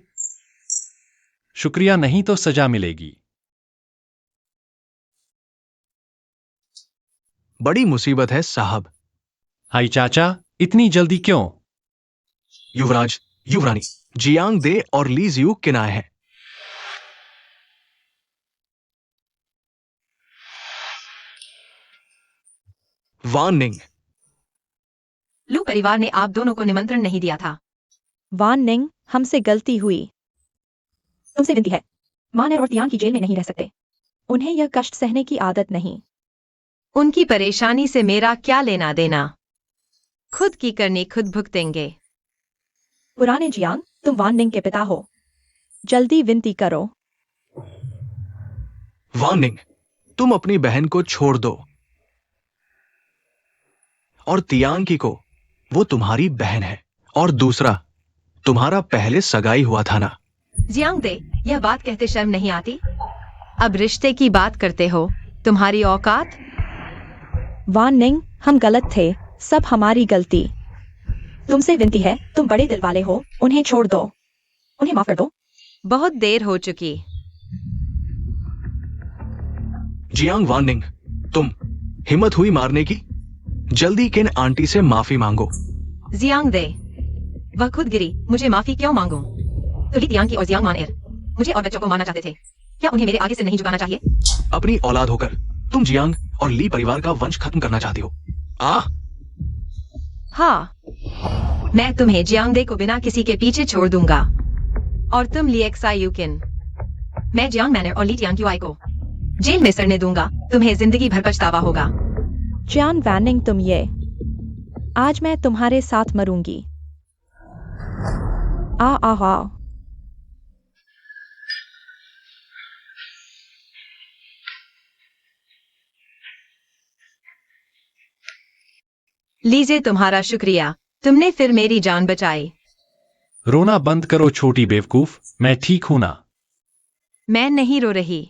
शुक्रिया नहीं तो सजा मिलेगी। बड़ी मुसीबत है साहब। हाय चाचा, इतनी जल्दी क्यों? युवराज, युवरानी, जियांग दे और ली जियू किनाए हैं। वार्निंग। लू परिवार ने आप दोनों को निमंत्रण नहीं दिया था। वान निंग, हमसे गलती हुई। तुमसे विनती है, मान और तियान की जेल में नहीं रह सकते। उन्हें यह कष्ट सहने की आदत नहीं। उनकी परेशानी से मेरा क्या लेना देना? खुद की करनी खुद भुगतेंगे। पुराने जियांग, तुम वान निंग के पिता हो। जल्दी विनती करो। वार्निंग, तुम अपनी बहन को छोड़ दो। और तियांकी को, वो तुम्हारी बहन है। और दूसरा, तुम्हारा पहले सगाई हुआ था ना। जियांग दे, यह बात कहते शर्म नहीं आती? अब रिश्ते की बात करते हो। तुम्हारी औकात? वान निंग, हम गलत थे। सब हमारी गलती। तुमसे विनती है, तुम बड़े दिल वाले हो, उन्हें छोड़ दो। उन्हें माफ कर दो। बहुत देर हो चुकी। जियांग वार्निंग, तुम हिम्मत हुई मारने की? जल्दी किन आंटी से माफी मांगो। जियांग दे, वह खुद गिरी, मुझे माफी क्यों मांगूं? तो ली तियांग की और जियांग मान एर मुझे और बच्चों को मारना चाहते थे। क्या उन्हें मेरे आगे से नहीं झुकाना चाहिए? अपनी औलाद होकर तुम जियांग और ली परिवार का वंश खत्म करना चाहती हो। हाँ, मैं तुम्हें जियांग दे को बिना किसी के पीछे छोड़ दूंगा। और तुम लिएक्साई यूकिन। मैं जियांग मैनर और ली तियांग क्यूआई को जेल में सड़ने दूंगा। तुम्हें जिंदगी भर पछतावा होगा। जियान वैनिंग, तुम ये। आज मैं तुम्हारे साथ मरूंगी। आ। लीजिए तुम्हारा शुक्रिया, तुमने फिर मेरी जान बचाई। रोना बंद करो छोटी बेवकूफ, मैं ठीक हूं ना। मैं नहीं रो रही।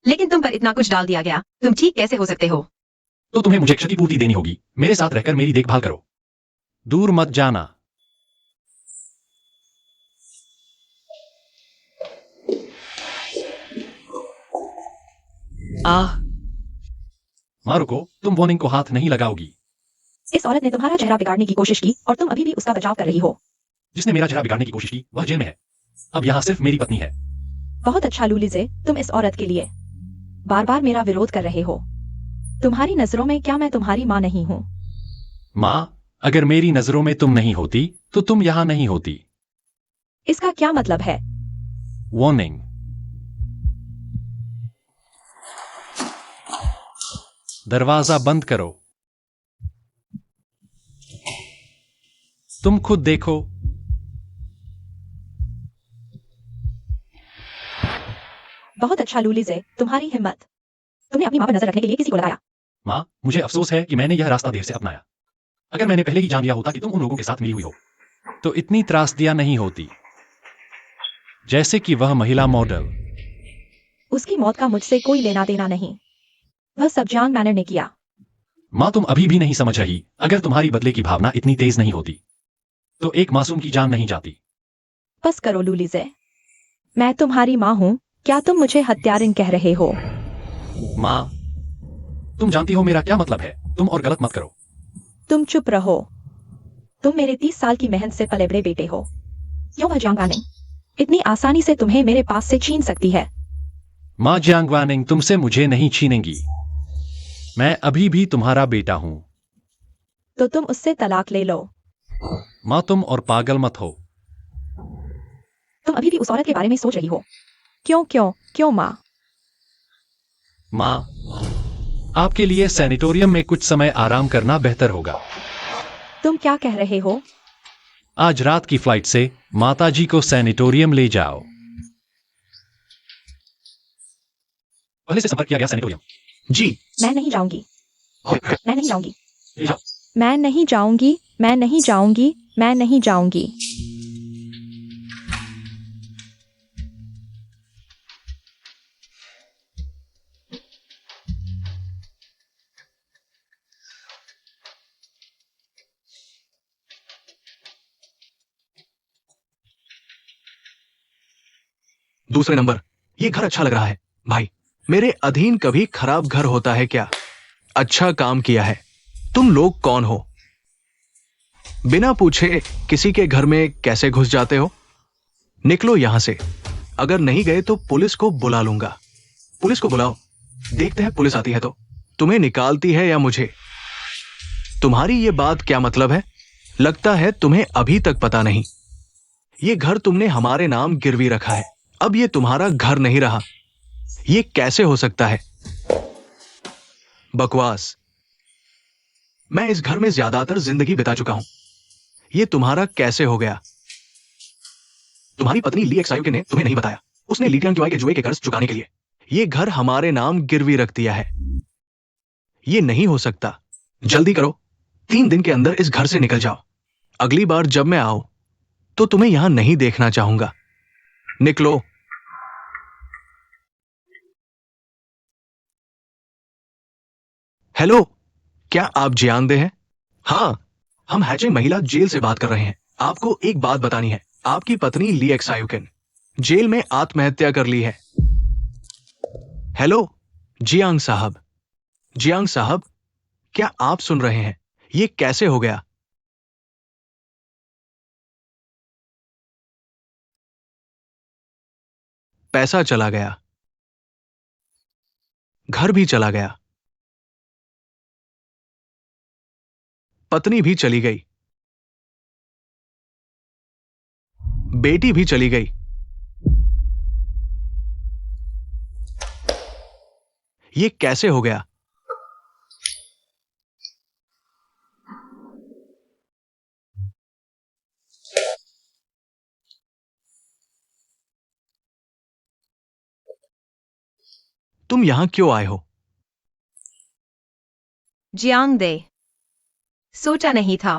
लेकिन तुम पर इतना कुछ डाल दिया गया, तुम ठीक कैसे हो सकते हो? तो तुम्हें मुझे क्षतिपूर्ति देनी होगी। मेरे साथ रहकर मेरी देखभाल करो। दूर मत जाना। मारुको, तुम वार्निंग को हाथ नहीं लगाओगी। इस औरत ने तुम्हारा चेहरा बिगाड़ने की कोशिश की और तुम अभी भी उसका बचाव कर रही हो। जिसने मेरा चेहरा बिगाड़ने की कोशिश की वह जेल में है। अब यहाँ सिर्फ मेरी पत्नी है। बहुत अच्छा लूलिजे, तुम इस औरत के लिए बार बार मेरा विरोध कर रहे हो। तुम्हारी नजरों में क्या मैं तुम्हारी माँ नहीं हूँ? माँ, अगर मेरी नजरों में तुम नहीं होती तो तुम यहाँ नहीं होती। इसका क्या मतलब है? वार्निंग। दरवाजा बंद करो। तुम खुद देखो। बहुत अच्छा लूलिजे, तुम्हारी हिम्मत। तुमने अपनी माँ पर नजर रखने के लिए किसी को लगाया। माँ, मुझे अफसोस है कि मैंने यह रास्ता देर से अपनाया। अगर मैंने पहले ही जान लिया होता कि तुम उन लोगों के साथ मिली हुई हो तो इतनी त्रासदियां नहीं होती। जैसे कि वह महिला मॉडल। उसकी मौत का मुझसे कोई लेना देना नहीं। वह सब जियांग मैनर ने किया। माँ, तुम अभी भी नहीं समझ रही। अगर तुम्हारी बदले की भावना इतनी तेज नहीं होती तो एक मासूम की जान नहीं जाती। बस करो लूलिजे, मैं तुम्हारी माँ हूँ। क्या तुम मुझे हत्यारिन कह रहे हो? माँ, तुम जानती हो मेरा क्या मतलब है। तुम और गलत मत करो। तुम चुप रहो। तुम मेरे 30 साल की मेहनत से पले बड़े बेटे हो। क्यों जियांग इतनी आसानी से तुम्हें मेरे पास से छीन सकती है? माँ जियांग वानिंग तुमसे मुझे नहीं छीनेंगी। मैं अभी भी तुम्हारा बेटा हूँ। तो तुम उससे तलाक ले लो। माँ तुम और पागल मत हो। तुम अभी भी उस औरत के बारे में सोच रही हो। क्यों क्यों क्यों माँ? माँ, आपके लिए सैनिटोरियम में कुछ समय आराम करना बेहतर होगा। तुम क्या कह रहे हो? आज रात की फ्लाइट से माताजी को सैनिटोरियम ले जाओ। पहले से संपर्क किया गया सैनिटोरियम। जी। मैं नहीं जाऊंगी। मैं नहीं जाऊंगी। ले जाओ। मैं नहीं जाऊंगी। मैं नहीं जाऊंगी। मैं नहीं जाऊंगी। दूसरे नंबर, ये घर अच्छा लग रहा है भाई। मेरे अधीन कभी खराब घर होता है क्या? अच्छा काम किया है। तुम लोग कौन हो? बिना पूछे किसी के घर में कैसे घुस जाते हो? निकलो यहां से। अगर नहीं गए तो पुलिस को बुला लूंगा। पुलिस को बुलाओ। देखते हैं पुलिस आती है तो तुम्हें निकालती है या मुझे। तुम्हारी ये बात क्या मतलब है? लगता है तुम्हें अभी तक पता नहीं। ये घर तुमने हमारे नाम गिरवी रखा है। अब ये तुम्हारा घर नहीं रहा। ये कैसे हो सकता है? बकवास। मैं इस घर में ज्यादातर जिंदगी बिता चुका हूं। ये तुम्हारा कैसे हो गया? तुम्हारी पत्नी ली एक्सायुके ने तुम्हें नहीं बताया। उसने ली टियांग के जुए के कर्ज चुकाने के लिए ये घर हमारे नाम गिरवी रख दिया है। ये नहीं हो सकता। जल्दी करो। 3 दिन के अंदर इस घर से निकल जाओ। अगली बार जब मैं आऊं तो तुम्हें यहां नहीं देखना चाहूंगा। निकलो। हेलो, क्या आप जियांदे हैं? हाँ, हम हैचिंग महिला जेल से बात कर रहे हैं। आपको एक बात बतानी है। आपकी पत्नी ली एक्सायुकिन जेल में आत्महत्या कर ली है। हेलो, जियांग साहब। जियांग साहब, क्या आप सुन रहे हैं? ये कैसे हो गया? पैसा चला गया, घर भी चला गया, पत्नी भी चली गई, बेटी भी चली गई। ये कैसे हो गया? तुम यहां क्यों आए हो? जियांग दे, सोचा नहीं था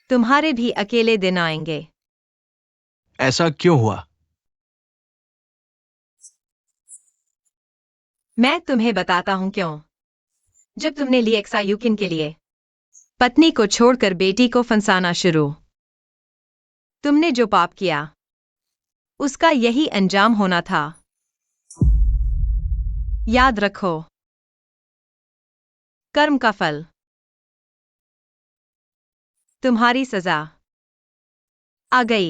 तुम्हारे भी अकेले दिन आएंगे। ऐसा क्यों हुआ? मैं तुम्हें बताता हूं क्यों। जब तुमने ली एक्सायुकिन के लिए पत्नी को छोड़कर बेटी को फंसाना शुरू, तुमने जो पाप किया उसका यही अंजाम होना था। याद रखो, कर्म का फल, तुम्हारी सजा आ गई।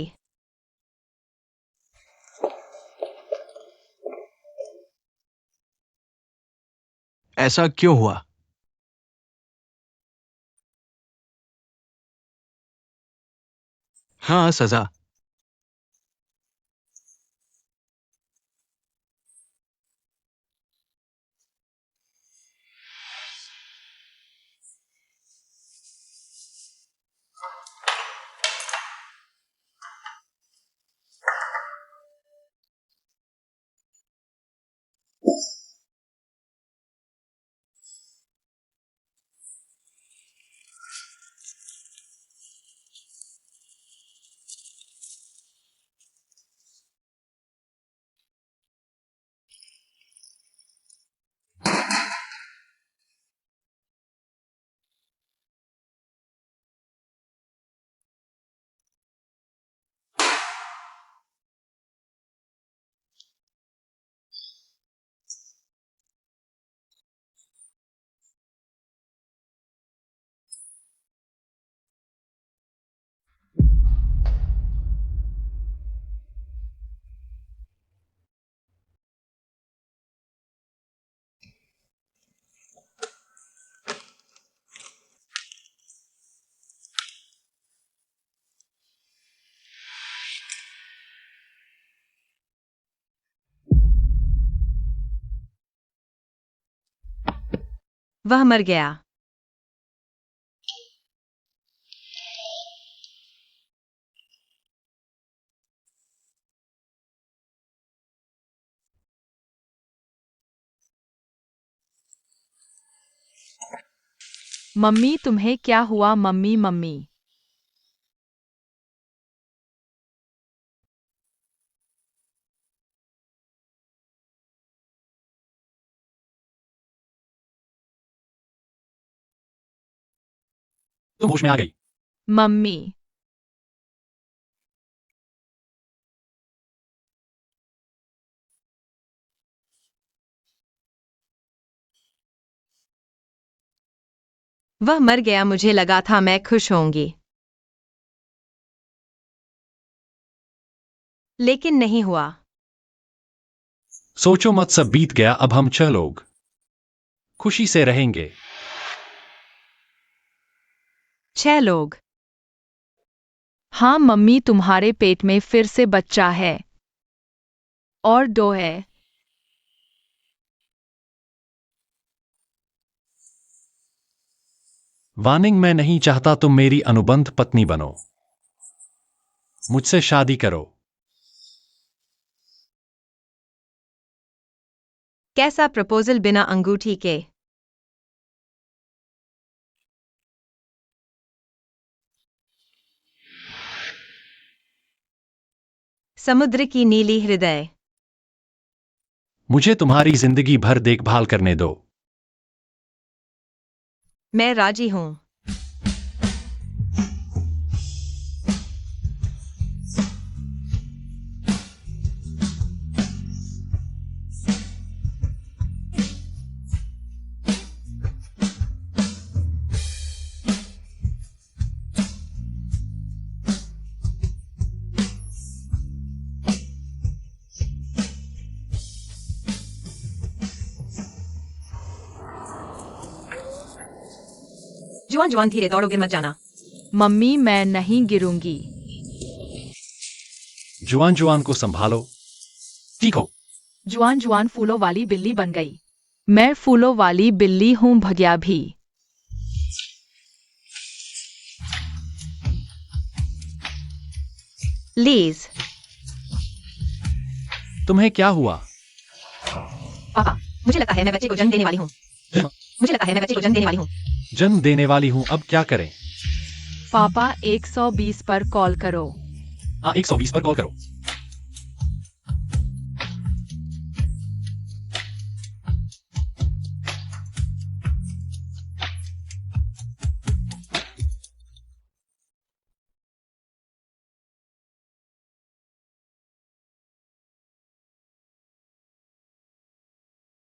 ऐसा क्यों हुआ? हाँ, सजा। वह मर गया। मम्मी तुम्हें क्या हुआ मम्मी मम्मी? तुम होश में आ गई। मम्मी वह मर गया। मुझे लगा था मैं खुश होंगी, लेकिन नहीं हुआ। सोचो मत, सब बीत गया। अब हम 6 लोग खुशी से रहेंगे। 6 लोग। हाँ मम्मी तुम्हारे पेट में फिर से बच्चा है और 2 है। वानिंग, मैं नहीं चाहता तुम मेरी अनुबंध पत्नी बनो। मुझसे शादी करो। कैसा प्रपोजल बिना अंगूठी के? समुद्र की नीली हृदय। मुझे तुम्हारी जिंदगी भर देखभाल करने दो। मैं राजी हूं। जुआन जुआन, धीरे दौड़ो, गिर मत जाना। मम्मी मैं नहीं गिरूंगी। जुआन जुआन को संभालो। ठीक हो। जुआन जुआन फूलों वाली बिल्ली बन गई। मैं फूलों वाली बिल्ली हूँ भगया भी। लीज। तुम्हें क्या हुआ? पापा, मुझे लगता है मैं बच्चे को जन्म देने वाली हूँ। मुझे लगता है मैं बच्चे को जन्म देने वाली हूँ। जन्म देने वाली हूं, अब क्या करें? पापा 120 पर कॉल करो। हाँ, 120 पर कॉल करो।